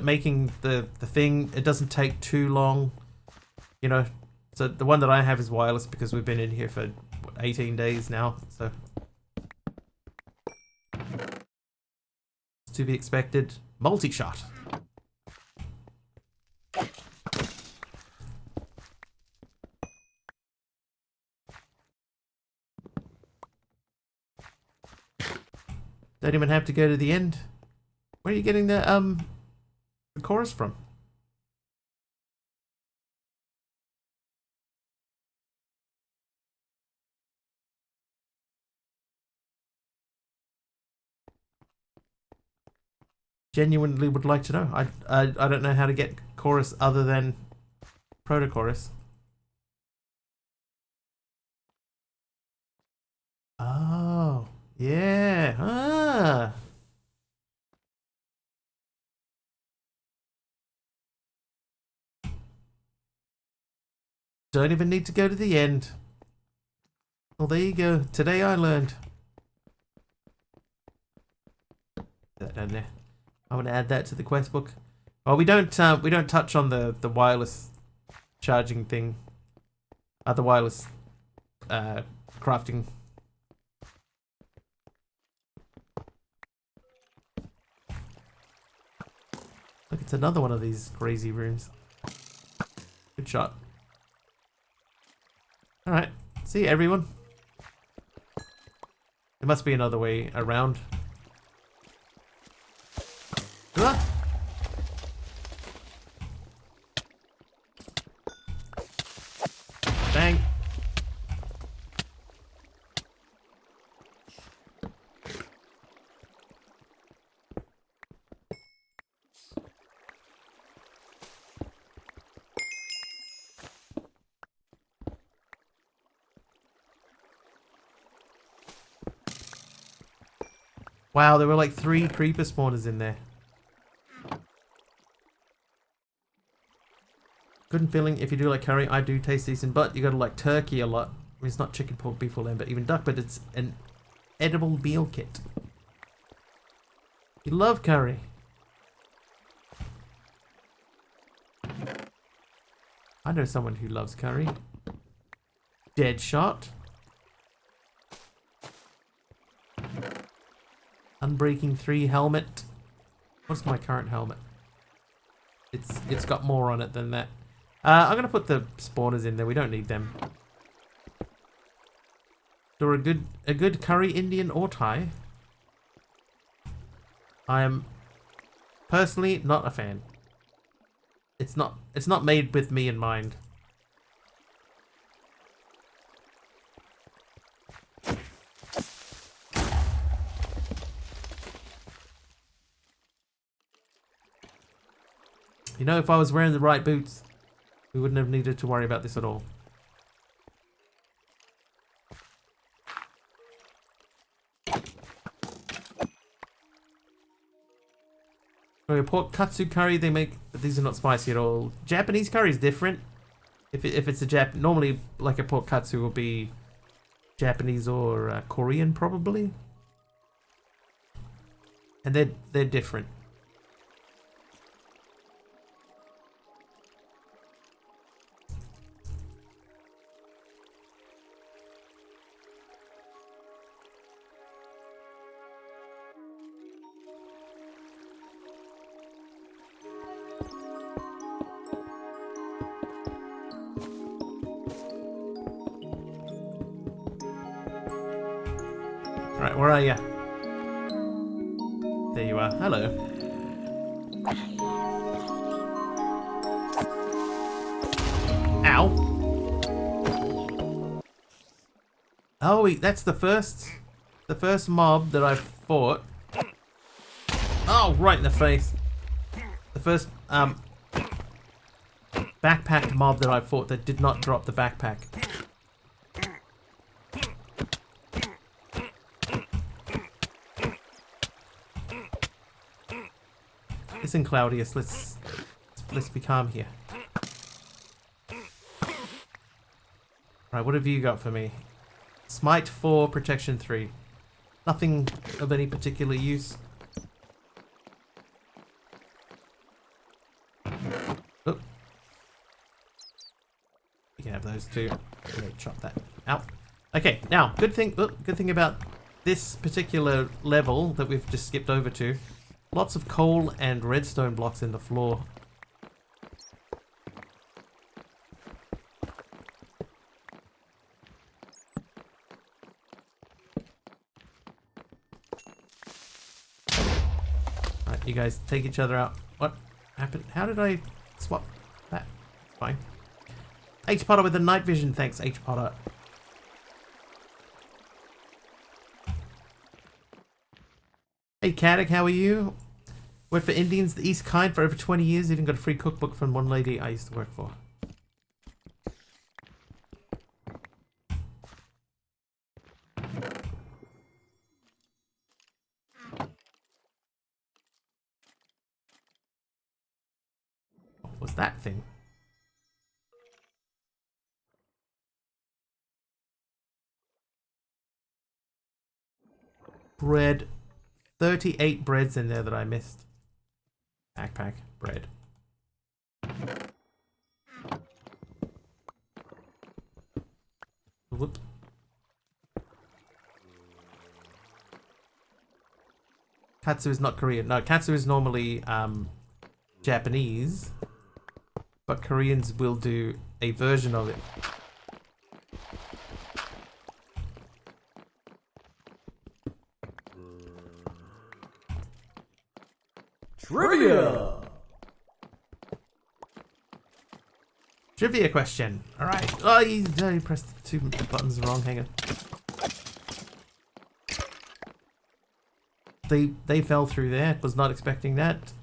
[SPEAKER 1] making the thing, it doesn't take too long. You know, so the one that I have is wireless because we've been in here for what, 18 days now, so to be expected. Multi-shot. Don't even have to go to the end. Where are you getting the chorus from? genuinely would like to know. I don't know how to get chorus other than proto chorus. Oh, yeah. Ah. Don't even need to go to the end. Well, there you go. Today I learned. That down there. I want to add that to the quest book. Well, we don't touch on the wireless charging thing. The wireless crafting. Look, it's another one of these crazy rooms. Good shot. Alright. See everyone. There must be another way around. Ah! Bang. Wow, there were like 3 creeper spawners in there. Good feeling if you do like curry. I do taste decent, but you gotta like turkey a lot. I mean, it's not chicken, pork, beef, or lamb, but even duck, but it's an edible meal kit. You love curry. I know someone who loves curry. Dead shot. Unbreaking 3 helmet. What's my current helmet? It's got more on it than that. I'm gonna put the spawners in there. We don't need them. Or a good curry Indian or Thai. I am personally not a fan. It's not made with me in mind. You know, if I was wearing the right boots, we wouldn't have needed to worry about this at all. For a pork katsu curry, they make, but these are not spicy at all. Japanese curry is different. If it's a normally like a pork katsu will be Japanese or Korean probably, and they're different. Right, where are you? There you are. Hello. Ow. Oh, wait, that's the first mob that I fought. Oh, right in the face. The first backpacked mob that I fought that did not drop the backpack. Listen, Claudius, let's be calm here. Right, what have you got for me? Smite 4, protection 3. Nothing of any particular use. Oh. You can have those two. Chop that out. Okay, now good thing about this particular level that we've just skipped over to. Lots of coal and redstone blocks in the floor. Alright, you guys take each other out. What happened? How did I swap that? Fine. H Potter with the night vision. Thanks, H Potter. Hey, Caddick, how are you? Worked for Indians, the East Kind, for over 20 years. Even got a free cookbook from one lady I used to work for. What was that thing? Bread. 38 breads in there that I missed. Backpack. Bread. Whoop. Katsu is not Korean. No, Katsu is normally Japanese. But Koreans will do a version of it.
[SPEAKER 2] Trivia!
[SPEAKER 1] Trivia question. Alright. Oh, you pressed the 2 buttons wrong. Hang on. They fell through there. Was not expecting that.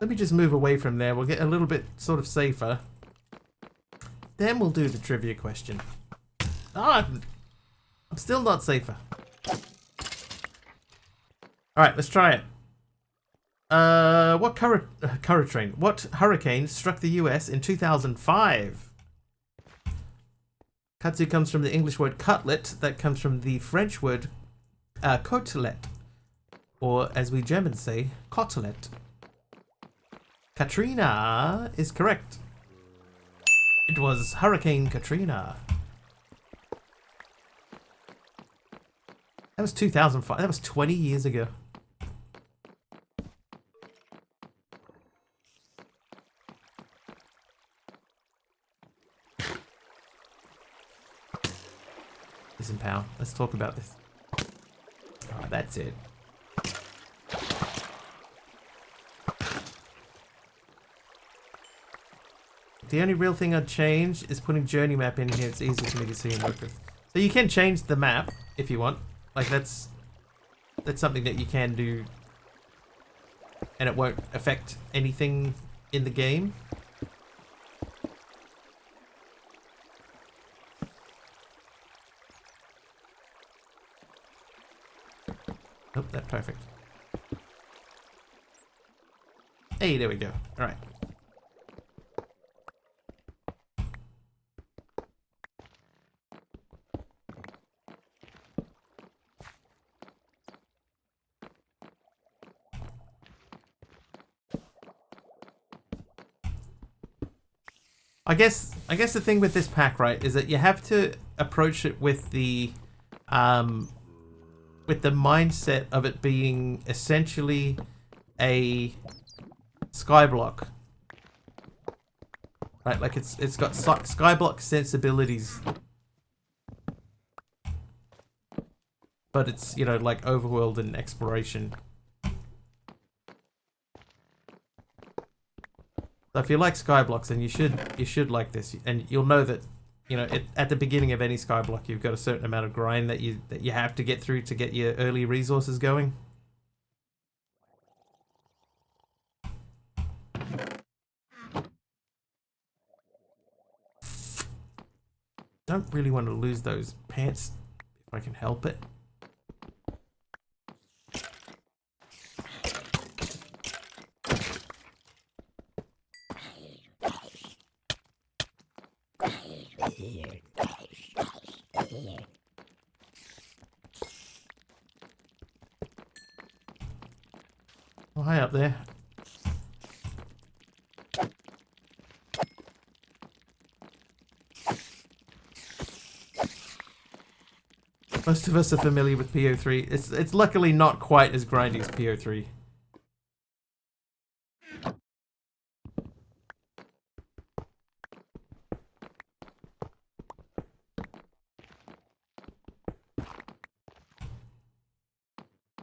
[SPEAKER 1] Let me just move away from there. We'll get a little bit sort of safer. Then we'll do the trivia question. Ah, I'm still not safer. Alright, let's try it. What hurricane struck the US in 2005? Katsu comes from the English word cutlet. That comes from the French word côtelette. Or, as we Germans say, côtelette. Katrina is correct. It was Hurricane Katrina. That was 2005. That was 20 years ago. Listen, pal. Let's talk about this. Alright, that's it. The only real thing I'd change is putting journey map in here. It's easier for me to see and work with. So you can change the map if you want. Like that's something that you can do, and it won't affect anything in the game. Nope, that's perfect. Hey, there we go. All right. I guess the thing with this pack, right, is that you have to approach it with the mindset of it being essentially a skyblock. Right, like it's got skyblock sensibilities. But it's, you know, like overworld and exploration. So if you like Skyblocks, then you should like this, and you'll know that, you know, at the beginning of any Skyblock, you've got a certain amount of grind that you have to get through to get your early resources going. Don't really want to lose those pants if I can help it. Oh, hi up there. Most of us are familiar with PO3. It's luckily not quite as grindy as PO3.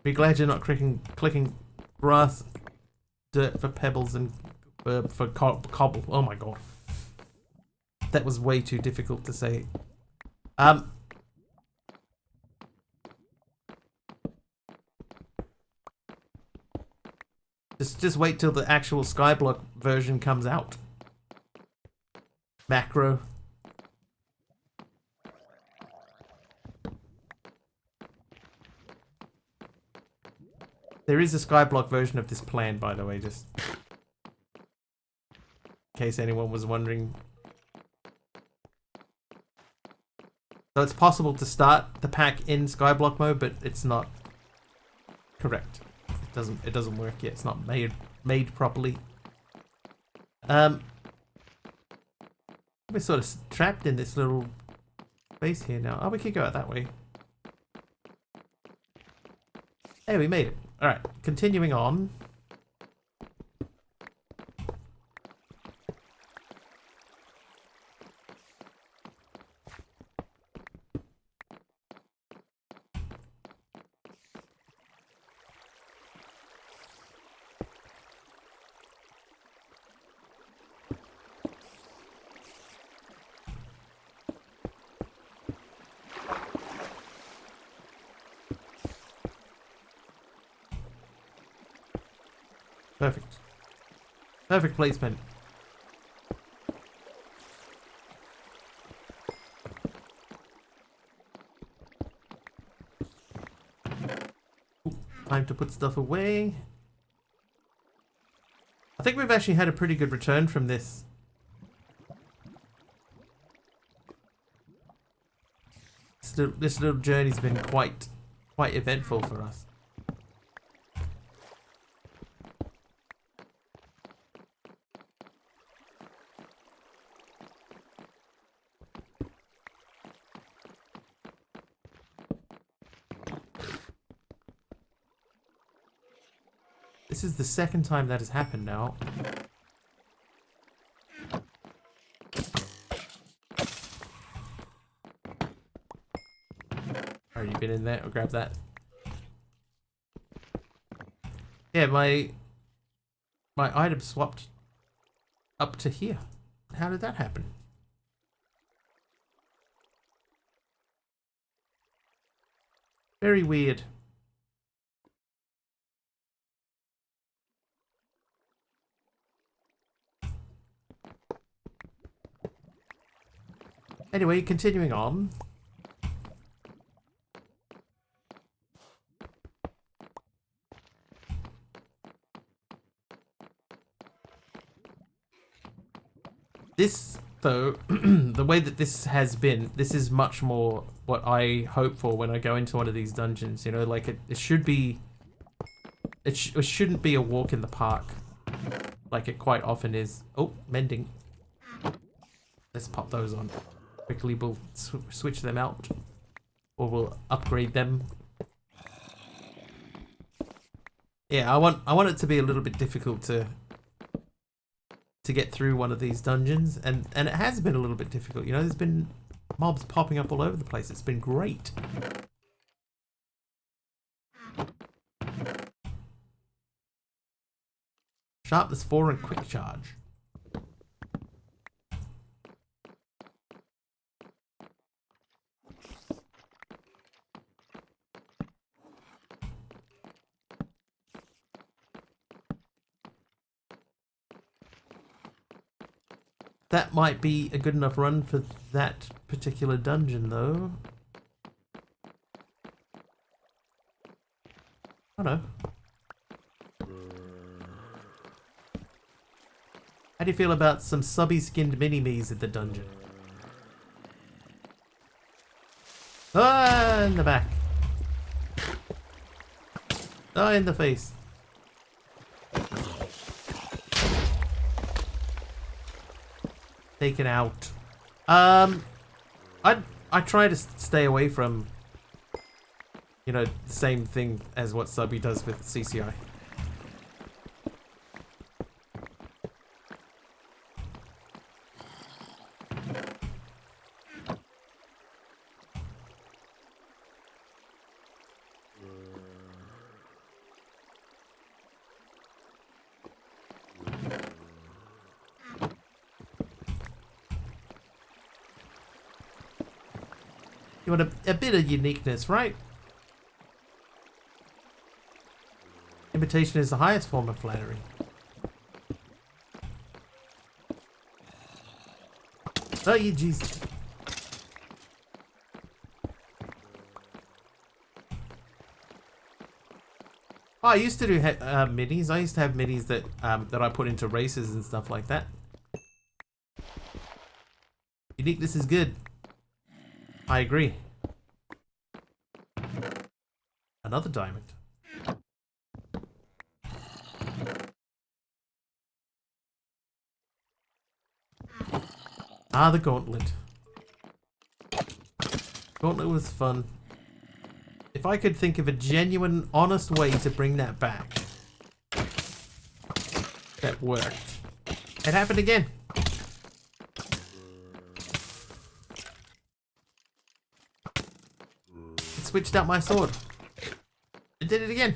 [SPEAKER 1] Be glad you're not clicking grass, dirt for pebbles, and for cobble. Oh my god. That was way too difficult to say. Just wait till the actual Skyblock version comes out. Macro. There is a Skyblock version of this plan, by the way, just in case anyone was wondering. So it's possible to start the pack in Skyblock mode, but it's not correct. It doesn't work yet. It's not made properly. We're sort of trapped in this little space here now. Oh, we could go out that way. Hey, we made it. Alright, continuing on. Perfect. Perfect placement. Ooh, time to put stuff away. I think we've actually had a pretty good return from this. This little journey's been quite eventful for us. This is the second time that has happened now. Already been in there. I'll grab that. Yeah, my item swapped up to here. How did that happen? Very weird. Anyway, continuing on. This, though, the way that this has been, this is much more what I hope for when I go into one of these dungeons. You know, like it should be, it shouldn't be a walk in the park, like it quite often is. Oh, mending. Let's pop those on. Quickly, we'll switch them out, or we'll upgrade them. Yeah, I want it to be a little bit difficult to get through one of these dungeons, and it has been a little bit difficult. You know, there's been mobs popping up all over the place. It's been great. Sharpness 4 and quick charge. That might be a good enough run for that particular dungeon, though. I don't know. How do you feel about some subby-skinned mini-me's at the dungeon? Ah, in the back. Ah, in the face. Taken out. I try to stay away from, you know, the same thing as what Subby does with CCI. You want a bit of uniqueness, right? Imitation is the highest form of flattery. Oh, you jeez. Oh, I used to do minis. I used to have minis that that I put into races and stuff like that. Uniqueness is good. I agree. Another diamond. Ah, the gauntlet. Gauntlet was fun. If I could think of a genuine, honest way to bring that back, that worked. It happened again. It switched out my sword. It did it again.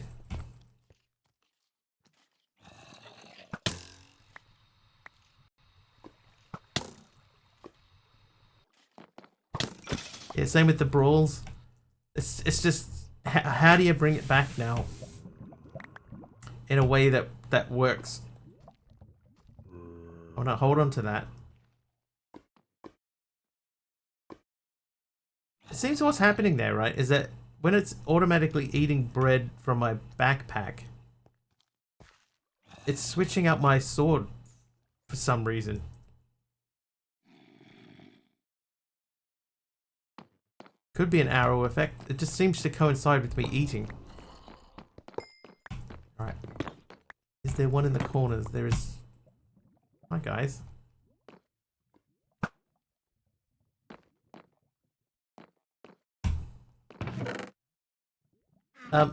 [SPEAKER 1] Yeah, same with the brawls. It's just how do you bring it back now in a way that works? Oh no, hold on to that. It seems what's happening there, right, is that when it's automatically eating bread from my backpack, it's switching out my sword for some reason. Could be an arrow effect. It just seems to coincide with me eating. Alright. Is there one in the corners? There is... Hi, guys.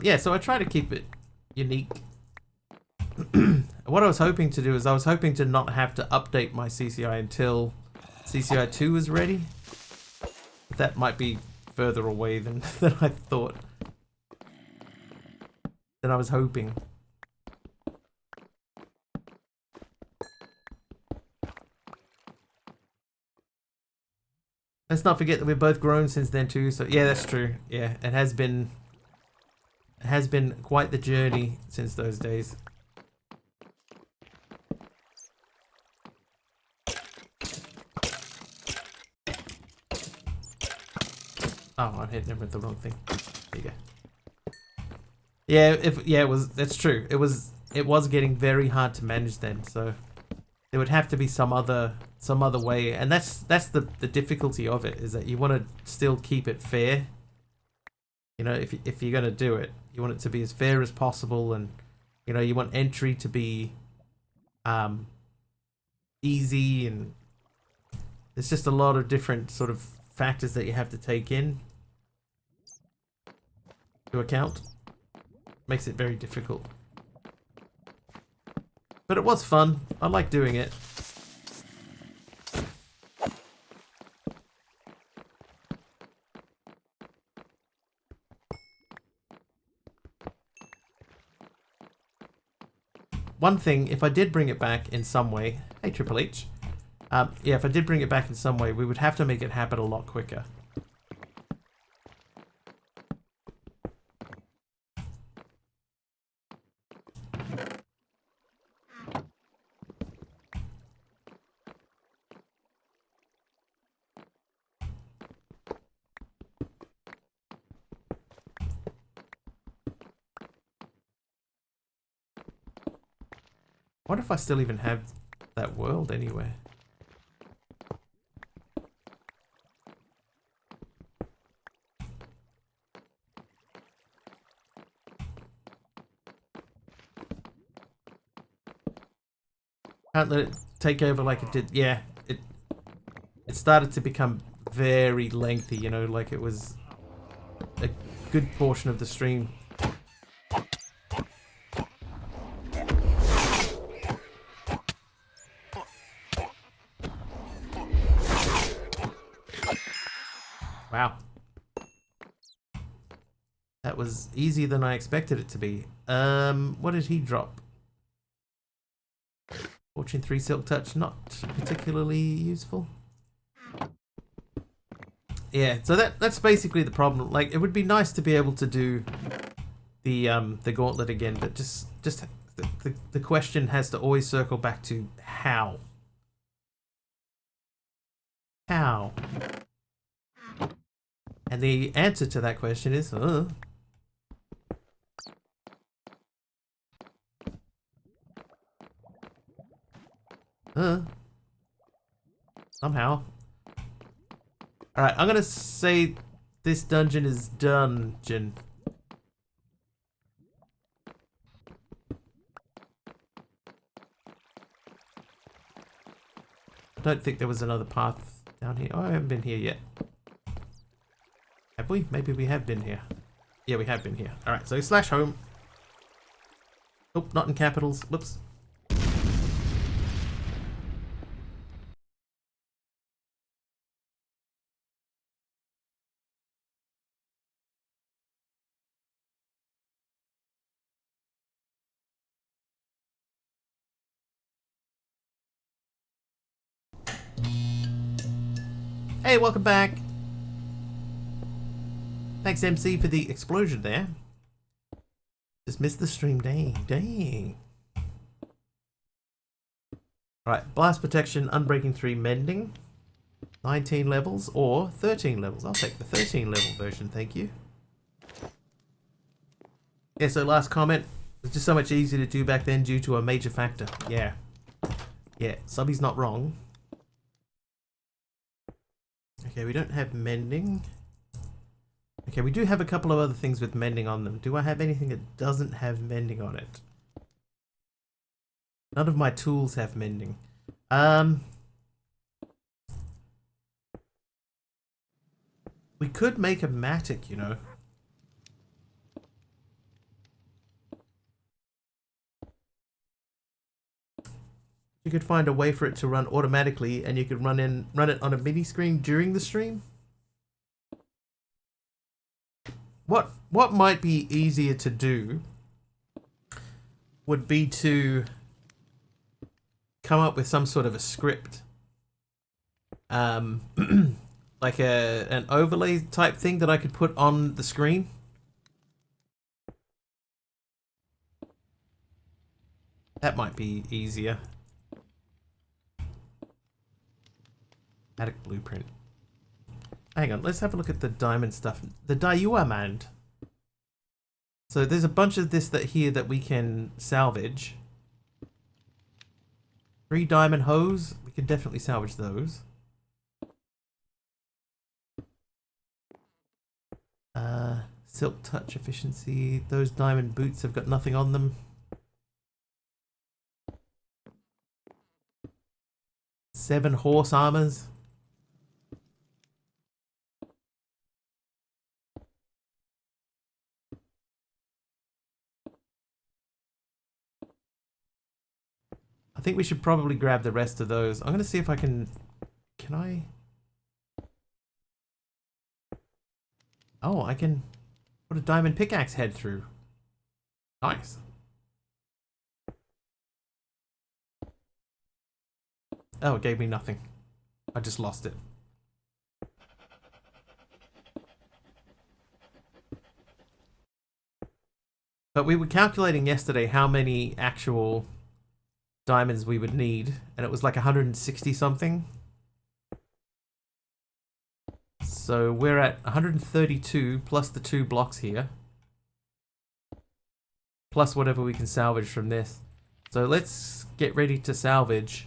[SPEAKER 1] Yeah, so I try to keep it unique. What I was hoping to do is I was hoping to not have to update my CCI until CCI 2 is ready. That might be further away than I thought. Than I was hoping. Let's not forget that we've both grown since then too, so yeah, that's true. Yeah, it has been quite the journey since those days. Oh, I'm hitting him with the wrong thing. There you go. Yeah, that's true. It was getting very hard to manage then, so there would have to be some other way, and that's the difficulty of it, is that you want to still keep it fair. You know, if you're gonna do it, you want it to be as fair as possible, and you know, you want entry to be easy, and there's just a lot of different sort of factors that you have to take in to account. Makes it very difficult. But it was fun. I like doing it. One thing, if I did bring it back in some way... Hey, Triple H. Yeah, if I did bring it back in some way, we would have to make it happen a lot quicker. What if I still even have that world anywhere? Can't let it take over like it did. Yeah, it started to become very lengthy, you know, like it was a good portion of the stream. Wow. That was easier than I expected it to be. What did he drop? Fortune 3 Silk Touch, not particularly useful. Yeah, so that's basically the problem. Like, it would be nice to be able to do the gauntlet again, but just the question has to always circle back to how. How? And the answer to that question is somehow. Alright, I'm gonna say this dungeon is dungeon. I don't think there was another path down here. Oh, I haven't been here yet. Have we? Maybe we have been here. Yeah, we have been here. Alright, so slash home. Oh, not in capitals. Whoops. Hey, welcome back. Thanks, MC, for the explosion there. Just missed the stream. Dang. Alright, blast protection, unbreaking 3, mending. 19 levels or 13 levels. I'll take the 13 level version, thank you. Yeah, so last comment. It was just so much easier to do back then due to a major factor. Yeah. Yeah, Subby's not wrong. Okay, we don't have mending. Okay, we do have a couple of other things with mending on them. Do I have anything that doesn't have mending on it? None of my tools have mending. We could make a matic, you know. You could find a way for it to run automatically, and you could run it on a mini screen during the stream. What might be easier to do would be to come up with some sort of a script, like an overlay type thing that I could put on the screen. That might be easier. Attic blueprint. Hang on, let's have a look at the diamond stuff. The diamond. So there's a bunch of this here that we can salvage. 3 diamond hose. We can definitely salvage those. Silk touch efficiency. Those diamond boots have got nothing on them. 7 horse armors. I think we should probably grab the rest of those. I'm going to see if I can... Can I... Oh, I can put a diamond pickaxe head through. Nice. Oh, it gave me nothing. I just lost it. But we were calculating yesterday how many actual diamonds we would need, and it was like 160 something. So we're at 132 plus the 2 blocks here, plus whatever we can salvage from this. So let's get ready to salvage.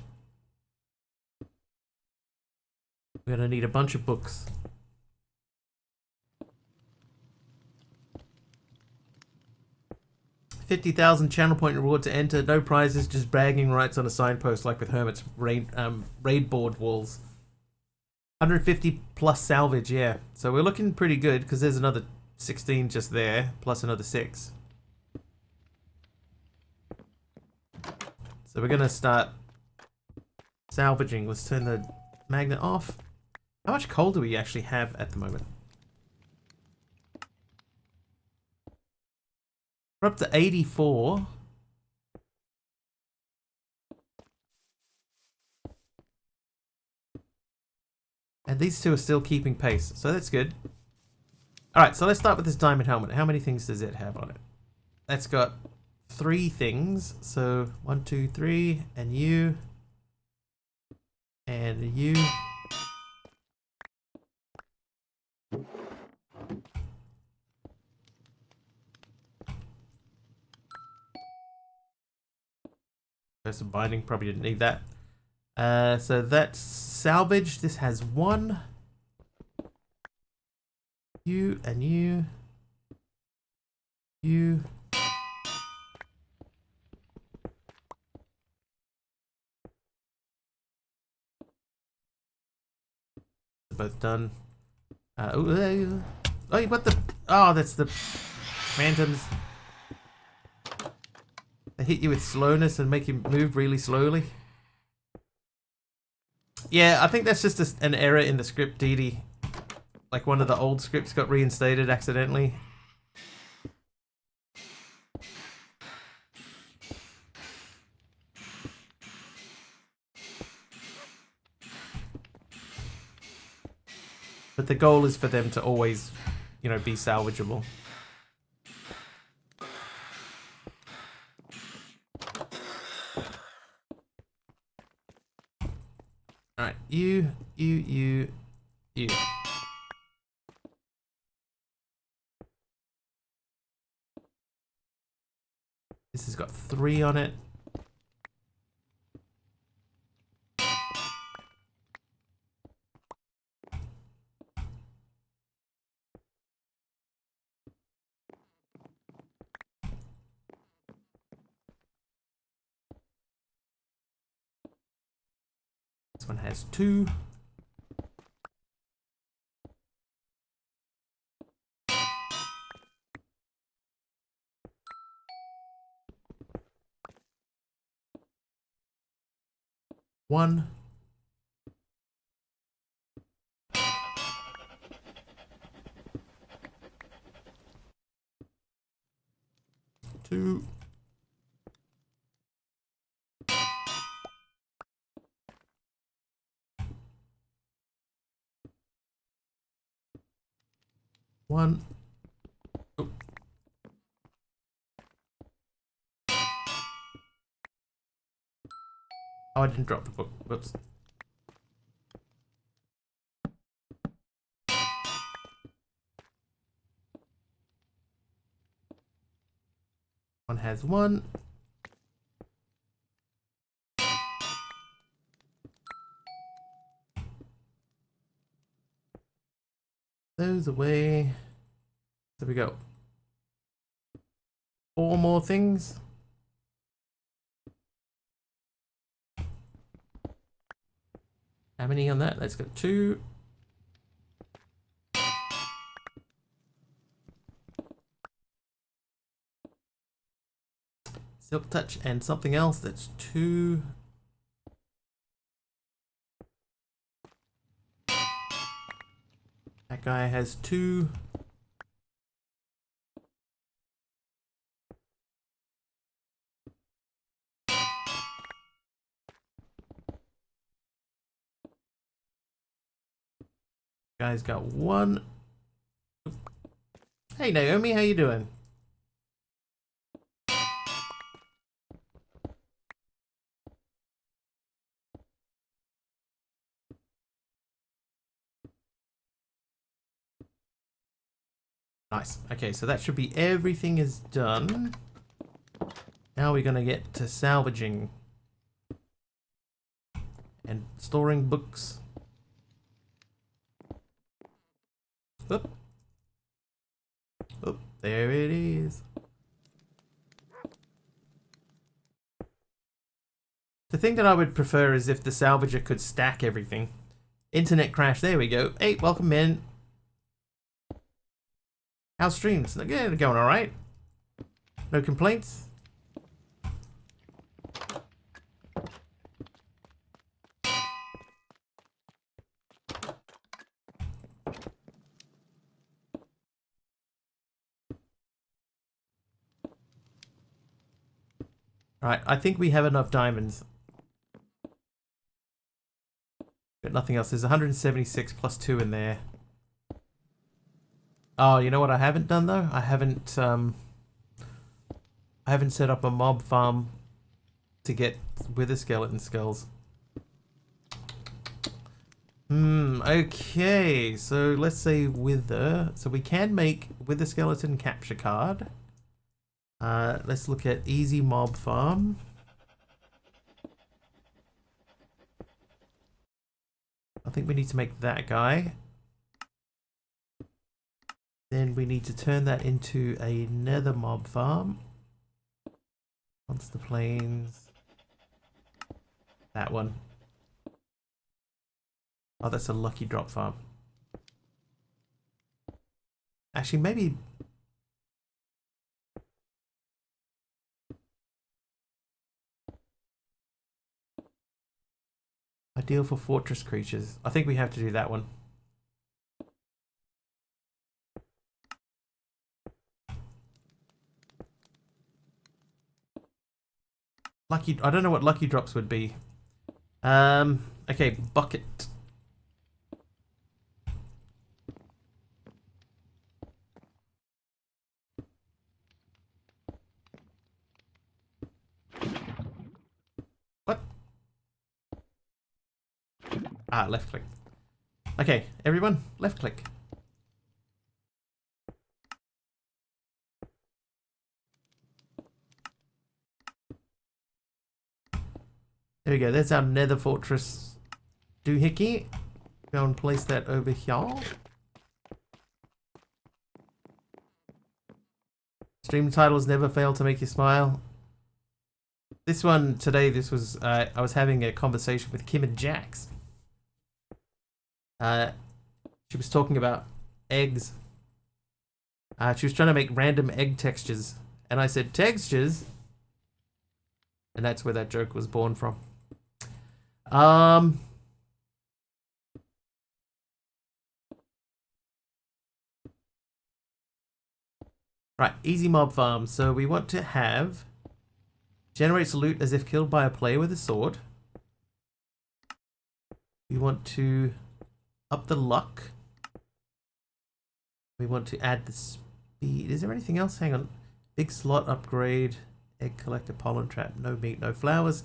[SPEAKER 1] We're gonna need a bunch of books. 50,000 channel point reward to enter. No prizes, just bragging rights on a signpost like with Hermit's raid board walls. 150 plus salvage, yeah. So we're looking pretty good because there's another 16 just there, plus another 6. So we're gonna start salvaging. Let's turn the magnet off. How much coal do we actually have at the moment? We're up to 84. And these two are still keeping pace, so that's good. Alright, so let's start with this diamond helmet. How many things does it have on it? That's got 3 things. So 1, 2, 3, and you. And you. There's some binding, probably didn't need that. So that's salvage. This has 1. You and you. You. They're both done. Oh, what the? Oh, that's the phantoms. They hit you with slowness and make you move really slowly. Yeah, I think that's just an error in the script, Dee Dee. Like one of the old scripts got reinstated accidentally. But the goal is for them to always, you know, be salvageable. Alright, you. This has got 3 on it. This one has 2. One. 2. One. Oh. Oh, I didn't drop the book. Whoops. One has 1. Those away. There we go. 4 more things. How many on that? Let's go 2. Silk touch and something else. That's 2. That guy has 2. Guy's got 1. Hey Naomi, how you doing? Nice. Okay, so that should be everything is done. Now we're gonna get to salvaging and storing books. Oop. Oop, there it is. The thing that I would prefer is if the salvager could stack everything. Internet crash, there we go. Hey, welcome in. How's streams? Yeah, they're going alright. No complaints? Alright, I think we have enough diamonds. Got nothing else. There's 176 plus 2 in there. Oh, you know what I haven't done though? I haven't set up a mob farm to get wither skeleton skulls. Okay, so let's say wither. So we can make wither skeleton capture card. Let's look at easy mob farm. I think we need to make that guy. Then we need to turn that into a nether mob farm. Monster plains. That one. Oh, that's a lucky drop farm. Actually, maybe... Ideal for fortress creatures. I think we have to do that one. Lucky... I don't know what lucky drops would be. Okay, bucket. What? Ah, left click. Okay, everyone, left click. There we go, there's our nether fortress doohickey. Go and place that over here. Stream titles never fail to make you smile. This one today, this was I was having a conversation with Kim and Jax. She was talking about eggs. She was trying to make random egg textures, and I said textures, and that's where that joke was born from. Right, easy mob farm. So we want to have generates loot as if killed by a player with a sword. We want to up the luck. We want to add the speed. Is there anything else? Hang on. Big slot upgrade. Egg collector, pollen trap. No meat, no flowers.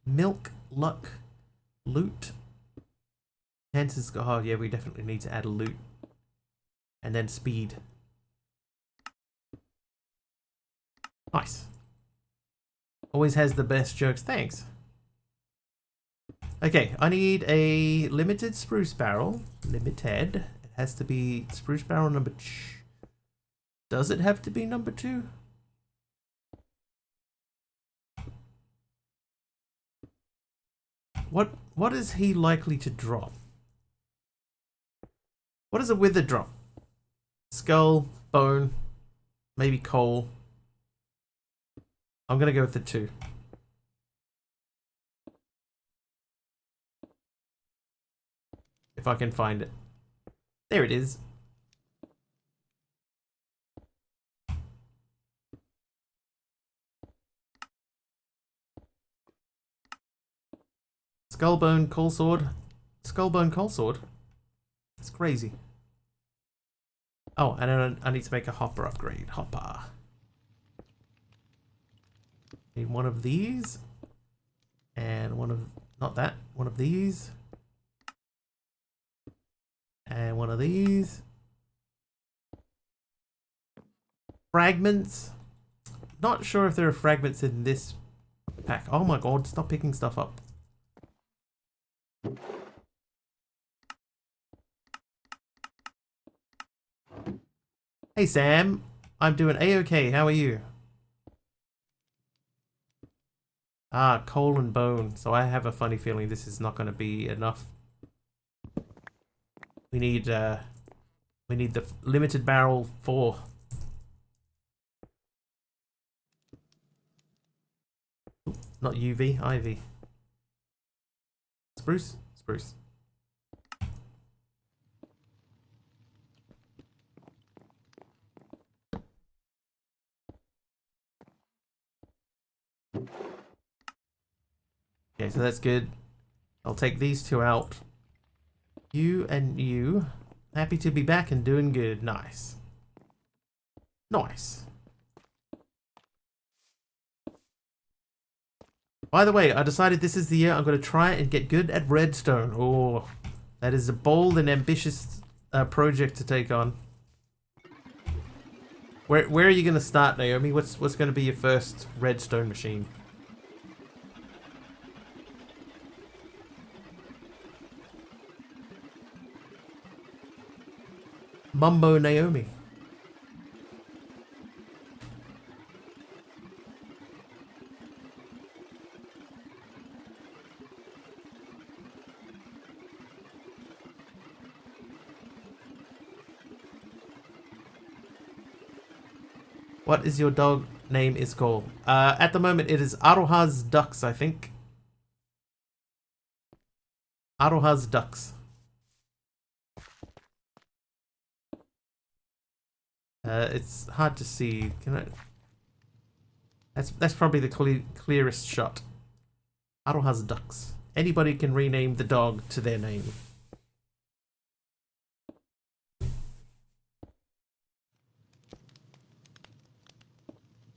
[SPEAKER 1] Milk, luck, loot. Chances. Oh yeah, we definitely need to add a loot. And then speed. Nice. Always has the best jokes. Thanks. Okay, I need a limited spruce barrel. Limited. It has to be spruce barrel number 2. Does it have to be number 2? What is he likely to drop? What is a wither drop? Skull, bone, maybe coal. I'm gonna go with the 2. If I can find it. There it is. Skullbone coal sword. Skullbone coal sword. That's crazy. Oh, and then I need to make a hopper upgrade. Hopper. Need one of these. And one of... Not that. One of these. And one of these. Fragments. Not sure if there are fragments in this pack. Oh my god, stop picking stuff up. Hey Sam, I'm doing A-okay. How are you? Ah, coal and bone. So I have a funny feeling this is not going to be enough. We need the limited barrel 4. Ooh, not UV, Ivy. Spruce, spruce. Okay, so that's good. I'll take these 2 out. You and you. Happy to be back and doing good. Nice. Nice. By the way, I decided this is the year I'm going to try and get good at redstone. Oh, that is a bold and ambitious project to take on. Where are you going to start, Naomi? What's going to be your first redstone machine? Mumbo Naomi. What is your dog name is called? At the moment it is Aroha's Ducks, I think. Aroha's Ducks. It's hard to see. Can I? That's probably the clearest shot. Aroha's Ducks. Anybody can rename the dog to their name.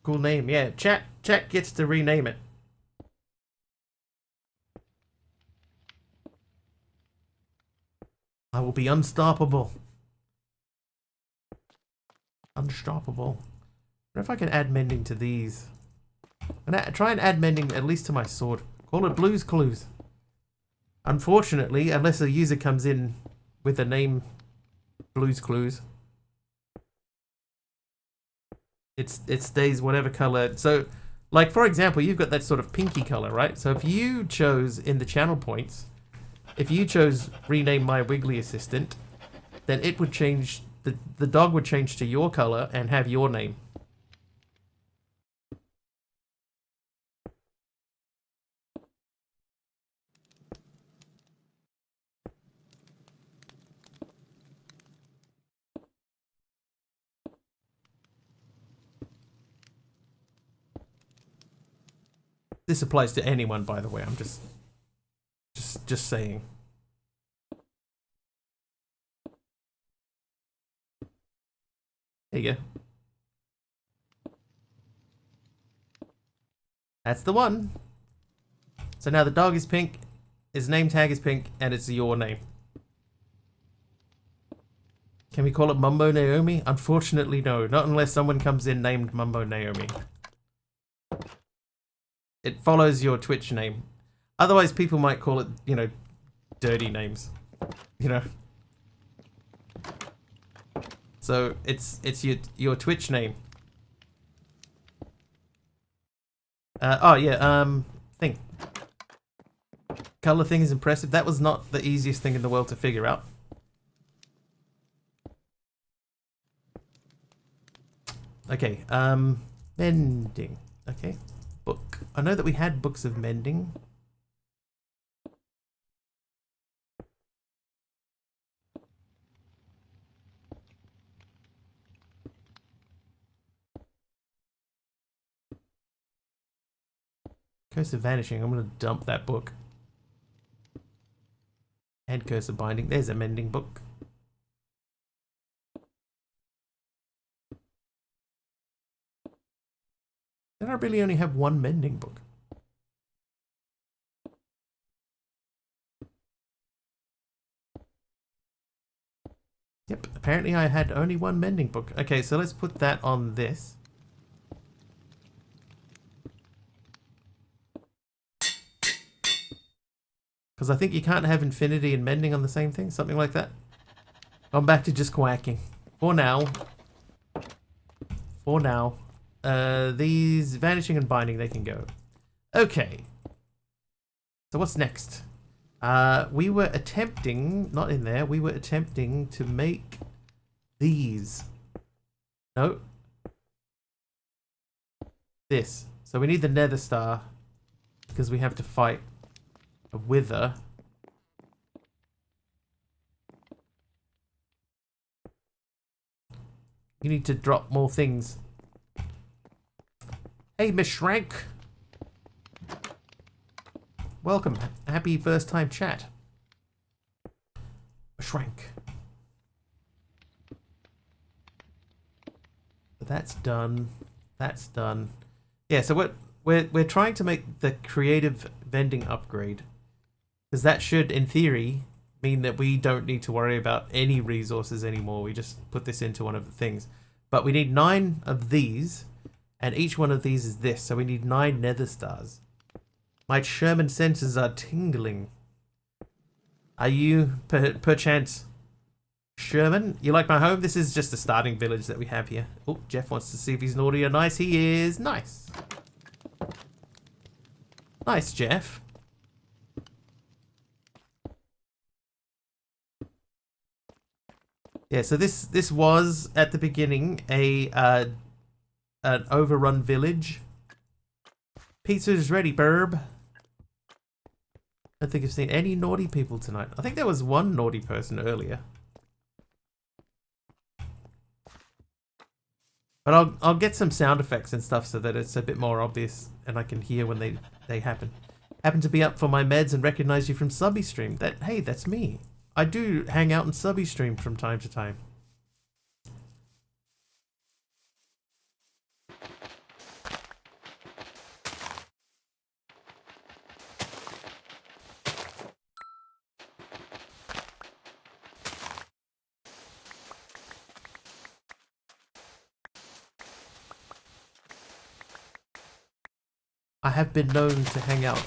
[SPEAKER 1] Cool name, yeah. Chat gets to rename it. I will be unstoppable. Unstoppable. I wonder if I can add mending to these. And try and add mending at least to my sword. Call it Blues Clues. Unfortunately, unless a user comes in with the name Blues Clues, it stays whatever color. So, like for example, you've got that sort of pinky color, right? So if you chose in the channel points, if you chose rename my Wiggly assistant, then it would change. The dog would change to your color and have your name. This applies to anyone, by the way. I'm just saying. There you go. That's the one. So now the dog is pink, his name tag is pink, and it's your name. Can we call it Mumbo Naomi? Unfortunately, no. Not unless someone comes in named Mumbo Naomi. It follows your Twitch name. Otherwise, people might call it, you know, dirty names. You know. So it's your Twitch name. Oh yeah. Thing. Color thing is impressive. That was not the easiest thing in the world to figure out. Okay. Mending. Okay. Book. I know that we had books of mending. Curse of Vanishing. I'm going to dump that book. And Curse of Binding. There's a mending book. Did I really only have one mending book? Yep, apparently I had only one mending book. Okay, so let's put that on this. Because I think you can't have infinity and mending on the same thing, something like that. I'm back to just quacking. For now. For now. These vanishing and binding, they can go. Okay. So what's next? We were attempting, not in there, we were attempting to make these. No. This. So we need the nether star because we have to fight a wither. You need to drop more things. Hey, Miss Shrank. Welcome. Happy first time chat. Shrank. But that's done. That's done. Yeah, so what we're trying to make the creative vending upgrade. Because that should, in theory, mean that we don't need to worry about any resources anymore. We just put this into one of the things. But we need 9 of these, and each one of these is this. So we need 9 nether stars. My Sherman senses are tingling. Are you, perchance, Sherman? You like my home? This is just a starting village that we have here. Oh, Jeff wants to see if he's naughty or nice. He is nice. Nice, Jeff. Yeah, so this was at the beginning an overrun village. Pizza is ready, burb. I don't think I've seen any naughty people tonight. I think there was one naughty person earlier. But I'll get some sound effects and stuff so that it's a bit more obvious and I can hear when they happen. Happen to be up for my meds and recognize you from Subby Stream. Hey, that's me. I do hang out in Subby Stream from time to time. I have been known to hang out.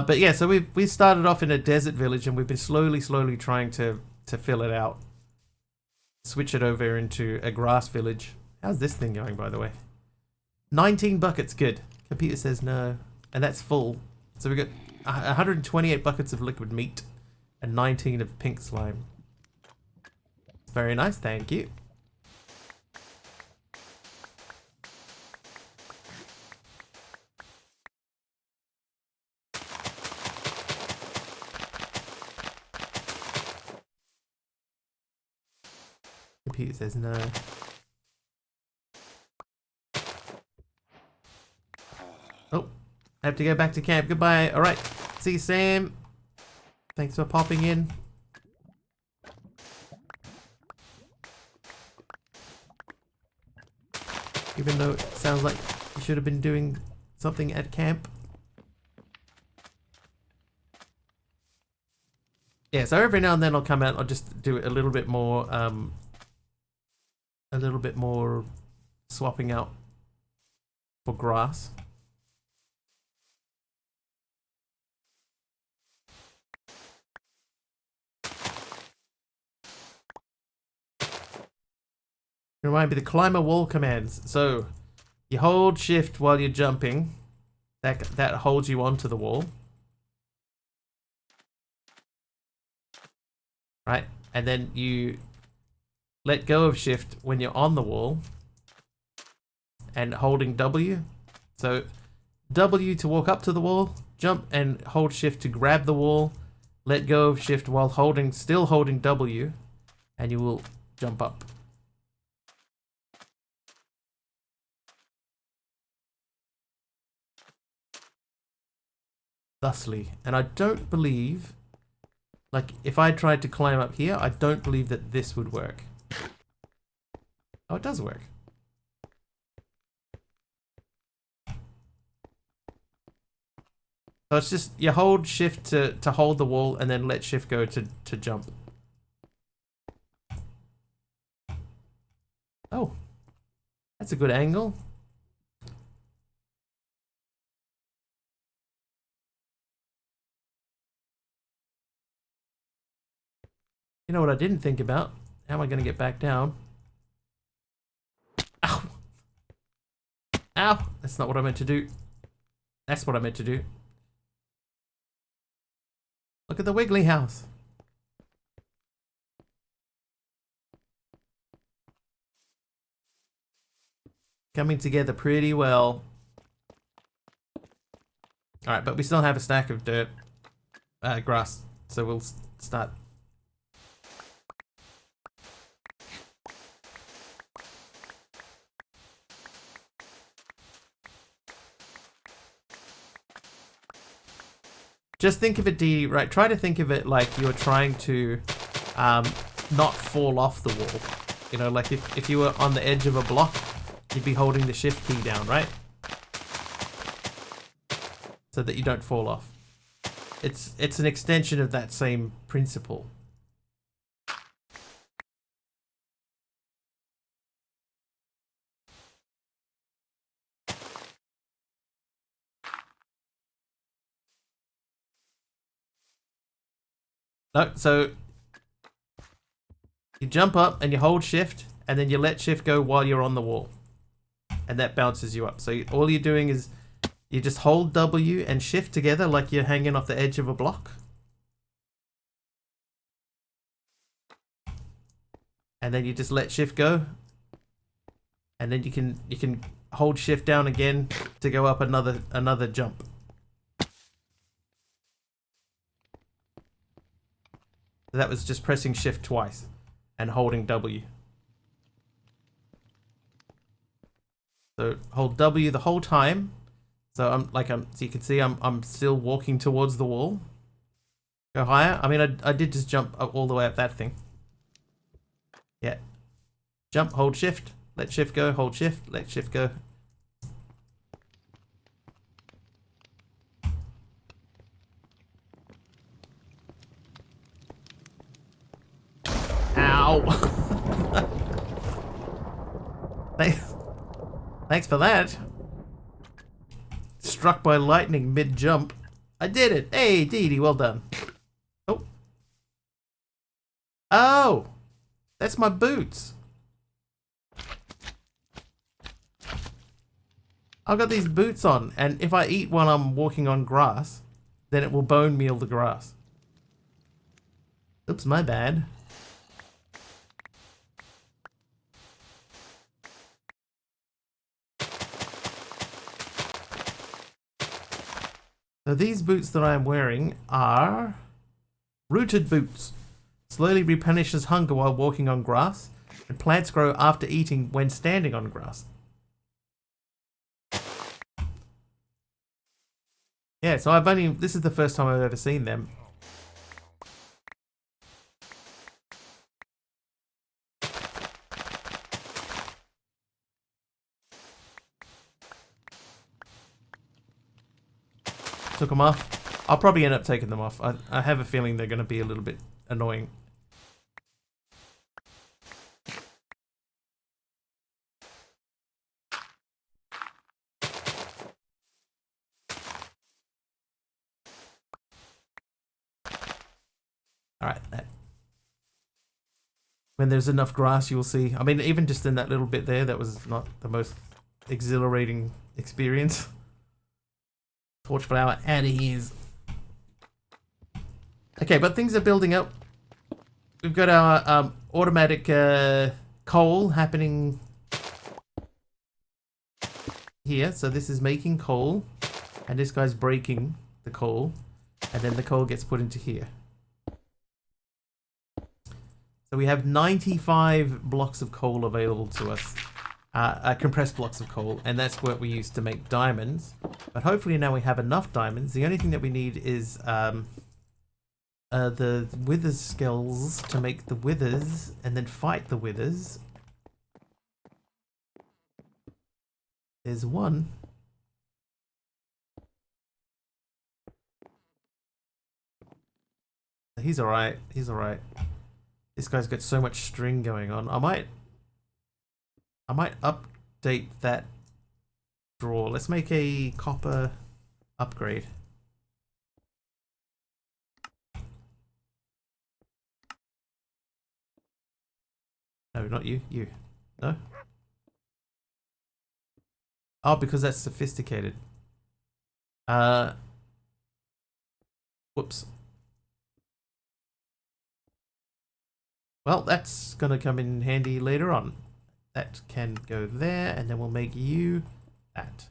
[SPEAKER 1] But yeah, so we started off in a desert village and we've been slowly trying to fill it out. Switch it over into a grass village. How's this thing going, by the way? 19 buckets, good. Computer says no. And that's full. So we got 128 buckets of liquid meat and 19 of pink slime. Very nice, thank you. Computer says no. Oh, I have to go back to camp. Goodbye. All right. See you, Sam. Thanks for popping in. Even though it sounds like you should have been doing something at camp. Yeah, so every now and then I'll come out. I'll just do a little bit more swapping out for grass. Remind me, the climber wall commands. So you hold shift while you're jumping. That holds you onto the wall. Right? And then you let go of shift when you're on the wall. And holding W. So W to walk up to the wall, jump and hold shift to grab the wall, let go of shift while still holding W, and you will jump up. Thusly. And I don't believe, like, if I tried to climb up here, I don't believe that this would work. Oh, it does work. So it's just, you hold shift to hold the wall and then let shift go to jump. Oh, that's a good angle. You know what I didn't think about? How am I going to get back down? Ow! Ow! That's not what I meant to do. That's what I meant to do. Look at the wiggly house. Coming together pretty well. Alright, but we still have a stack of dirt. Grass. So we'll start. Just think of it, D, right? Try to think of it like you're trying to not fall off the wall. You know, like if you were on the edge of a block, you'd be holding the shift key down, right? So that you don't fall off. It's an extension of that same principle. No, so you jump up and you hold shift and then you let shift go while you're on the wall. And that bounces you up. So all you're doing is you just hold W and shift together like you're hanging off the edge of a block. And then you just let shift go. And then you can hold shift down again to go up another jump. So that was just pressing shift twice and holding W. So hold W the whole time. So so you can see I'm still walking towards the wall. Go higher. I mean, I did just jump up all the way up that thing. Yeah. Jump, hold shift, let shift go, hold shift, let shift go. Ow. Thanks for that. Struck by lightning mid-jump. I did it. Hey, Dee Dee, well done. Oh. Oh. That's my boots. I've got these boots on, and if I eat while I'm walking on grass, then it will bone meal the grass. Oops, my bad. So these boots that I am wearing are rooted boots. Slowly replenishes hunger while walking on grass, and plants grow after eating when standing on grass. Yeah, so this is the first time I've ever seen them. Took them off. I'll probably end up taking them off. I have a feeling they're going to be a little bit annoying. Alright. When there's enough grass, you'll see. I mean, even just in that little bit there, that was not the most exhilarating experience. Torchflower out of here. Okay, but things are building up. We've got our automatic coal happening here. So this is making coal, and this guy's breaking the coal, and then the coal gets put into here. So we have 95 blocks of coal available to us. Compressed blocks of coal, and that's what we use to make diamonds. But hopefully now we have enough diamonds. The only thing that we need is the withers skills to make the withers and then fight the withers. There's one. He's alright. He's alright. This guy's got so much string going on. I might update that drawer. Let's make a copper upgrade. No, not you. You. No? Oh, because that's sophisticated. Whoops. Well, that's gonna come in handy later on. That can go there, and then we'll make you that.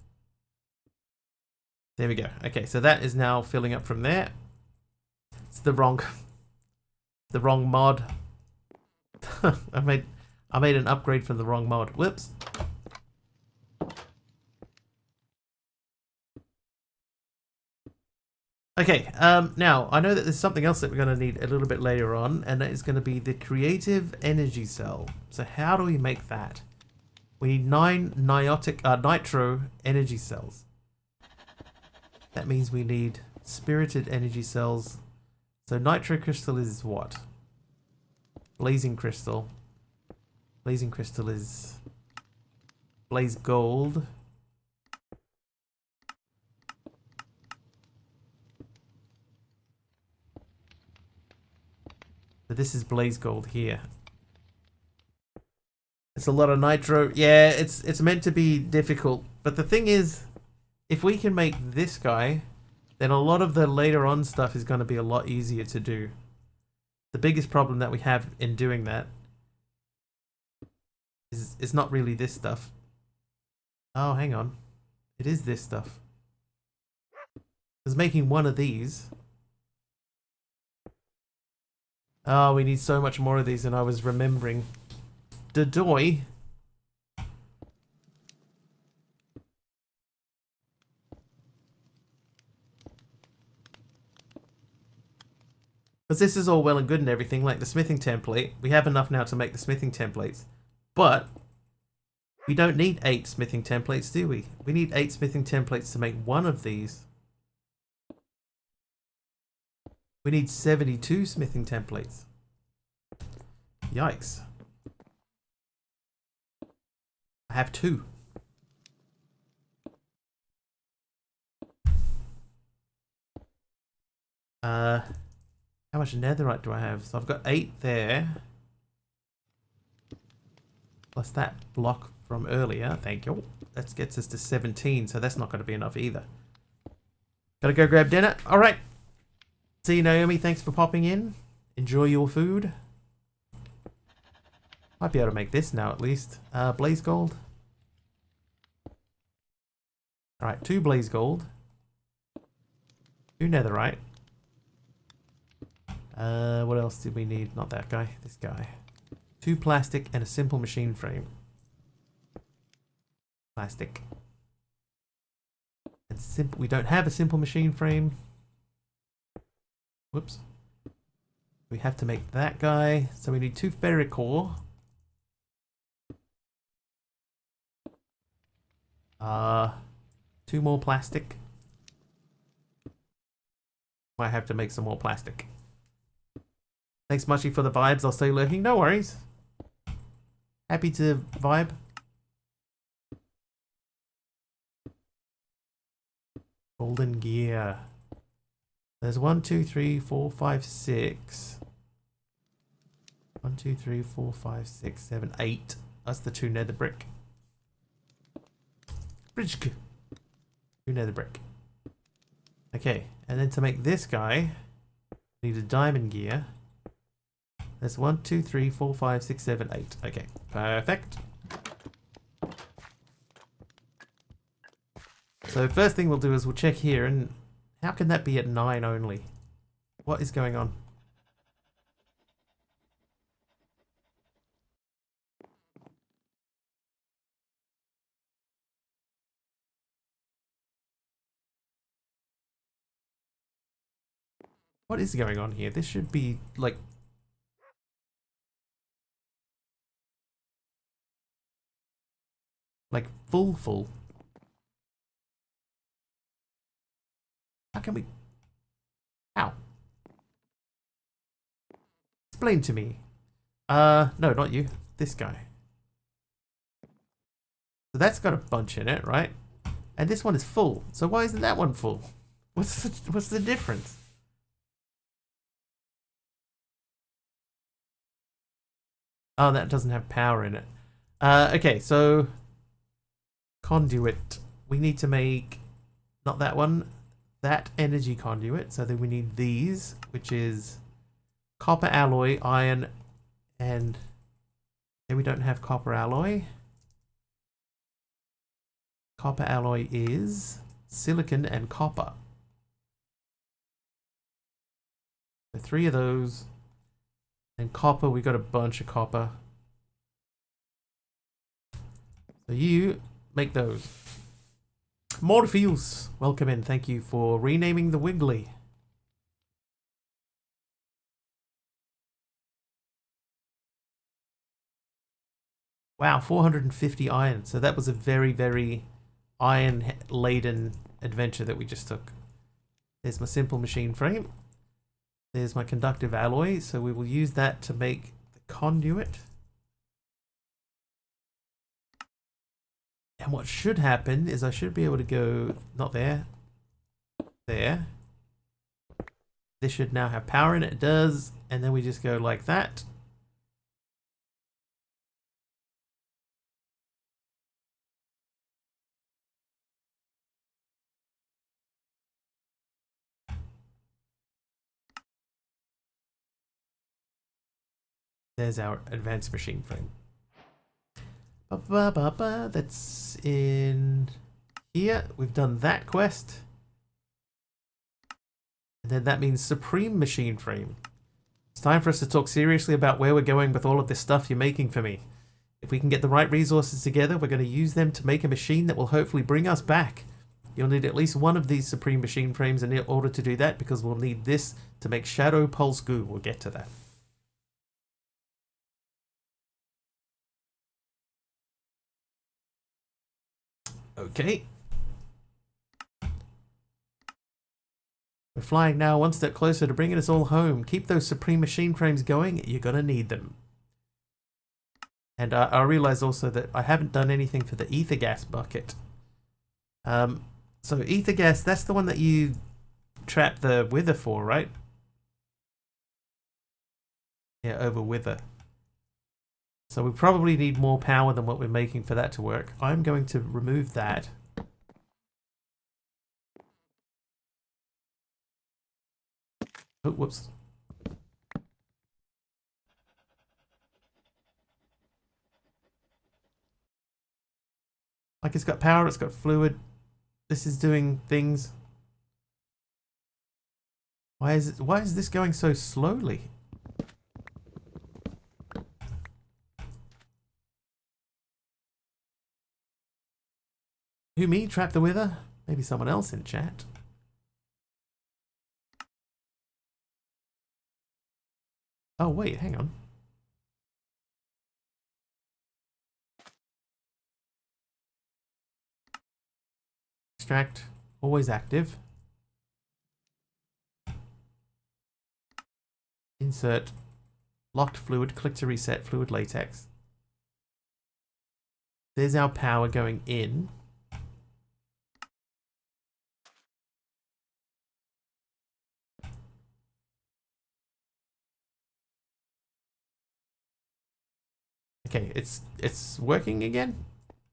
[SPEAKER 1] There we go. Okay, so that is now filling up from there. It's the wrong mod. I made an upgrade from the wrong mod. Whoops. Okay, now, I know that there's something else that we're going to need a little bit later on, and that is going to be the creative energy cell. So how do we make that? We need 9 nitro energy cells. That means we need spirited energy cells. So nitro crystal is what? Blazing crystal. Blazing crystal is blaze gold. So this is blaze gold here. It's a lot of nitro. Yeah, it's meant to be difficult. But the thing is, if we can make this guy, then a lot of the later on stuff is going to be a lot easier to do. The biggest problem that we have in doing that is it's not really this stuff. Oh, hang on. It is this stuff. Because making one of these. Oh, we need so much more of these than I was remembering. Doy. Because this is all well and good and everything, like the smithing template. We have enough now to make the smithing templates. But we don't need 8 smithing templates, do we? We need 8 smithing templates to make one of these. We need 72 smithing templates. Yikes. I have 2. How much netherite do I have? So I've got 8 there. Plus that block from earlier. Thank you. That gets us to 17, so that's not going to be enough either. Gotta go grab dinner. Alright. See you, Naomi. Thanks for popping in. Enjoy your food. Might be able to make this now at least. Blaze gold. Alright, 2 blaze gold. 2 netherite. What else did we need? Not that guy. This guy. 2 plastic and a simple machine frame. Plastic. And simple. We don't have a simple machine frame. Whoops. We have to make that guy. So we need 2 ferric ore. 2 more plastic. Might have to make some more plastic. Thanks, Mushy, for the vibes. I'll stay lurking. No worries. Happy to vibe. Golden gear. There's 1, 2, 3, 4, 5, 6. 1, 2, 3, 4, 5, 6, 7, 8. That's the 2 nether brick. Bridge. 2 nether brick. Okay, and then to make this guy, need a diamond gear. There's 1, 2, 3, 4, 5, 6, 7, 8. Okay, perfect. So first thing we'll do is we'll check here, and how can that be at 9 only? What is going on? What is going on here? This should be like full. How can we? How? Explain to me. No, not you. This guy. So that's got a bunch in it, right? And this one is full. So why isn't that one full? What's the difference? Oh, that doesn't have power in it. Okay, so conduit. We need to make not that one, that energy conduit. So then we need these, which is copper alloy, iron, and okay, we don't have copper alloy. Copper alloy is silicon and copper. So 3 of those. And copper, we got a bunch of copper. So you make those. Morpheus, welcome in. Thank you for renaming the Wiggly. Wow, 450 iron. So that was a very, very iron-laden adventure that we just took. There's my simple machine frame. There's my conductive alloy. So we will use that to make the conduit. And what should happen is I should be able to go, not there, there. This should now have power in it. It does. And then we just go like that. There's our advanced machine frame. That's in here. We've done that quest. And then that means supreme machine frame. It's time for us to talk seriously about where we're going with all of this stuff you're making for me. If we can get the right resources together, we're going to use them to make a machine that will hopefully bring us back. You'll need at least one of these supreme machine frames in order to do that, because we'll need this to make Shadow Pulse Goo. We'll get to that. Okay. We're flying now one step closer to bringing us all home. Keep those supreme machine frames going. You're going to need them. And I realize also that I haven't done anything for the ether gas bucket. So ether gas, that's the one that you trap the wither for, right? Yeah, over wither. So we probably need more power than what we're making for that to work. I'm going to remove that. Oh, whoops. Like, it's got power, it's got fluid. This is doing things. Why is this going so slowly? Who, me? Trap the wither? Maybe someone else in chat. Oh, wait, hang on. Extract, always active. Insert, locked fluid, click to reset, fluid latex. There's our power going in. Okay, it's working again.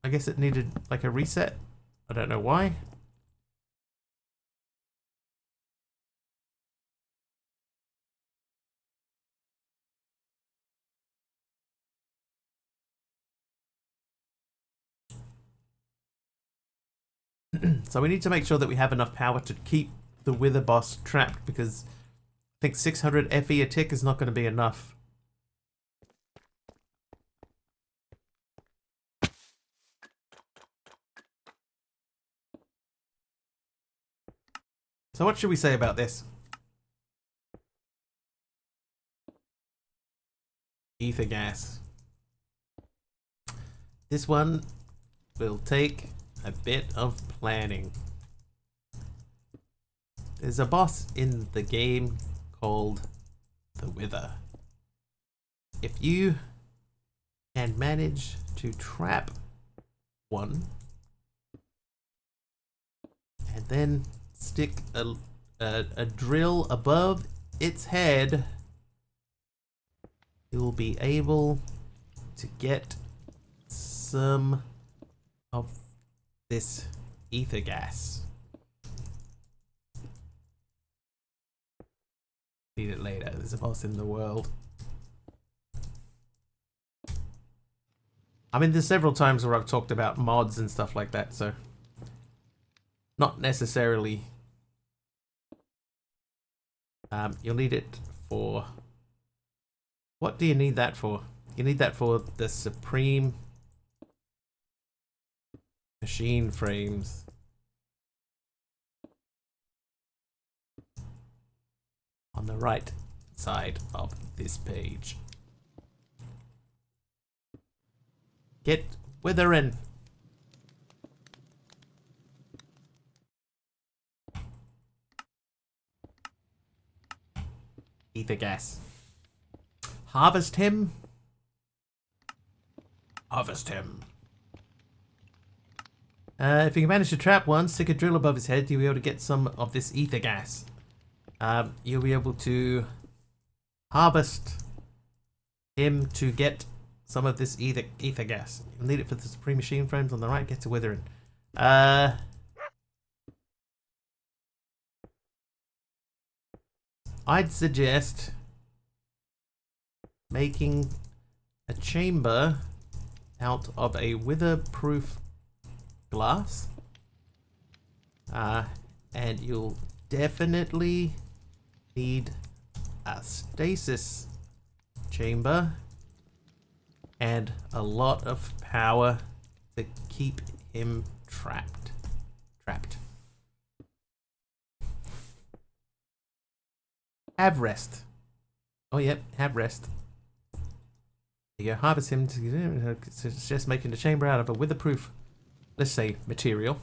[SPEAKER 1] I guess it needed like a reset. I don't know why. So we need to make sure that we have enough power to keep the wither boss trapped, because I think 600 FE a tick is not going to be enough. So what should we say about this? Ether gas. This one will take a bit of planning. There's a boss in the game called the Wither. If you can manage to trap one and then stick a drill above its head, you'll be able to get some of this ether gas. Need it later. There's a boss in the world. I mean, there's several times where I've talked about mods and stuff like that, so not necessarily. You'll need it for... What do you need that for? You need that for the supreme machine frames. On the right side of this page. Get withering. Ether gas. Harvest him. Harvest him. If you can manage to trap one, stick a drill above his head, you'll be able to get some of this ether gas. You'll be able to harvest him to get some of this ether gas. You'll need it for the supreme machine frames on the right. Get to withering. I'd suggest making a chamber out of a wither-proof glass. And you'll definitely need a stasis chamber and a lot of power to keep him trapped. Have rest. Oh, yep, have rest. You go harvest him to suggest making a chamber out of a witherproof, let's say, material.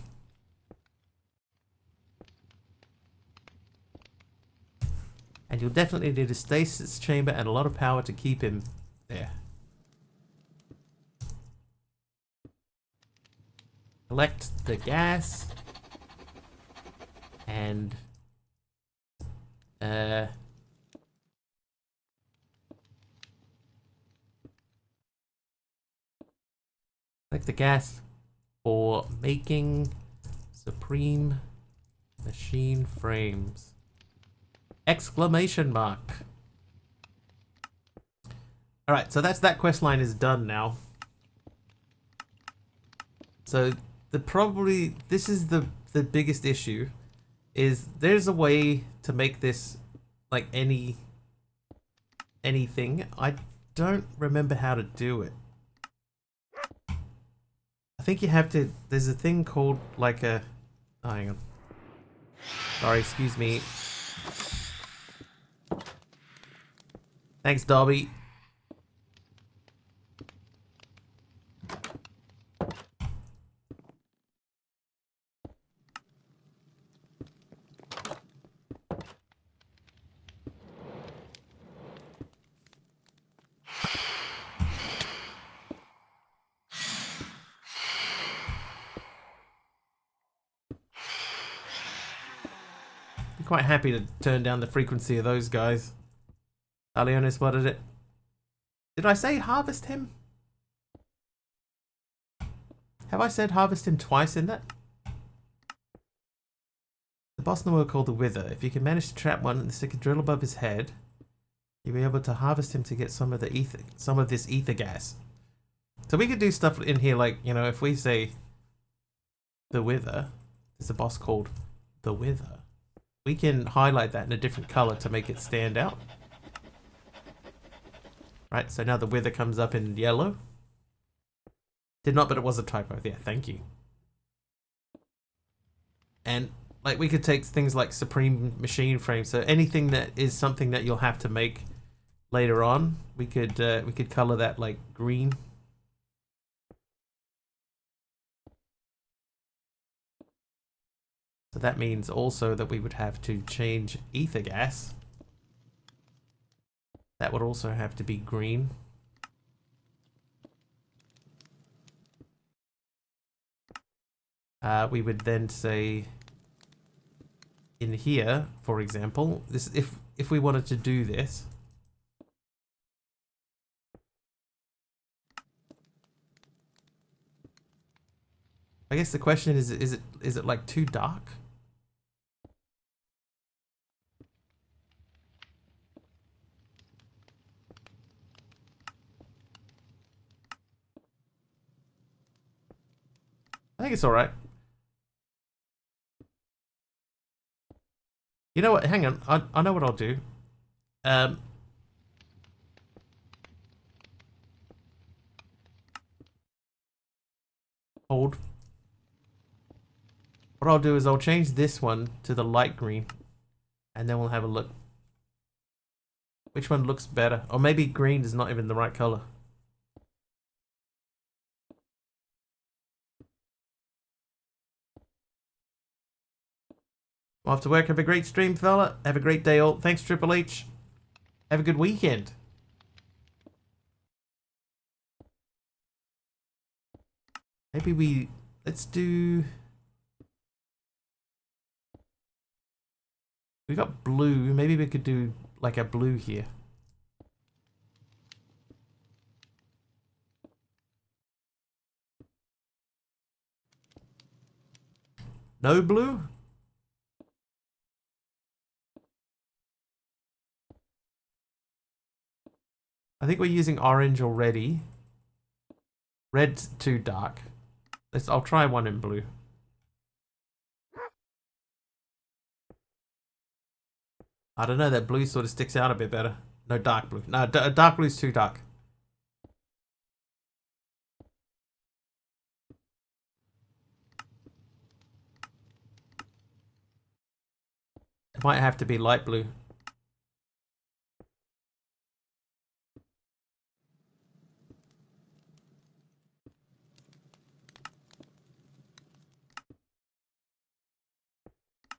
[SPEAKER 1] And you'll definitely need a stasis chamber and a lot of power to keep him there. Collect the gas. And collect the gas for making supreme machine frames. Exclamation mark. Alright, so that's that quest line is done now. So this is the biggest issue, is there's a way to make this like anything. I don't remember how to do it. I think you have to, there's a thing called like a, oh, hang on. Sorry, excuse me. Thanks, Dobby. I'm quite happy to turn down the frequency of those guys. Leonis spotted it. Did I say harvest him? Have I said harvest him twice in that? The boss in the world called the Wither. If you can manage to trap one and stick a drill above his head, you'll be able to harvest him to get some of this ether gas. So we could do stuff in here like, you know, if we say the Wither, there's a boss called the Wither. We can highlight that in a different color to make it stand out. Right, so now the Wither comes up in yellow. Did not, but it was a typo. Yeah, thank you. And like we could take things like supreme machine frame. So anything that is something that you'll have to make later on, we could color that like green. So that means also that we would have to change ether gas. That would also have to be green. We would then say in here, for example, this if we wanted to do this. I guess the question is it like too dark? I think it's all right. You know what? Hang on. I know what I'll do. Hold. What I'll do is I'll change this one to the light green, and then we'll have a look. Which one looks better? Or maybe green is not even the right color. I'm off to work. Have a great stream, fella. Have a great day, all. Thanks, Triple H. Have a good weekend. Maybe let's do... We got blue. Maybe we could do like a blue here. No blue? I think we're using orange already. Red's too dark. I'll try one in blue. I don't know, that blue sort of sticks out a bit better. No, dark blue. No, dark blue's too dark. It might have to be light blue.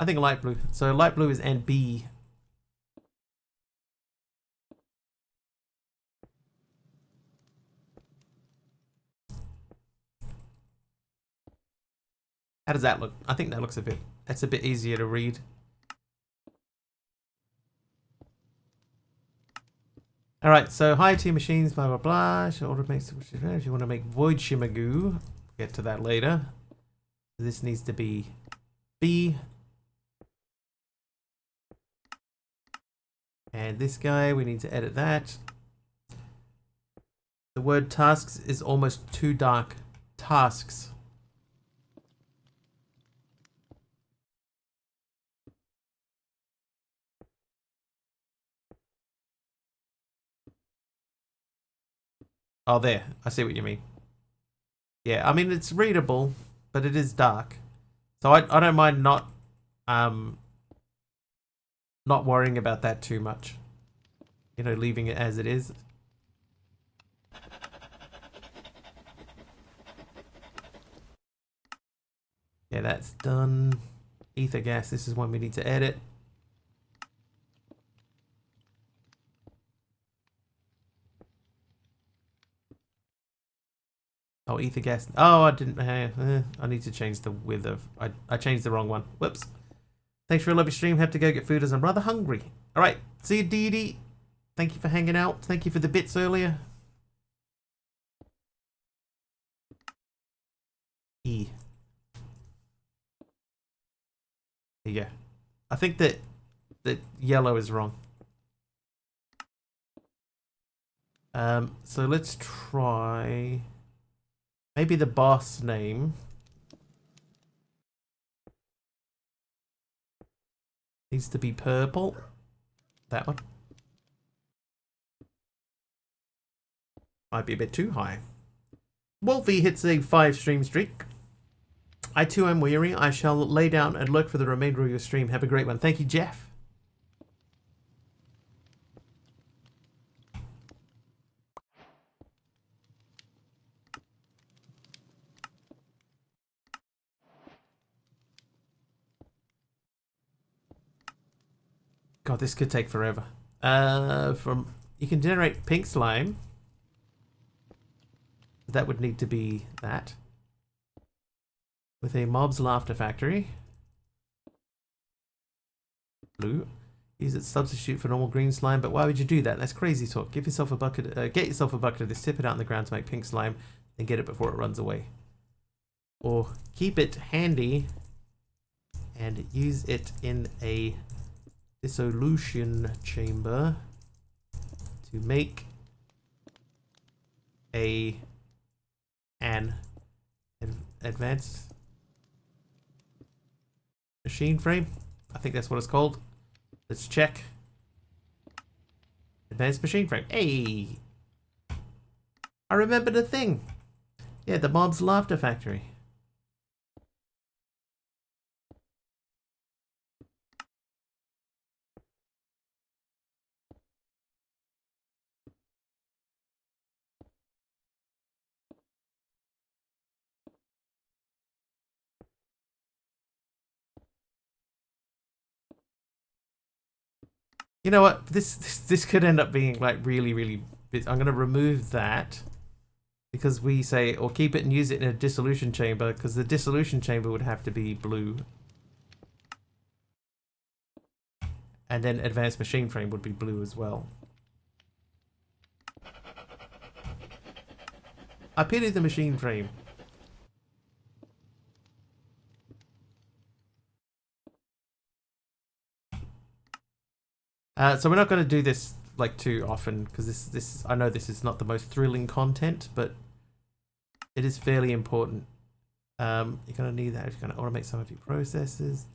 [SPEAKER 1] I think light blue. So light blue is NB. How does that look? I think that looks that's a bit easier to read. Alright, so hi to machines, blah blah blah. Should order make if you want to make void shimagoo. Get to that later. This needs to be B. And this guy, we need to edit that. The word tasks is almost too dark. Tasks. Oh, there. I see what you mean. Yeah, I mean, it's readable, but it is dark. So I don't mind not worrying about that too much. You know, leaving it as it is. Yeah, that's done. Ether gas, this is one we need to edit. Oh, ether gas. Oh, I didn't. I need to change the width of. I changed the wrong one. Whoops. Thanks for a lovely stream. Have to go get food as I'm rather hungry. All right. See you, Dee Dee. Thank you for hanging out. Thank you for the bits earlier. E. There you go. I think that yellow is wrong. So let's try maybe the boss name needs to be purple. That one might be a bit too high. Wolfie hits a 5 stream streak. I too am weary. I shall lay down and look for the remainder of your stream. Have a great one. Thank you, Jeff. God, this could take forever. You can generate pink slime. That would need to be that. With a mob's laughter factory. Blue. Use it substitute for normal green slime, but why would you do that? That's crazy talk. Give yourself a bucket. Get yourself a bucket of this. Tip it out in the ground to make pink slime, and get it before it runs away. Or keep it handy and use it in a dissolution chamber to make an advanced machine frame. I think that's what it's called. Let's check. Advanced machine frame. Hey! I remembered a thing. Yeah, the mob's laughter factory. You know what? This could end up being like really. I'm gonna remove that because we say or keep it and use it in a dissolution chamber because the dissolution chamber would have to be blue, and then advanced machine frame would be blue as well. I pity the machine frame. So we're not going to do this like too often because this I know this is not the most thrilling content, but it is fairly important. You're going to need that if you're going to automate some of your processes.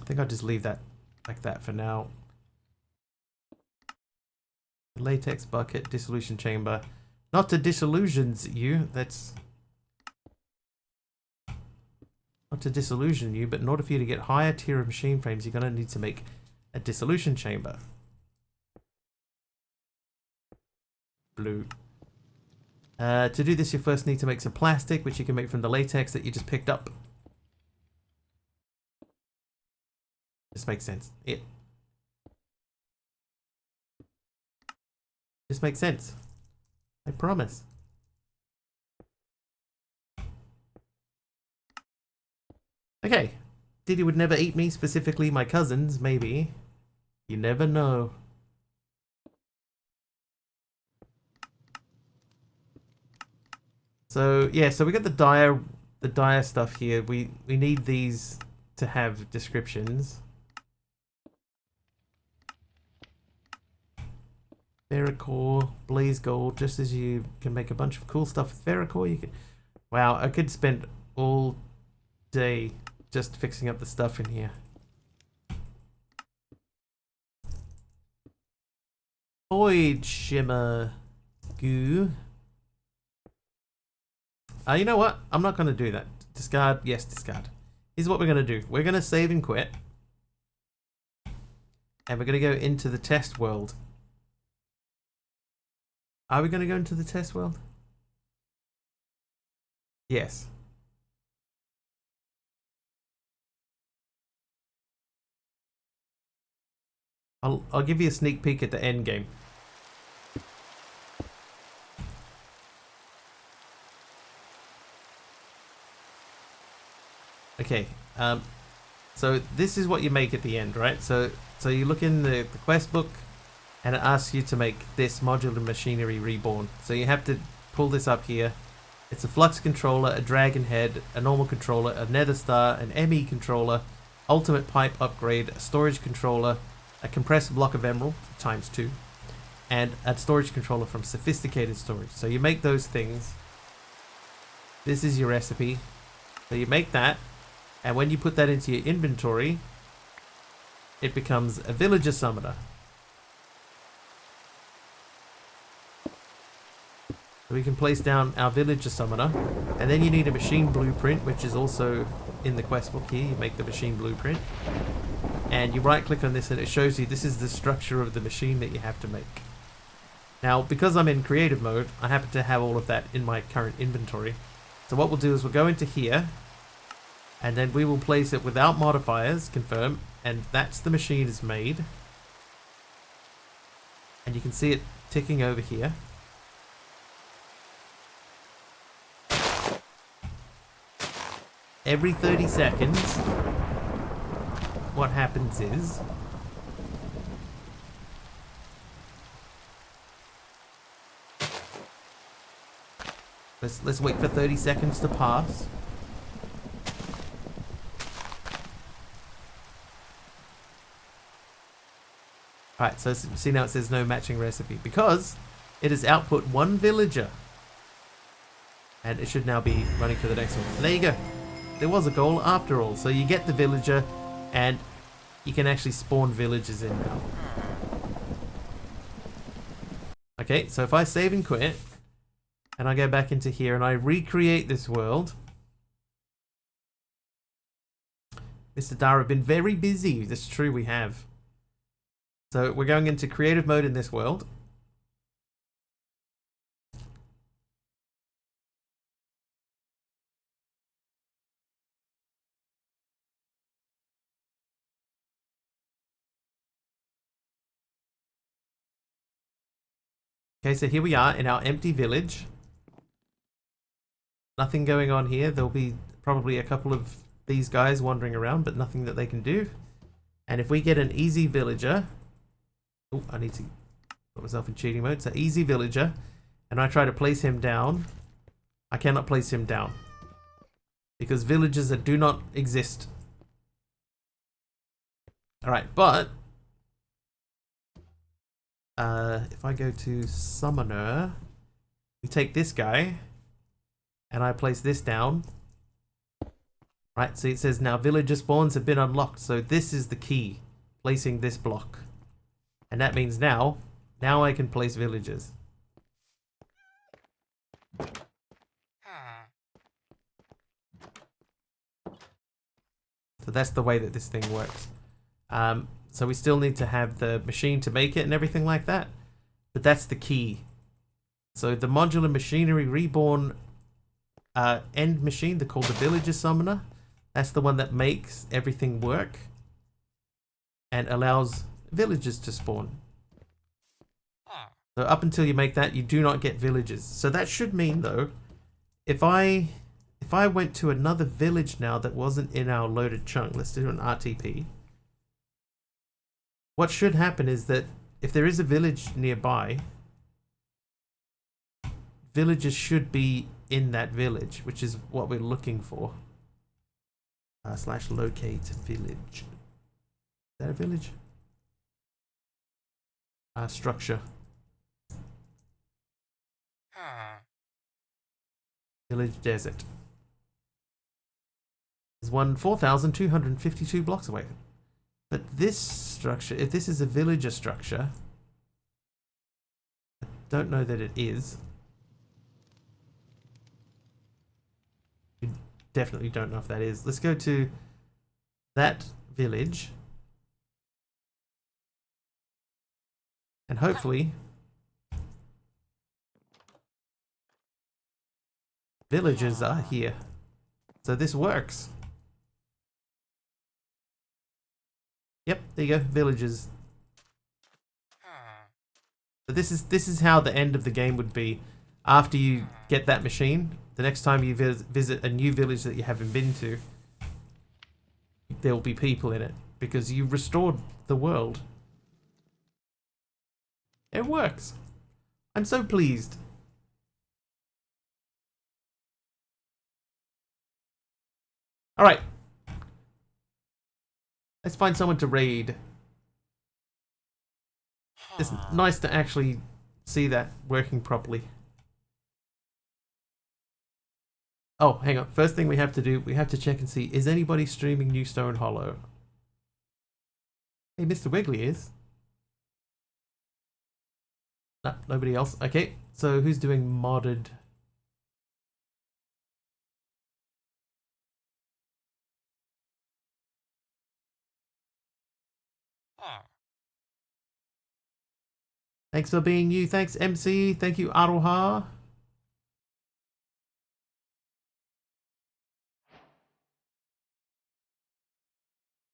[SPEAKER 1] I think I'll just leave that like that for now. Latex bucket, dissolution chamber. Not to disillusions you, that's... Not to disillusion you, but in order for you to get higher tier of machine frames, you're going to need to make a dissolution chamber. Blue. To do this, you first need to make some plastic, which you can make from the latex that you just picked up. This makes sense. This makes sense. I promise. Okay. Diddy would never eat me, specifically my cousins, maybe. You never know. So yeah, so we got the dire stuff here. We need these to have descriptions. Ferrocore, blaze gold, just as you can make a bunch of cool stuff with ferrocore, you can... Wow, I could spend all day just fixing up the stuff in here. Void shimmer goo. You know what? I'm not going to do that. Discard. Yes, discard. Here's what we're going to do. We're going to save and quit. And we're going to go into the test world. Are we going to go into the test world? Yes. I'll give you a sneak peek at the end game. Okay, so this is what you make at the end, right? So you look in the quest book, and it asks you to make this modular machinery reborn. So you have to pull this up here. It's a flux controller, a dragon head, a normal controller, a nether star, an ME controller, ultimate pipe upgrade, a storage controller, a compressed block of emerald ×2, and a storage controller from sophisticated storage. So you make those things. This is your recipe. So you make that. And when you put that into your inventory, it becomes a villager summoner. So we can place down our villager summoner. And then you need a machine blueprint, which is also in the quest book here. You make the machine blueprint. And you right click on this and it shows you this is the structure of the machine that you have to make. Now, because I'm in creative mode, I happen to have all of that in my current inventory. So what we'll do is we'll go into here. And then we will place it without modifiers, confirm, and that's the machine is made. And you can see it ticking over here. Every 30 seconds, what happens is... Let's wait for 30 seconds to pass. Alright, so see now it says no matching recipe because it has output one villager. And it should now be running for the next one. And there you go. There was a goal after all. So you get the villager and you can actually spawn villagers in now. Okay, so if I save and quit and I go back into here and I recreate this world. Mr. Dara have been very busy. That's true, we have. So we're going into creative mode in this world. Okay, so here we are in our empty village. Nothing going on here. There'll be probably a couple of these guys wandering around, but nothing that they can do. And if we get an easy villager... Oh, I need to put myself in cheating mode. So easy villager. And I try to place him down. I cannot place him down. Because villagers that do not exist. Alright, but... if I go to Summoner... We take this guy... And I place this down. Right, so it says now villager spawns have been unlocked. So this is the key. Placing this block. And that means now I can place villagers. So that's the way that this thing works. So we still need to have the machine to make it and everything like that. But that's the key. So the modular machinery reborn end machine, they're called the villager summoner. That's the one that makes everything work and allows villagers to spawn. So up until you make that, you do not get villagers. So that should mean though, if I went to another village now that wasn't in our loaded chunk, let's do an RTP. What should happen is that if there is a village nearby, villagers should be in that village, which is what we're looking for. Slash locate village. Is that a village? Structure. Village desert. There's one 4,252 blocks away. But this structure, if this is a villager structure, I don't know that it is. You definitely don't know if that is. Let's go to that village. And hopefully villagers are here. So this works. Yep, there you go, villagers. So this is how the end of the game would be. After you get that machine, the next time you visit a new village that you haven't been to, there will be people in it because you restored the world. It works. I'm so pleased. All right. Let's find someone to raid. It's nice to actually see that working properly. Oh, hang on. First thing we have to do, we have to check and see, is anybody streaming Newstone Hollow? Hey, Mr. Wiggly is. No, nobody else. Okay, so who's doing modded? Thanks for being you. Thanks, MC. Thank you, Aroha.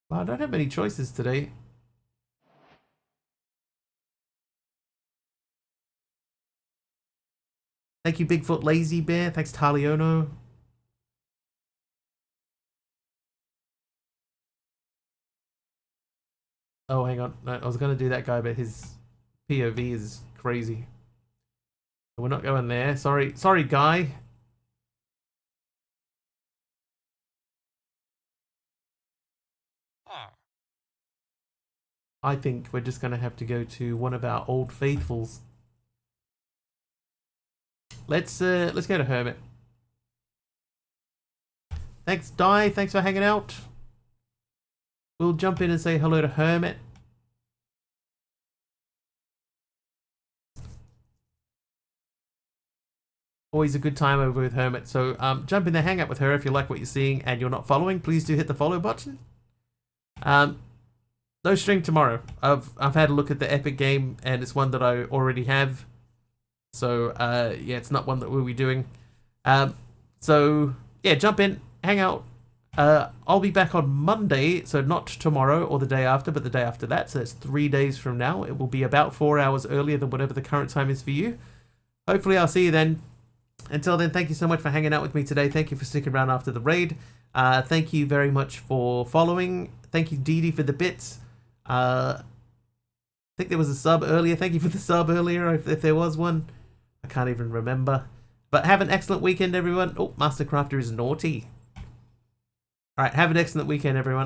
[SPEAKER 1] Well, I don't have many choices today. Thank you, Bigfoot Lazy Bear. Thanks, Taliono. Oh, hang on. No, I was going to do that guy, but his POV is crazy. We're not going there. Sorry, guy. I think we're just going to have to go to one of our old faithfuls. Let's go to Hermit. Thanks, Di. Thanks for hanging out. We'll jump in and say hello to Hermit. Always a good time over with Hermit. So jump in there, hang out with her if you like what you're seeing and you're not following. Please do hit the follow button. No stream tomorrow. I've had a look at the Epic game and it's one that I already have. So yeah, it's not one that we'll be doing. So yeah, jump in, hang out, I'll be back on Monday, so not tomorrow or the day after, but the day after that. So that's 3 days from now. It will be about 4 hours earlier than whatever the current time is for you. Hopefully I'll see you then. Until then, thank you so much for hanging out with me today. Thank you for sticking around after the raid. Thank you very much for following. Thank you, Dee for the bits. I think there was a sub earlier. Thank you for the sub earlier, if there was one. I can't even remember. But have an excellent weekend, everyone. Oh, Master Crafter is naughty. Alright, have an excellent weekend, everyone.